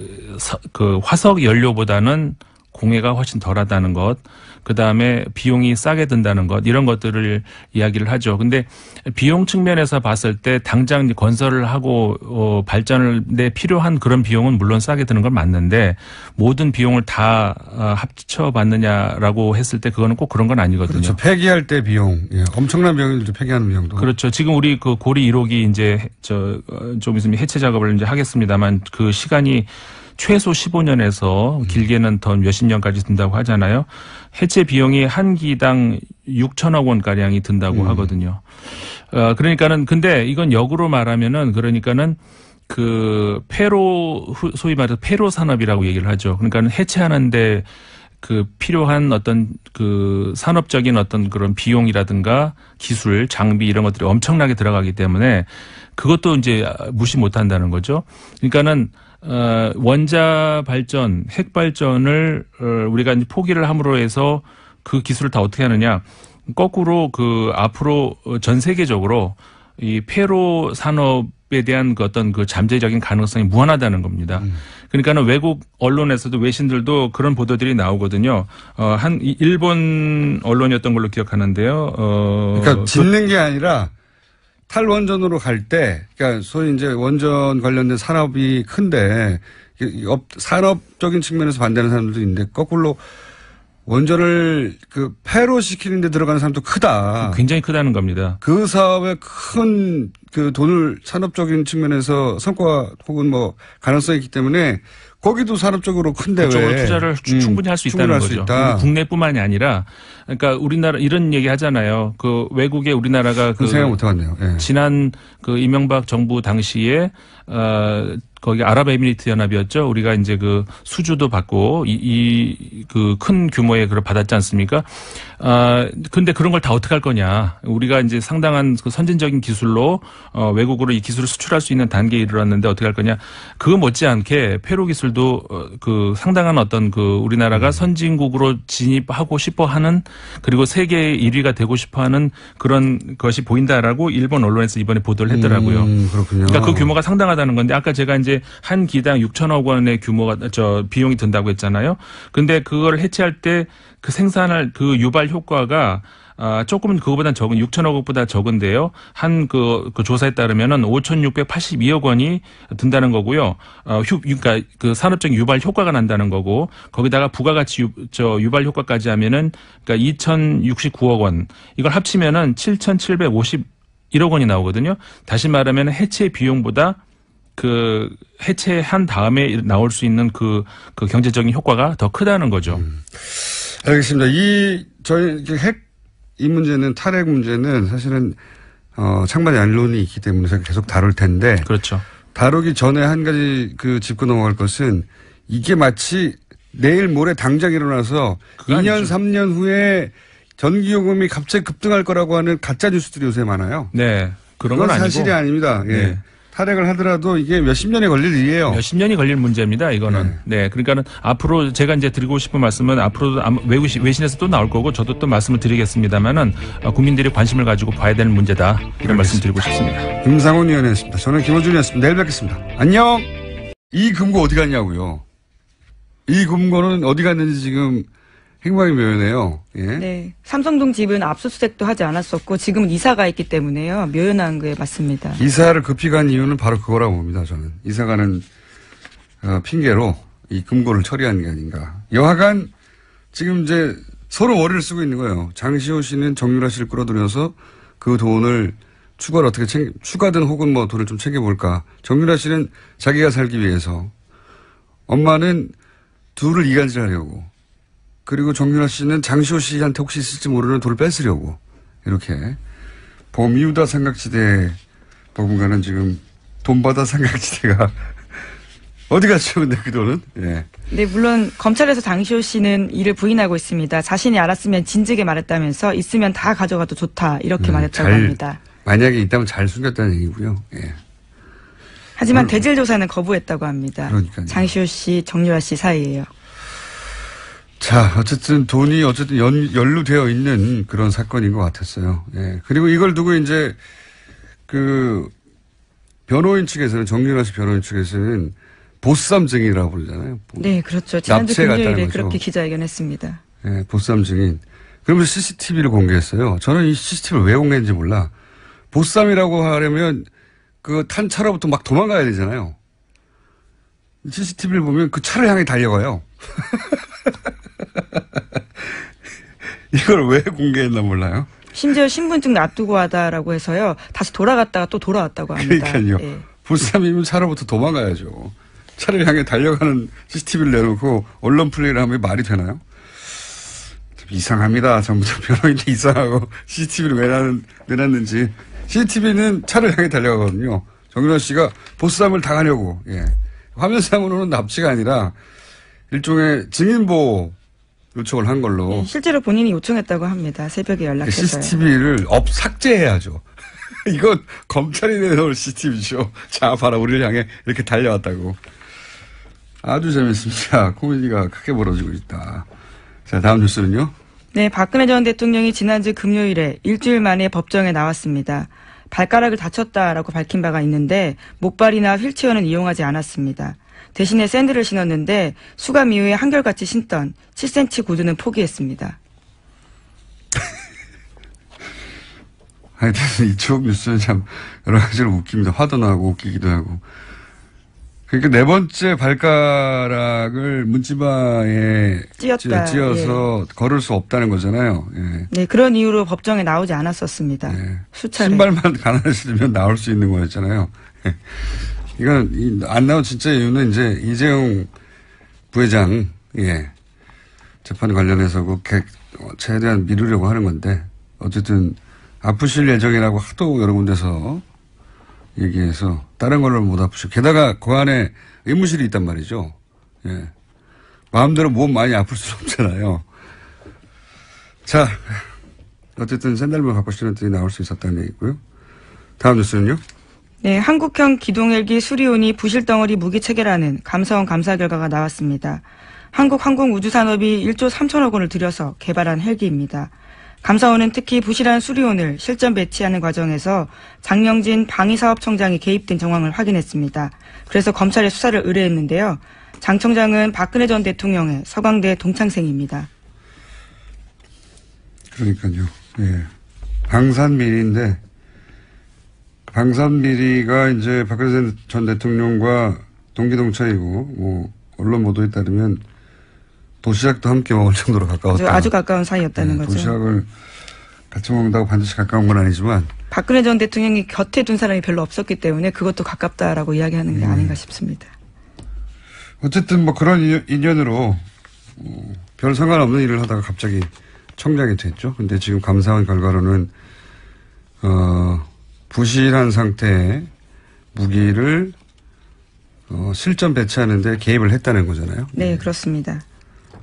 화석 연료보다는 공해가 훨씬 덜하다는 것, 그 다음에 비용이 싸게 든다는 것, 이런 것들을 이야기를 하죠. 근데 비용 측면에서 봤을 때 당장 건설을 하고 발전을 내 필요한 그런 비용은 물론 싸게 드는 건 맞는데 모든 비용을 다 합쳐봤느냐라고 했을 때 그거는 꼭 그런 건 아니거든요. 그렇죠. 폐기할 때 비용, 예. 엄청난 비용이죠. 폐기하는 비용도. 그렇죠. 지금 우리 그 고리 1호기 이제 좀 있으면 해체 작업을 이제 하겠습니다만 그 시간이 최소 15년에서 길게는 더 몇십 년까지 든다고 하잖아요. 해체 비용이 한 기당 6천억 원가량이 든다고 하거든요. 그러니까는 근데 이건 역으로 말하면은 그러니까는 그 소위 말해서 폐로 산업이라고 얘기를 하죠. 그러니까는 해체하는데 그 필요한 어떤 그 산업적인 어떤 그런 비용이라든가 기술, 장비 이런 것들이 엄청나게 들어가기 때문에 그것도 이제 무시 못 한다는 거죠. 그러니까는 원자 발전, 핵 발전을 우리가 이제 포기를 함으로 해서 그 기술을 다 어떻게 하느냐? 거꾸로 그 앞으로 전 세계적으로 이 폐로 산업에 대한 그 어떤 그 잠재적인 가능성이 무한하다는 겁니다. 그러니까는 외국 언론에서도 외신들도 그런 보도들이 나오거든요. 한 일본 언론이었던 걸로 기억하는데요. 그러니까 짓는 게 아니라 탈원전으로 갈 때, 그러니까 소위 이제 원전 관련된 산업이 큰데 산업적인 측면에서 반대하는 사람들도 있는데 거꾸로 원전을 그 폐로 시키는 데 들어가는 사람도 크다. 굉장히 크다는 겁니다. 그 사업에 큰 그 돈을 산업적인 측면에서 성과 혹은 뭐 가능성이 있기 때문에 거기도 산업적으로 큰데 그쪽으로 왜 투자를 충분히 할 수 있다는 거죠. 국내뿐만이 아니라 그러니까 우리나라 이런 얘기 하잖아요. 그 외국에 우리나라가 그 생각 못 해봤네요. 예. 지난 그 이명박 정부 당시에 거기 아랍에미리트 연합이었죠. 우리가 이제 그 수주도 받고 그 큰 규모의 그걸 받았지 않습니까? 근데 그런 걸 다 어떻게 할 거냐? 우리가 이제 상당한 그 선진적인 기술로 외국으로 이 기술을 수출할 수 있는 단계에 이르렀는데 어떻게 할 거냐? 그거 못지않게 폐로 기술도 그 상당한 어떤 그 우리나라가 선진국으로 진입하고 싶어하는 그리고 세계 1위가 되고 싶어하는 그런 것이 보인다라고 일본 언론에서 이번에 보도를 했더라고요. 그렇군요. 그러니까 그 규모가 상당하다는 건데 아까 제가 이제 한 기당 6천억 원의 규모가 비용이 든다고 했잖아요. 근데 그걸 해체할 때 그 생산할 그 유발 효과가 조금은 그거보다 적은 6천억 원보다 적은데요. 한 그 조사에 따르면은 5,682억 원이 든다는 거고요. 그러니까 그 산업적인 유발 효과가 난다는 거고 거기다가 부가가치 유발 효과까지 하면은 그러니까 2,069억 원. 이걸 합치면은 7,751억 원이 나오거든요. 다시 말하면 해체 비용보다 그 해체한 다음에 나올 수 있는 그 경제적인 효과가 더 크다는 거죠. 알겠습니다. 저희 이 문제는 탈핵 문제는 사실은 창반의 안론이 있기 때문에 계속 다룰 텐데. 그렇죠. 다루기 전에 한 가지 짚고 넘어갈 것은 이게 마치 내일 모레 당장 일어나서 2년 아니죠. 3년 후에 전기요금이 갑자기 급등할 거라고 하는 가짜 뉴스들이 요새 많아요. 네. 그런 건 아니고. 사실이 아닙니다. 예. 네. 탄핵을 하더라도 이게 몇십 년이 걸릴 일이에요. 몇십 년이 걸릴 문제입니다. 이거는. 네. 그러니까는 앞으로 제가 이제 드리고 싶은 말씀은 앞으로도 외신에서 또 나올 거고 저도 또 말씀을 드리겠습니다만은 국민들이 관심을 가지고 봐야 되는 문제다. 이런 말씀 드리고 싶습니다. 김상훈 의원이었습니다. 저는 김호준이었습니다. 내일 뵙겠습니다. 안녕. 이 금고 어디 갔냐고요. 이 금고는 어디 갔는지 지금 행방이 묘연해요. 예. 네. 삼성동 집은 압수수색도 하지 않았었고 지금은 이사가 있기 때문에요. 묘연한 게 맞습니다. 이사를 급히 간 이유는 바로 그거라고 봅니다. 저는. 이사 가는 핑계로 이 금고를 처리한 게 아닌가. 여하간 지금 이제 서로 머리를 쓰고 있는 거예요. 장시호 씨는 정유라 씨를 끌어들여서 그 돈을 추가를 어떻게 추가든 혹은 뭐 돈을 좀 챙겨볼까. 정유라 씨는 자기가 살기 위해서, 엄마는 둘을 이간질하려고, 그리고 정유라 씨는 장시호 씨한테 혹시 있을지 모르는 돈을 뺏으려고, 이렇게 범유다 삼각지대 버금가는 지금 돈바다 삼각지대가 어디 갔죠, 근데 그 돈은? 예. 네, 물론 검찰에서 장시호 씨는 이를 부인하고 있습니다. 자신이 알았으면 진즉에 말했다면서 있으면 다 가져가도 좋다 이렇게 말했다고 합니다. 만약에 있다면 잘 숨겼다는 얘기고요. 예. 하지만 대질 조사는 거부했다고 합니다. 그러니까요. 장시호 씨, 정유라 씨 사이에요. 자, 어쨌든 돈이 연루되어 있는 그런 사건인 것 같았어요. 예. 그리고 이걸 두고 이제 그 변호인 측에서는, 정유라 씨 변호인 측에서는 보쌈 증인이라고 부르잖아요. 네, 그렇죠. 지난주 납치해 갔다는 금요일에 거죠. 그렇게 기자회견했습니다. 예, 보쌈 증인. 그러면서 CCTV를 공개했어요. 저는 이 CCTV를 왜 공개했는지 몰라. 보쌈이라고 하려면 그 탄 차로부터 막 도망가야 되잖아요. CCTV를 보면 그 차를 향해 달려가요. 이걸 왜 공개했나 몰라요. 심지어 신분증 놔두고 하다라고 해서요. 다시 돌아갔다가 또 돌아왔다고 합니다. 그러니까요. 예. 보쌈이면 차로부터 도망가야죠. 차를 향해 달려가는 CCTV를 내놓고 언론 플레이를 하면 말이 되나요? 좀 이상합니다. 전부 다 변호인도 이상하고 CCTV를 왜 놨는지. CCTV는 차를 향해 달려가거든요. 정유라 씨가 보쌈을 당하려고. 예. 화면상으로는 납치가 아니라 일종의 증인보호 요청을 한 걸로. 네, 실제로 본인이 요청했다고 합니다. 새벽에 연락해서요. CCTV를 삭제해야죠. 이건 검찰이 내놓을 CCTV죠. 자, 봐라, 우리를 향해 이렇게 달려왔다고. 아주 재밌습니다. 코미디가 크게 벌어지고 있다. 자, 다음 뉴스는요. 네, 박근혜 전 대통령이 지난주 금요일에 일주일 만에 법정에 나왔습니다. 발가락을 다쳤다라고 밝힌 바가 있는데 목발이나 휠체어는 이용하지 않았습니다. 대신에 샌들을 신었는데 수감 이후에 한결같이 신던 7cm 구두는 포기했습니다. 하여튼 이쪽 뉴스는 참 여러 가지로 웃깁니다. 화도 나고 웃기기도 하고. 그러니까 네 번째 발가락을 문지방에 찧어서 예. 걸을 수 없다는 거잖아요. 예. 네, 그런 이유로 법정에 나오지 않았었습니다. 예. 수차례. 신발만 가난을 신으면 나올 수 있는 거였잖아요. 예. 이건 안 나온 진짜 이유는 이제 이재용 부회장 재판 관련해서고 최대한 미루려고 하는 건데 어쨌든 아프실 예정이라고 하도 여러 군데서 얘기해서 다른 걸로 못 아프시고 게다가 그 안에 의무실이 있단 말이죠. 예. 마음대로 몸 많이 아플 수는 없잖아요. 자, 어쨌든 샌들만 갖고 신은 분이 나올 수 있었다는 얘기고요. 다음 뉴스는요. 네, 한국형 기동헬기 수리온이 부실덩어리 무기 체계라는 감사원 감사 결과가 나왔습니다. 한국항공우주산업이 1조 3천억 원을 들여서 개발한 헬기입니다. 감사원은 특히 부실한 수리온을 실전 배치하는 과정에서 장영진 방위사업청장이 개입된 정황을 확인했습니다. 그래서 검찰에 수사를 의뢰했는데요. 장 청장은 박근혜 전 대통령의 서강대 동창생입니다. 그러니까요. 예. 방산비리인데 방산비리가 이제 박근혜 전 대통령과 동기동창이고 뭐 언론 보도에 따르면 도시락도 함께 먹을 정도로 가까웠다. 아주 가까운 사이였다는 거죠. 도시락을 같이 먹는다고 반드시 가까운 건 아니지만 박근혜 전 대통령이 곁에 둔 사람이 별로 없었기 때문에 그것도 가깝다라고 이야기하는 게 아닌가 싶습니다. 어쨌든 뭐 그런 인연으로 별 상관없는 일을 하다가 갑자기 청장이 됐죠. 근데 지금 감사원 결과로는 부실한 상태의 무기를 실전 배치하는 데 개입을 했다는 거잖아요. 네, 그렇습니다.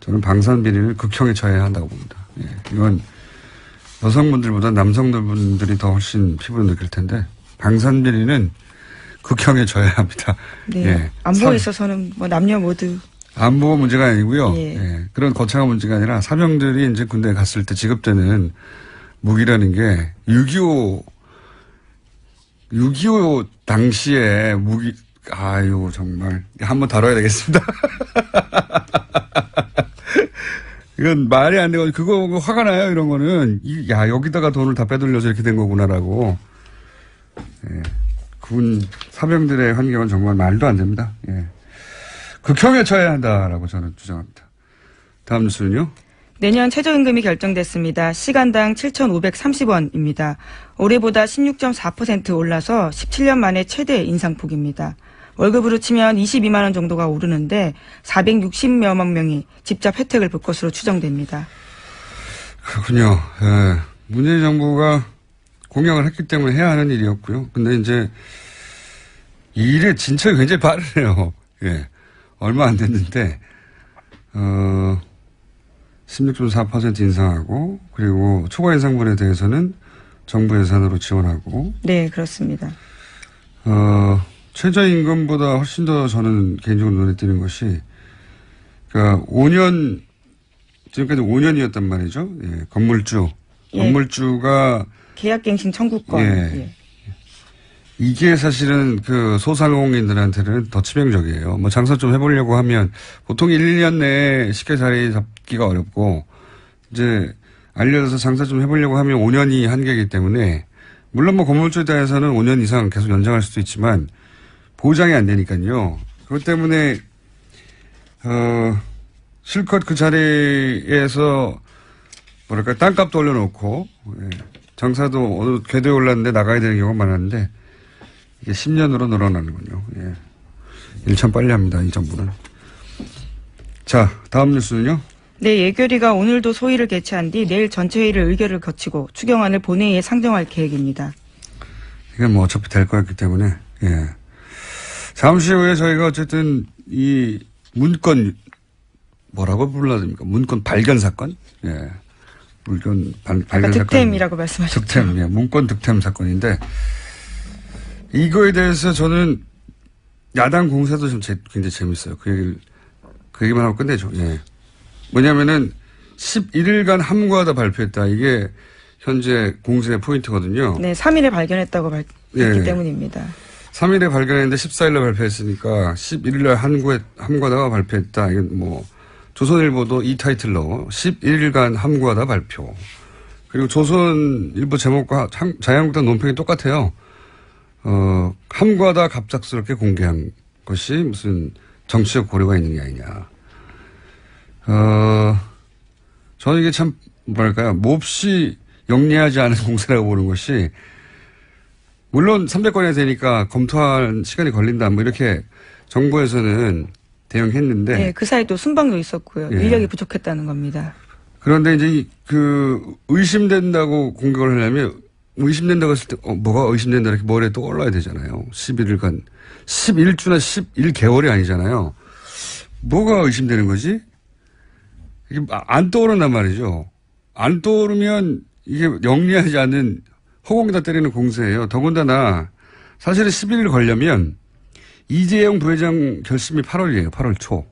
저는 방산비리를 극형에 처해야 한다고 봅니다. 예, 이건 여성분들보다 남성분들이 더 훨씬 피부를 느낄 텐데 방산비리는 극형에 져야 합니다. 네. 예. 안보에 있어서는 뭐 남녀 모두. 안보 문제가 아니고요. 예. 예. 그런 거창한 문제가 아니라 사병들이 이제 군대에 갔을 때 지급되는 무기라는 게 6.25 당시에 무기, 아유, 정말. 한번 다뤄야 되겠습니다. 이건 말이 안 되고, 그거 화가 나요, 이런 거는. 야, 여기다가 돈을 다 빼돌려서 이렇게 된 거구나라고. 예. 군 사병들의 환경은 정말 말도 안 됩니다. 예. 극형에 처해야 한다라고 저는 주장합니다. 다음 뉴스는요? 내년 최저임금이 결정됐습니다. 시간당 7,530원입니다. 올해보다 16.4% 올라서 17년 만에 최대 인상폭입니다. 월급으로 치면 22만 원 정도가 오르는데 460여만 명이 직접 혜택을 볼 것으로 추정됩니다. 그렇군요. 예. 문재인 정부가 공약을 했기 때문에 해야 하는 일이었고요. 근데 이제 이 일의 진척이 굉장히 빠르네요. 예. 얼마 안 됐는데 16.4% 인상하고 그리고 초과 인상분에 대해서는 정부 예산으로 지원하고. 네, 그렇습니다. 최저임금보다 훨씬 더 저는 개인적으로 눈에 띄는 것이 그러니까 5년 지금까지 5년이었단 말이죠. 예, 건물주. 예. 건물주가 계약갱신 청구권. 예. 예. 이게 사실은 그 소상공인들한테는 더 치명적이에요. 뭐 장사 좀 해보려고 하면 보통 1년 내에 쉽게 자리 잡기가 어렵고 이제 알려져서 장사 좀 해보려고 하면 5년이 한계이기 때문에 물론 뭐 건물주에 대해서는 5년 이상 계속 연장할 수도 있지만 보장이 안 되니까요. 그것 때문에 실컷 그 자리에서 뭐랄까 땅값도 올려놓고 예. 장사도 어느 궤도에 올랐는데 나가야 되는 경우가 많았는데 이게 10년으로 늘어나는군요. 예. 일 참 빨리 합니다. 이 정부는. 자, 다음 뉴스는요. 네, 예결위가 오늘도 소위를 개최한 뒤 내일 전체 회의를 의결을 거치고 추경안을 본회의에 상정할 계획입니다. 이게 뭐 어차피 될 거였기 때문에 예. 잠시 후에 저희가 어쨌든 이 문건 뭐라고 불러야 됩니까? 문건 발견 사건? 예. 문건 발견 사건. 득템이라고 말씀하셨죠. 득템, 예. 문건 득템 사건인데 이거에 대해서 저는 야당 공세도 좀 굉장히 재밌어요. 그 얘기만 하고 끝내죠. 예. 뭐냐면은 11일간 함구하다 발표했다. 이게 현재 공세의 포인트거든요. 네, 3일에 발견했다고 했기 예. 때문입니다. 3일에 발견했는데 14일날 발표했으니까 11일날 함구하다가 발표했다. 이건 뭐 조선일보도 이 타이틀로 11일간 함구하다 발표. 그리고 조선일보 제목과 자유한국당 논평이 똑같아요. 함구하다 갑작스럽게 공개한 것이 무슨 정치적 고려가 있는 게 아니냐. 저는 이게 참 뭐랄까요. 몹시 영리하지 않은 공세라고 보는 것이 물론 300건이 되니까 검토할 시간이 걸린다. 뭐 이렇게 정부에서는 대응했는데. 네, 그 사이 또 순방도 있었고요. 예. 인력이 부족했다는 겁니다. 그런데 이제 그 의심된다고 공격을 하려면 의심된다고 했을 때 뭐가 의심된다 이렇게 머리에 또 올라야 되잖아요. 11일간 11주나 11개월이 아니잖아요. 뭐가 의심되는 거지? 이게 안 떠오른단 말이죠. 안 떠오르면 이게 영리하지 않은 허공에다 때리는 공세예요. 더군다나 사실은 11일 걸려면 이재용 부회장 결심이 8월이에요. 8월 초.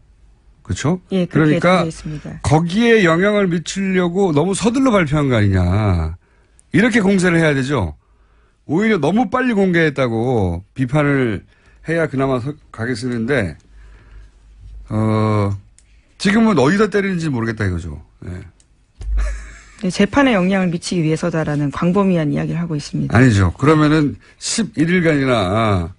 그렇죠? 예, 그렇게 그러니까 되어 있습니다. 거기에 영향을 미치려고 너무 서둘러 발표한 거 아니냐. 이렇게 공세를 해야 되죠. 오히려 너무 빨리 공개했다고 비판을 해야 그나마 가겠는데 지금은 어디다 때리는지 모르겠다 이거죠. 네. 네, 재판에 영향을 미치기 위해서다라는 광범위한 이야기를 하고 있습니다. 아니죠. 그러면은 11일간이나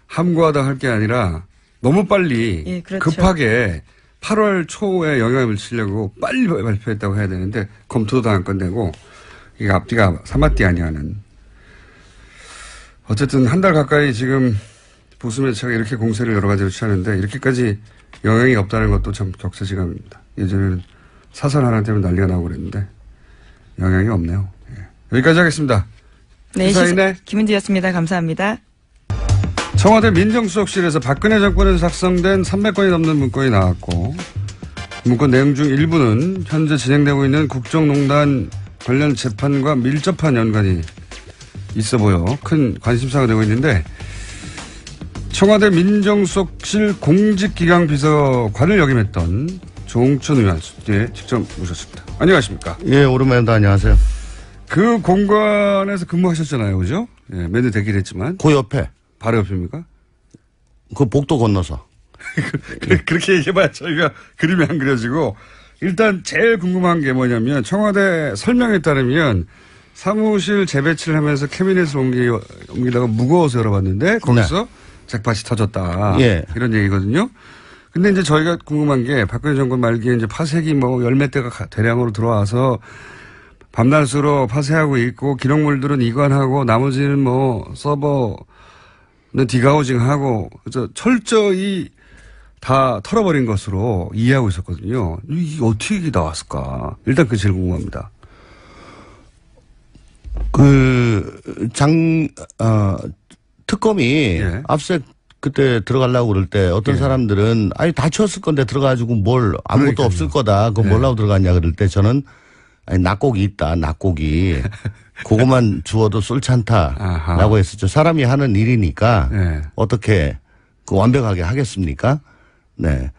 함구하다 할 게 아니라 너무 빨리 예, 그렇죠. 급하게 8월 초에 영향을 미치려고 빨리 발표했다고 해야 되는데 검토도 안 끝내고 이게 앞뒤가 사마띠 아니하는. 어쨌든 한 달 가까이 지금 보수 매체가 이렇게 공세를 여러 가지로 취하는데 이렇게까지 영향이 없다는 것도 참 격세지감입니다. 예전에는 사설 하나 때문에 난리가 나고 그랬는데 영향이 없네요. 예. 여기까지 하겠습니다. 네, 시사인의 김은지였습니다. 감사합니다. 청와대 민정수석실에서 박근혜 정권에서 작성된 300건이 넘는 문건이 나왔고 문건 내용 중 일부는 현재 진행되고 있는 국정농단 관련 재판과 밀접한 연관이 있어 보여 큰 관심사가 되고 있는데 청와대 민정수석실 공직기강비서관을 역임했던 조홍천 의원 직접 모셨습니다. 안녕하십니까? 예, 오랜만에 안녕하세요. 그 공간에서 근무하셨잖아요, 그죠? 예, 매년 되긴 했지만. 그 옆에. 바로 옆입니까? 그 복도 건너서. 그렇게 얘기해봐야 저희가 그림이 안 그려지고, 일단 제일 궁금한 게 뭐냐면, 청와대 설명에 따르면, 사무실 재배치를 하면서 캐비넷을 옮기다가 무거워서 열어봤는데, 거기서 네. 잭팟이 터졌다. 예. 이런 얘기거든요. 근데 이제 저희가 궁금한 게, 박근혜 정권 말기에 이제 파쇄기 뭐 열몇 대가 대량으로 들어와서, 밤낮으로 파쇄하고 있고, 기록물들은 이관하고, 나머지는 뭐, 서버는 디가우징하고, 그래서 철저히 다 털어버린 것으로 이해하고 있었거든요. 이게 어떻게 나왔을까? 일단 그 제일 궁금합니다. 특검이 예. 압수수색 그때 들어가려고 그럴 때 어떤 예. 사람들은 아니 다 치웠을 건데 들어가지고 뭘 아무것도 그러니까요. 없을 거다. 그거 예. 뭘라고 들어갔냐 그럴 때 저는 아니 낙고기 있다. 낙고기. 그것만 주워도 쏠찬다라고 했었죠. 사람이 하는 일이니까 예. 어떻게 그 완벽하게 하겠습니까? 네.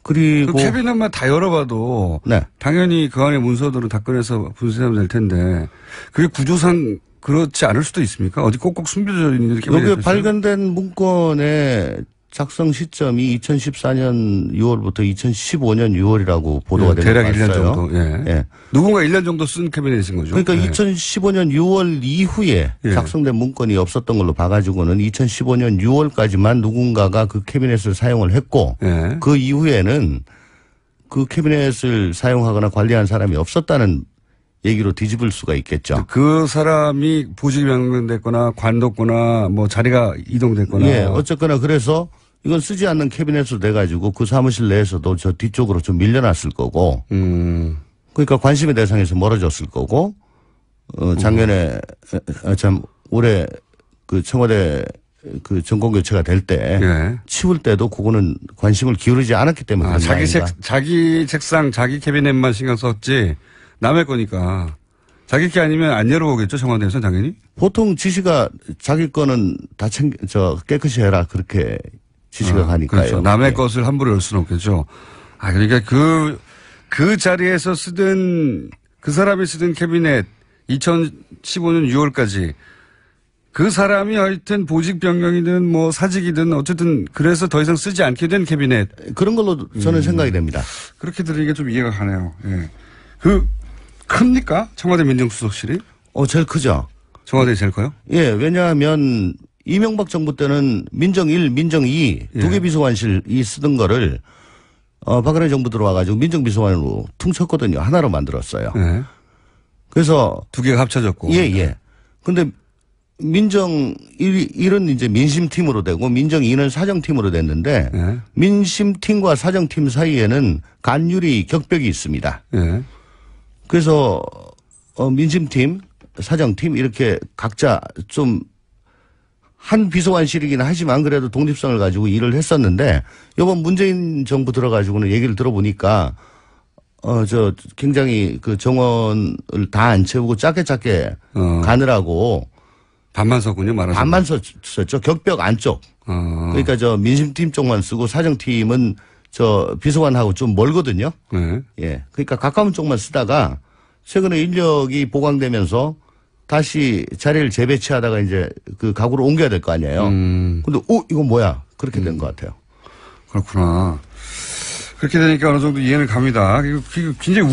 그리고 그 캐비넷만 다 열어봐도 네. 당연히 그 안에 문서들은 다 꺼내서 분쇄하면 될 텐데 그게 구조상 그렇지 않을 수도 있습니까? 어디 꼭꼭 숨겨져 있는 이렇게 여기 발견된 문건의 작성 시점이 2014년 6월부터 2015년 6월이라고 보도가 되고 대략 봤어요. 1년 정도. 예. 예. 누군가 1년 정도 쓴 캐비넷인 거죠. 그러니까 예. 2015년 6월 이후에 예. 작성된 문건이 없었던 걸로 봐가지고는 2015년 6월까지만 누군가가 그 캐비넷을 사용을 했고 예. 그 이후에는 그 캐비넷을 사용하거나 관리한 사람이 없었다는 얘기로 뒤집을 수가 있겠죠. 그 사람이 보직이 변경됐거나 관뒀거나 뭐 자리가 이동됐거나. 예, 어쨌거나 그래서 이건 쓰지 않는 캐비넷으로 돼가지고 그 사무실 내에서도 저 뒤쪽으로 좀 밀려났을 거고. 그러니까 관심의 대상에서 멀어졌을 거고. 작년에 참 올해 그 청와대 그 정권 교체가 될 때 예. 치울 때도 그거는 관심을 기울이지 않았기 때문에 그런 거 아닌가. 자기 책상, 자기 캐비넷만 신경 썼지 남의 거니까. 자기 게 아니면 안 열어보겠죠, 청와대에서 당연히? 보통 지시가 자기 거는 다 깨끗이 해라. 그렇게 지시가 가니까요. 그렇죠. 남의 예. 것을 함부로 열 수는 없겠죠. 그러니까 그 자리에서 쓰던, 그 사람이 쓰던 캐비넷 2015년 6월까지 그 사람이 하여튼 보직 변경이든 뭐 사직이든 어쨌든 그래서 더 이상 쓰지 않게 된 캐비넷. 그런 걸로 저는 생각이 됩니다. 그렇게 들으니까 좀 이해가 가네요. 예. 큽니까? 청와대 민정수석실이? 제일 크죠. 청와대 제일 커요? 예, 왜냐하면 이명박 정부 때는 민정 1, 민정 2 두 개 비서관실이 쓰던 거를 박근혜 정부 들어와가지고 민정비서관으로 퉁쳤거든요. 하나로 만들었어요. 예. 그래서 두 개가 합쳐졌고. 예. 근데 민정 1은 이제 민심팀으로 되고 민정 2는 사정팀으로 됐는데 예. 민심팀과 사정팀 사이에는 간율이 격벽이 있습니다. 예. 그래서 민심팀, 사정팀 이렇게 각자 좀 한 비서관실이긴 하지만 그래도 독립성을 가지고 일을 했었는데 이번 문재인 정부 들어가지고는 얘기를 들어보니까 굉장히 그 정원을 다 안 채우고 작게 가느라고 반만 썼군요, 말하자면. 반만 썼죠. 격벽 안쪽. 그러니까 민심팀 쪽만 쓰고 사정팀은 비서관하고 좀 멀거든요. 네. 예. 그러니까 가까운 쪽만 쓰다가 최근에 인력이 보강되면서 다시 자리를 재배치하다가 이제 그 가구를 옮겨야 될 거 아니에요. 근데 이거 뭐야? 그렇게 된 것 같아요. 그렇구나. 그렇게 되니까 어느 정도 이해는 갑니다. 굉장히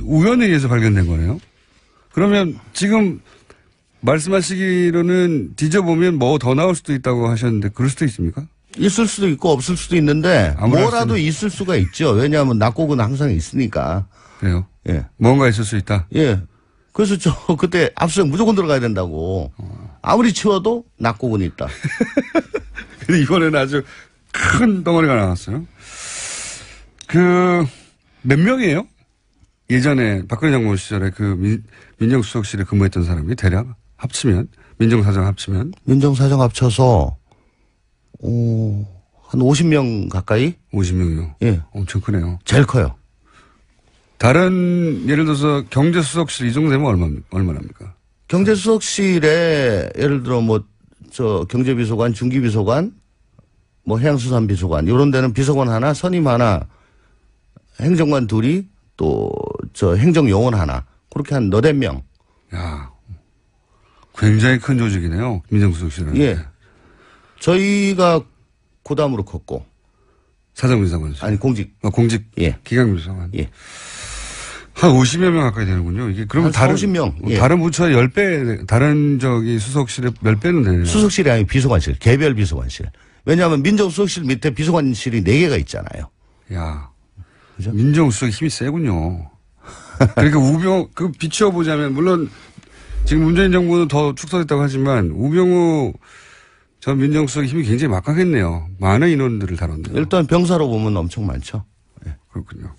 우연에 의해서 발견된 거네요. 그러면 지금 말씀하시기로는 뒤져보면 뭐 더 나올 수도 있다고 하셨는데 그럴 수도 있습니까? 있을 수도 있고 없을 수도 있는데 뭐라도 있을 수가 있죠. 왜냐하면 낙곡은 항상 있으니까. 그래요? 예. 뭔가 있을 수 있다? 예. 그래서 그때 압수수색 무조건 들어가야 된다고. 아무리 치워도 낙곡은 있다. 근데 이번에는 아주 큰 덩어리가 나왔어요. 몇 명이에요? 예전에 박근혜 정부 시절에 민정수석실에 근무했던 사람이 대략 합치면, 민정사정 합치면? 민정사정 합쳐서, 한 50명 가까이? 50명이요? 예. 엄청 크네요. 제일 커요. 다른, 예를 들어서 경제수석실 이 정도 되면 얼마납니까? 경제수석실에 예를 들어 경제비서관, 중기비서관, 뭐 해양수산비서관 이런 데는 비서관 하나, 선임 하나, 행정관 둘이 또 저 행정요원 하나 그렇게 한 4-5명. 야, 굉장히 큰 조직이네요. 민정수석실은. 예. 저희가 고담으로 컸고. 사정비서관. 아니 공직. 공직. 예. 기강비서관. 예. 한 50여 명 가까이 되는군요. 이게 그러면 다른 50명. 예. 다른 부처의 10배, 다른 수석실의 몇 배는 되네요. 수석실이 아니고 비서관실, 개별 비서관실. 왜냐하면 민정수석실 밑에 비서관실이 4개가 있잖아요. 야, 그죠? 민정수석이 힘이 세군요. 그러니까 우병우 비추어 보자면 물론 지금 문재인 정부는 더 축소됐다고 하지만 우병우 전 민정수석의 힘이 굉장히 막강했네요. 많은 인원들을 다뤘네요. 일단 병사로 보면 엄청 많죠. 네, 그렇군요.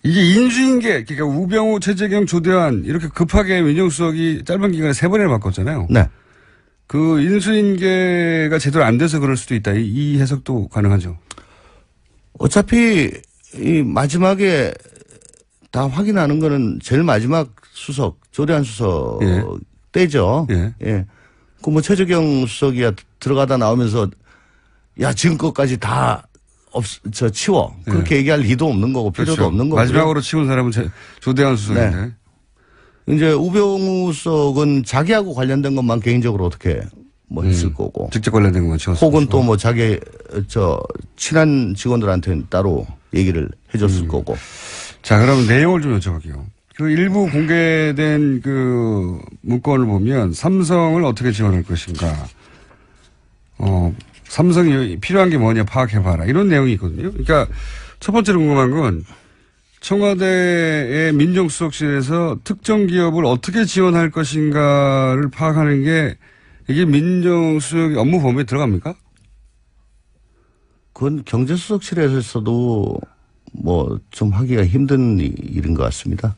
이게 인수인계, 그러니까 우병우, 최재경, 조대환 이렇게 급하게 민정수석이 짧은 기간에 3번이나 바꿨잖아요. 네. 그 인수인계가 제대로 안 돼서 그럴 수도 있다. 이 해석도 가능하죠. 어차피 이 마지막에 다 확인하는 거는 제일 마지막 수석, 조대환 수석 예. 때죠. 예. 예. 그 뭐 최재경 수석이야 들어가다 나오면서 야 지금껏까지 다 치워. 그렇게 얘기할 리도 없는 거고 필요도 그렇죠. 없는 거고. 마지막으로 치운 사람은 조대환 수석인데. 네. 이제 우병우 수석은 자기하고 관련된 것만 개인적으로 어떻게 뭐 했을 거고. 직접 관련된 것만 치웠을 혹은 거고. 또 뭐 자기 친한 직원들한테는 따로 얘기를 해줬을 거고. 자, 그럼 내용을 좀 여쭤볼게요. 그 일부 공개된 그 문건을 보면 삼성을 어떻게 지원할 것인가. 삼성이 필요한 게 뭐냐 파악해봐라. 이런 내용이 있거든요. 그러니까 첫 번째로 궁금한 건 청와대의 민정수석실에서 특정 기업을 어떻게 지원할 것인가를 파악하는 게 이게 민정수석 업무 범위에 들어갑니까? 그건 경제수석실에서도 뭐 좀 하기가 힘든 일인 것 같습니다.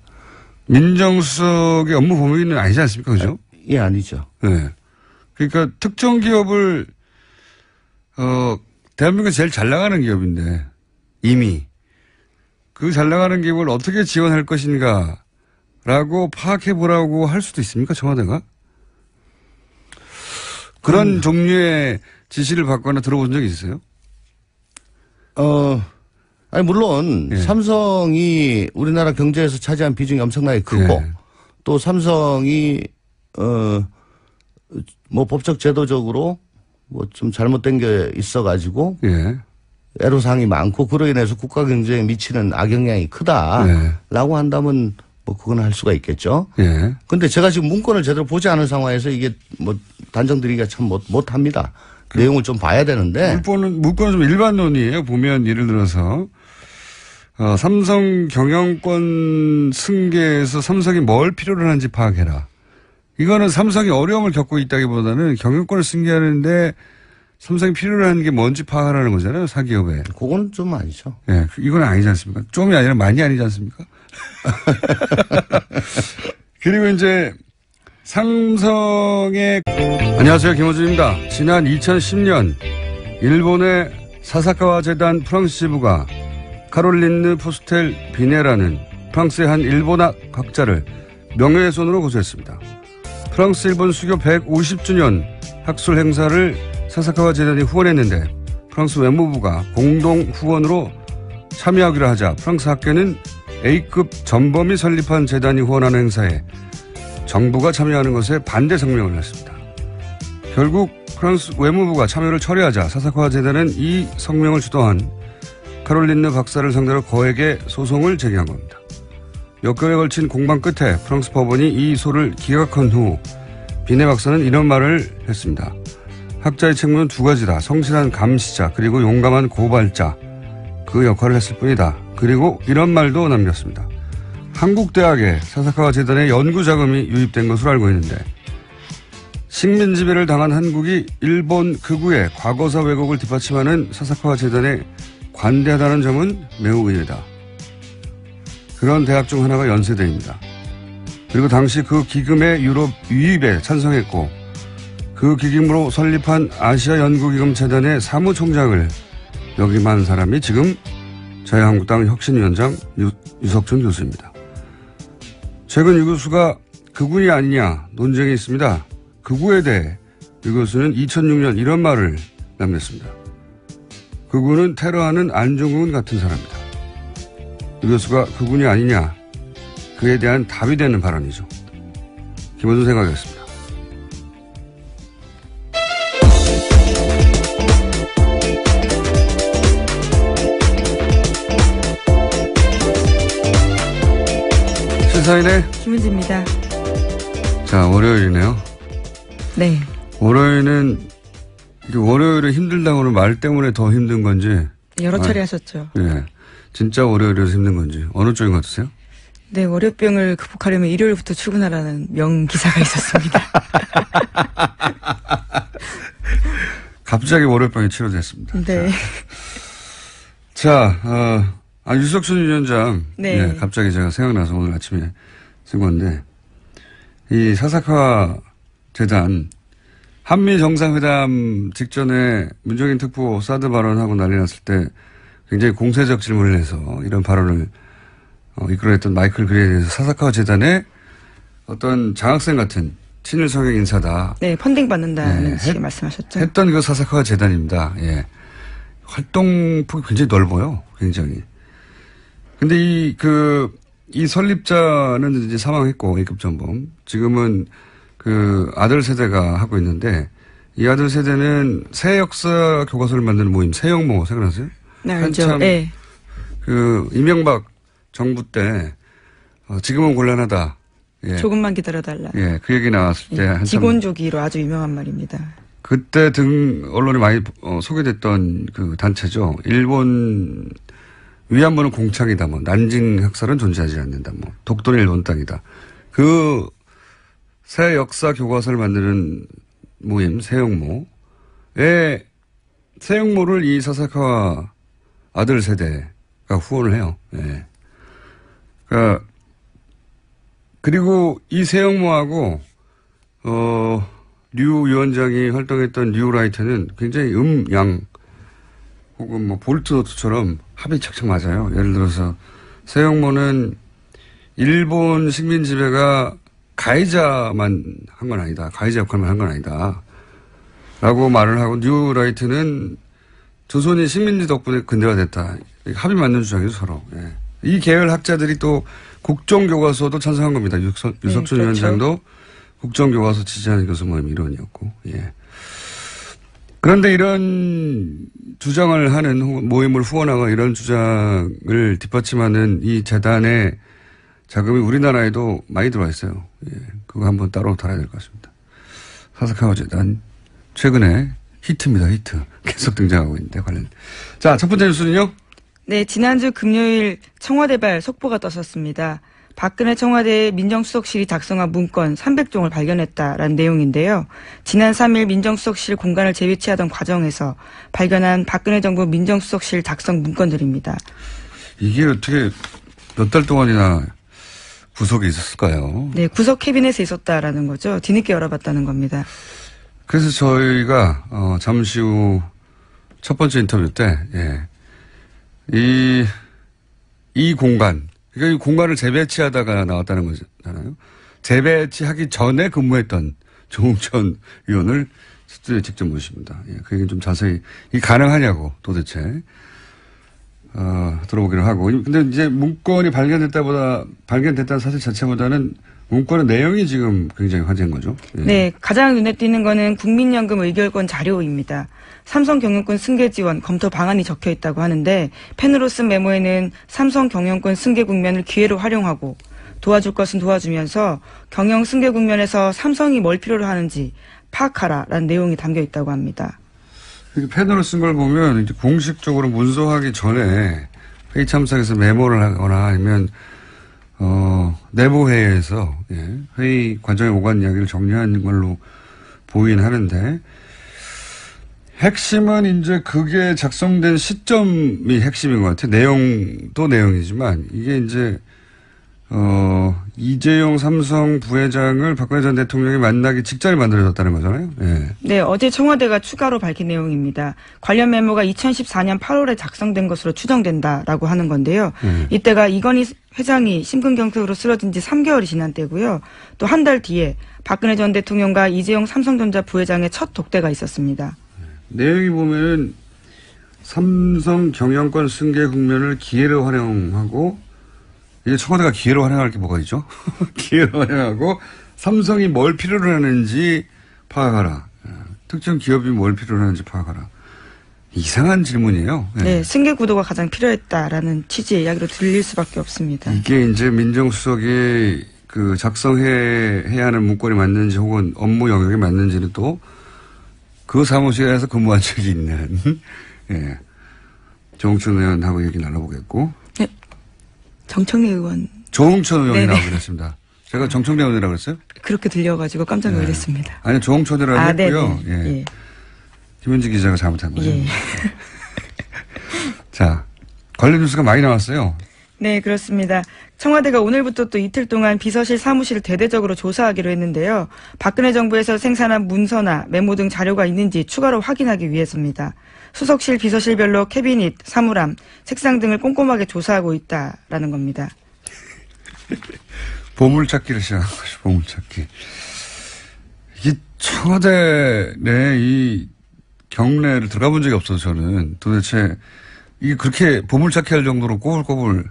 민정수석의 업무 범위는 아니지 않습니까? 그죠? 예, 아니죠. 네. 그러니까 특정 기업을 대한민국에서 제일 잘 나가는 기업인데 이미 그 잘 나가는 기업을 어떻게 지원할 것인가라고 파악해 보라고 할 수도 있습니까? 청와대가? 그런 종류의 지시를 받거나 들어본 적이 있어요? 아니 물론 예. 삼성이 우리나라 경제에서 차지한 비중이 엄청나게 크고 예. 또 삼성이 뭐 법적 제도적으로 뭐 좀 잘못된 게 있어가지고 예. 애로사항이 많고 그로 인해서 국가 경제에 미치는 악영향이 크다라고 한다면 뭐 그건 할 수가 있겠죠. 예. 근데 제가 지금 문건을 제대로 보지 않은 상황에서 이게 뭐 단정드리기가 참 못합니다. 내용을 좀 봐야 되는데. 문건은 좀 일반론이에요. 보면 예를 들어서 삼성 경영권 승계에서 삼성이 뭘 필요로 하는지 파악해라. 이거는 삼성이 어려움을 겪고 있다기보다는 경영권을 승계하는데 삼성이 필요로 하는 게 뭔지 파악하라는 거잖아요. 사기업에. 그건 좀 아니죠. 예, 이건 아니지 않습니까? 좀이 아니라 많이 아니지 않습니까? 그리고 이제 삼성의 안녕하세요. 김호준입니다. 지난 2010년 일본의 사사카와 재단 프랑스 지부가 카롤린느 포스텔 비네라는 프랑스의 한 일본학 학자를 명예훼손으로 고소했습니다. 프랑스 일본 수교 150주년 학술 행사를 사사카와 재단이 후원했는데 프랑스 외무부가 공동 후원으로 참여하기로 하자 프랑스 학계는 A급 전범이 설립한 재단이 후원하는 행사에 정부가 참여하는 것에 반대 성명을 냈습니다. 결국 프랑스 외무부가 참여를 철회하자 사사카와 재단은 이 성명을 주도한 카롤린느 박사를 상대로 거액의 소송을 제기한 겁니다. 몇 개월에 걸친 공방 끝에 프랑스 법원이 이 소를 기각한 후 비네 박사는 이런 말을 했습니다. 학자의 책무는 2가지다. 성실한 감시자 그리고 용감한 고발자. 그 역할을 했을 뿐이다. 그리고 이런 말도 남겼습니다. 한국대학에 사사카와 재단의 연구자금이 유입된 것으로 알고 있는데 식민지배를 당한 한국이 일본 극우의 과거사 왜곡을 뒷받침하는 사사카와 재단에 관대하다는 점은 매우 의외다. 그런 대학 중 하나가 연세대입니다. 그리고 당시 그 기금의 유럽 유입에 찬성했고 그 기금으로 설립한 아시아연구기금 재단의 사무총장을 역임한 사람이 지금 자유한국당 혁신위원장 유석준 교수입니다. 최근 유 교수가 극우이 아니냐 논쟁이 있습니다. 극우에 대해 유 교수는 2006년 이런 말을 남겼습니다. 그분은 테러하는 안종근 같은 사람이다. 유 교수가 그분이 아니냐. 그에 대한 답이 되는 발언이죠. 김원준 생각이었습니다. 시사인의 김은지입니다. 자, 월요일이네요. 네. 월요일은 월요일은 힘들다고 하는 말 때문에 더 힘든 건지. 여러 차례 하셨죠. 예. 진짜 월요일이라서 힘든 건지. 어느 쪽인 것 같으세요? 네, 월요병을 극복하려면 일요일부터 출근하라는 명기사가 있었습니다. 갑자기 월요병이 치료됐습니다. 네. 자, 유석준 위원장. 네. 예, 갑자기 제가 생각나서 오늘 아침에 쓴 건데, 이 사사카 재단, 한미 정상회담 직전에 문정인 특보 사드 발언하고 난리 났을 때 굉장히 공세적 질문을 해서 이런 발언을 이끌어냈던 마이클 그레이에 대해서 사사카 재단의 어떤 장학생 같은 친일 성향 인사다. 네, 펀딩 받는다는 식의 말씀하셨죠. 했던 그 사사카 재단입니다. 예. 활동폭이 굉장히 넓어요. 굉장히. 근데 이 설립자는 이제 사망했고, A급전범. 지금은 그 아들 세대가 하고 있는데, 이 아들 세대는 새 역사 교과서를 만드는 모임, 새영모, 생각나세요? 네, 알죠. 한참 네. 그 이명박 정부 때, 지금은 곤란하다. 예. 조금만 기다려달라. 예, 그 얘기 나왔을 때. 한참 직원주기로 아주 유명한 말입니다. 그때 언론에 많이 소개됐던 그 단체죠. 일본 위안부는 공창이다. 뭐 난징 학살은 존재하지 않는다. 뭐 독도는 일본 땅이다. 그 새 역사 교과서를 만드는 모임 새영모의 새영모를 이 사사카와 아들 세대가 후원을 해요. 예. 그러니까 그리고 이 새영모하고 류 위원장이 활동했던 뉴라이트는 굉장히 양 혹은 뭐 볼트노트처럼 합이 착착 맞아요. 예를 들어서 새영모는 일본 식민 지배가 가해자만 한 건 아니다. 가해자 역할만 한 건 아니다. 라고 말을 하고 뉴라이트는 조선이 식민지 덕분에 근대화 됐다. 합이 맞는 주장이죠, 서로. 예. 이 계열 학자들이 또 국정교과서도 찬성한 겁니다. 유석준 그렇죠. 위원장도 국정교과서 지지하는 교수 모임 일원이었고, 예. 그런데 이런 주장을 하는 모임을 후원하고 이런 주장을 뒷받침하는 이 재단의 자금이 우리나라에도 많이 들어와 있어요. 예. 그거 한번 따로 달아야 될 것 같습니다. 사사카와 재단. 최근에 히트입니다, 히트. 계속 등장하고 있는데, 관련. 자, 첫 번째 뉴스는요? 네, 지난주 금요일 청와대발 속보가 떴었습니다. 박근혜 청와대 민정수석실이 작성한 문건 300종을 발견했다라는 내용인데요. 지난 3일 민정수석실 공간을 재배치하던 과정에서 발견한 박근혜 정부 민정수석실 작성 문건들입니다. 이게 어떻게 몇 달 동안이나 구석에 있었을까요? 네, 구석 캐비넷에 있었다라는 거죠. 뒤늦게 열어봤다는 겁니다. 그래서 저희가 잠시 후 첫 번째 인터뷰 때 이 공간, 그러니까 이 공간을 재배치하다가 나왔다는 거잖아요. 재배치하기 전에 근무했던 조홍천 의원을 스튜디오에 직접 모십니다. 예, 그 얘기는 좀 자세히 이게 가능하냐고 도대체 들어보기로 하고. 근데 이제 문건이 발견됐다는 사실 자체보다는 문건의 내용이 지금 굉장히 화제인 거죠. 예. 네, 가장 눈에 띄는 거는 국민연금 의결권 자료입니다. 삼성경영권 승계 지원 검토 방안이 적혀 있다고 하는데 펜으로 쓴 메모에는 삼성경영권 승계 국면을 기회로 활용하고 도와줄 것은 도와주면서 경영 승계 국면에서 삼성이 뭘 필요로 하는지 파악하라라는 내용이 담겨 있다고 합니다. 펜으로 쓴 걸 보면 이제 공식적으로 문서하기 전에 회의 참석에서 메모를 하거나 아니면 내부 회의에서 회의 과정에 오간 이야기를 정리하는 걸로 보이긴 하는데 핵심은 이제 그게 작성된 시점이 핵심인 것 같아요. 내용도 내용이지만 이게 이제 이재용 삼성 부회장을 박근혜 전 대통령이 만나기 직전에 만들어졌다는 거잖아요. 예. 네, 어제 청와대가 추가로 밝힌 내용입니다. 관련 메모가 2014년 8월에 작성된 것으로 추정된다라고 하는 건데요. 이때가 이건희 회장이 심근경색으로 쓰러진 지 3개월이 지난 때고요. 또 한 달 뒤에 박근혜 전 대통령과 이재용 삼성전자 부회장의 첫 독대가 있었습니다. 내용이 보면 삼성 경영권 승계 국면을 기회로 활용하고, 이게 청와대가 기회로 활용할 게 뭐가 있죠? 기회로 활용하고 삼성이 뭘 필요로 하는지 파악하라. 특정 기업이 뭘 필요로 하는지 파악하라. 이상한 질문이에요. 네, 승계 구도가 가장 필요했다라는 취지의 이야기로 들릴 수밖에 없습니다. 이게 이제 민정수석이 그 작성해야 하는 문건이 맞는지 혹은 업무 영역이 맞는지는 또 그 사무실에서 근무한 적이 있는 예. 조홍천 의원하고 얘기 나눠보겠고. 네. 정청래 의원. 조홍천 의원이 네네. 나오기로 했습니다. 제가 정청래 의원이라고 했어요? 그렇게 들려가지고 깜짝 놀랐습니다. 아니 조홍천 의원이라고 했고요. 예. 예. 김현지 기자가 잘못한 거예요. 예. 자, 관련 뉴스가 많이 나왔어요. 네, 그렇습니다. 청와대가 오늘부터 또 이틀 동안 비서실 사무실을 대대적으로 조사하기로 했는데요. 박근혜 정부에서 생산한 문서나 메모 등 자료가 있는지 추가로 확인하기 위해서입니다. 수석실, 비서실별로 캐비닛, 사물함, 책상 등을 꼼꼼하게 조사하고 있다라는 겁니다. 보물찾기를 시작한 것이 보물찾기. 이게 청와대 내 이 경내를 들어가 본 적이 없어서 저는 도대체 이게 그렇게 보물찾기 할 정도로 꼬불꼬불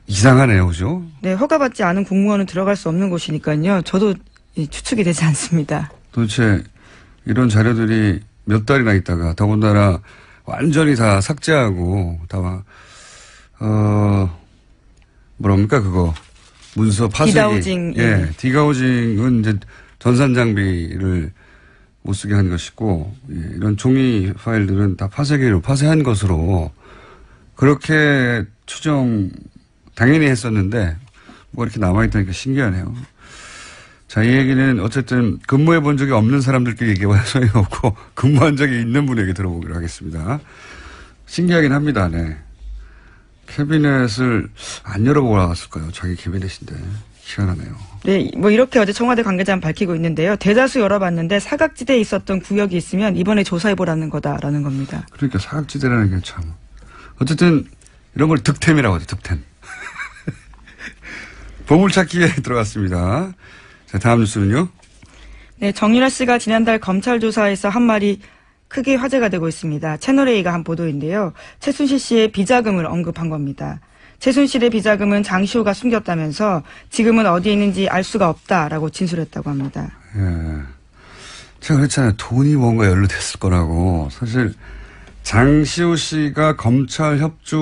이상하네요, 그죠? 네, 허가받지 않은 공무원은 들어갈 수 없는 곳이니까요. 저도 추측이 되지 않습니다. 도대체 이런 자료들이 몇 달이나 있다가 더군다나 완전히 다 삭제하고 다 뭐랍니까 그거 문서 파쇄기. 디가우징. 예, 디가우징은 이제 전산 장비를 못 쓰게 한 것이고 예, 이런 종이 파일들은 다 파쇄기로 파쇄한 것으로 그렇게 추정 당연히 했었는데 뭐 이렇게 남아있다니까 신기하네요. 자, 이 얘기는 어쨌든 근무해 본 적이 없는 사람들끼리 얘기해봐야 소용없고 근무한 적이 있는 분에게 들어보기로 하겠습니다. 신기하긴 합니다. 네. 캐비넷을 안 열어보고 나왔을까요? 자기 캐비넷인데. 희한하네요. 네, 뭐 이렇게 어제 청와대 관계자는 밝히고 있는데요. 대다수 열어봤는데 사각지대에 있었던 구역이 있으면 이번에 조사해보라는 거다라는 겁니다. 그러니까 사각지대라는 게 참. 어쨌든 이런 걸 득템이라고 하죠. 득템. 보물찾기에 들어갔습니다. 자, 다음 뉴스는요. 네, 정유라 씨가 지난달 검찰 조사에서 한 말이 크게 화제가 되고 있습니다. 채널A가 한 보도인데요. 최순실 씨의 비자금을 언급한 겁니다. 최순실의 비자금은 장시호가 숨겼다면서 지금은 어디에 있는지 알 수가 없다라고 진술했다고 합니다. 예. 제가 그랬잖아요. 돈이 뭔가 연루됐을 거라고. 사실 장시호 씨가 검찰 협조에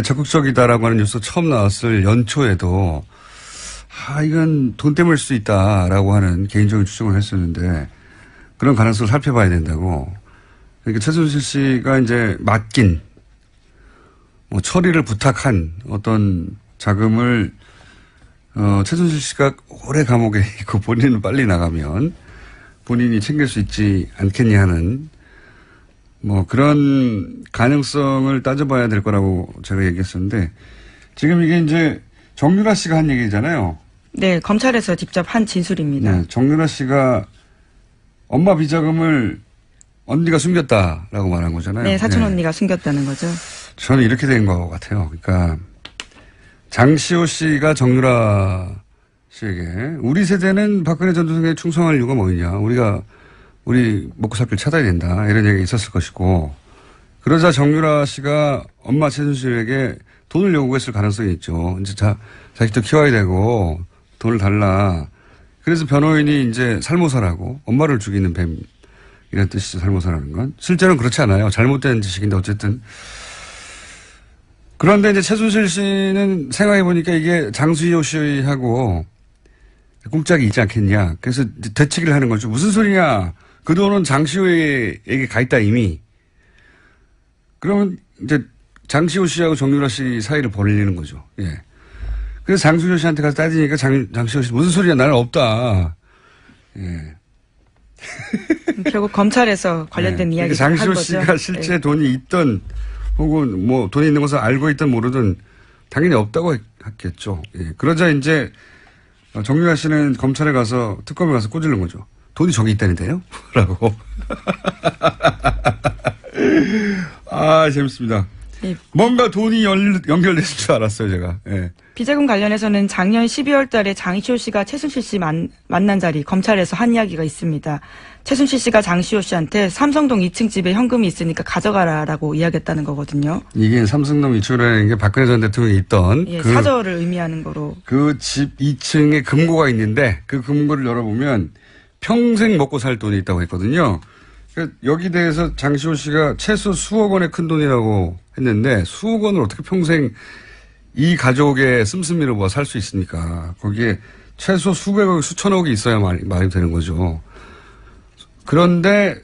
적극적이다라고 하는 뉴스 처음 나왔을 연초에도 이건 돈 때문일 수 있다라고 하는 개인적인 추정을 했었는데 그런 가능성을 살펴봐야 된다고. 그러니까 최순실 씨가 이제 맡긴 뭐 처리를 부탁한 어떤 자금을 최순실 씨가 오래 감옥에 있고 본인은 빨리 나가면 본인이 챙길 수 있지 않겠냐 하는 뭐 그런 가능성을 따져봐야 될 거라고 제가 얘기했었는데 지금 이게 이제 정유라 씨가 한 얘기잖아요. 네, 검찰에서 직접 한 진술입니다. 네, 정유라 씨가 엄마 비자금을 언니가 숨겼다라고 말한 거잖아요. 네, 사촌 언니가 숨겼다는 거죠. 저는 이렇게 된 것 같아요. 그러니까 장시호 씨가 정유라 씨에게 우리 세대는 박근혜 전 대통령에 충성할 이유가 뭐냐. 우리 먹고 살 길 찾아야 된다. 이런 얘기가 있었을 것이고 그러자 정유라 씨가 엄마 최순실에게 돈을 요구했을 가능성이 있죠. 이제 자식도 키워야 되고 돈을 달라. 그래서 변호인이 이제 살모사라고 엄마를 죽이는 뱀 이런 뜻이죠. 살모사라는 건. 실제로는 그렇지 않아요. 잘못된 지식인데 어쨌든. 그런데 이제 최순실 씨는 생각해보니까 이게 장시호 씨하고 꿍짝이 있지 않겠냐. 그래서 이제 되치기를 하는 거죠. 무슨 소리냐. 그 돈은 장시호에게 가 있다 이미. 그러면 이제 장시호 씨하고 정유라 씨 사이를 벌리는 거죠. 예. 그래서 장시호 씨한테 가서 따지니까 장시호 씨 무슨 소리야. 나는 없다. 예. 결국 검찰에서 관련된 이야기를 한 거죠. 장시호 씨가 실제 네. 돈이 있던 혹은 뭐 돈이 있는 것을 알고 있든 모르든 당연히 없다고 했겠죠. 예. 그러자 이제 정유라 씨는 검찰에 가서 특검에 가서 꼬질른 거죠. 돈이 저기 있다는데요? 라고. 재밌습니다. 예. 뭔가 돈이 연결됐을 줄 알았어요, 제가. 예. 비자금 관련해서는 작년 12월 달에 장시호 씨가 최순실 씨 만난 자리 검찰에서 한 이야기가 있습니다. 최순실 씨가 장시호 씨한테 삼성동 2층 집에 현금이 있으니까 가져가라라고 이야기했다는 거거든요. 이게 삼성동 이출이라는 게 박근혜 전 대통령이 있던 예, 사저를 의미하는 거로. 그 집 2층에 금고가 있는데 그 금고를 열어보면 평생 먹고 살 돈이 있다고 했거든요. 여기 대해서 장시호 씨가 최소 수억 원의 큰 돈이라고 했는데 수억 원을 어떻게 평생 이 가족의 씀씀이를 모아 살 수 있습니까? 거기에 최소 수백억, 수천억이 있어야 말이 되는 거죠. 그런데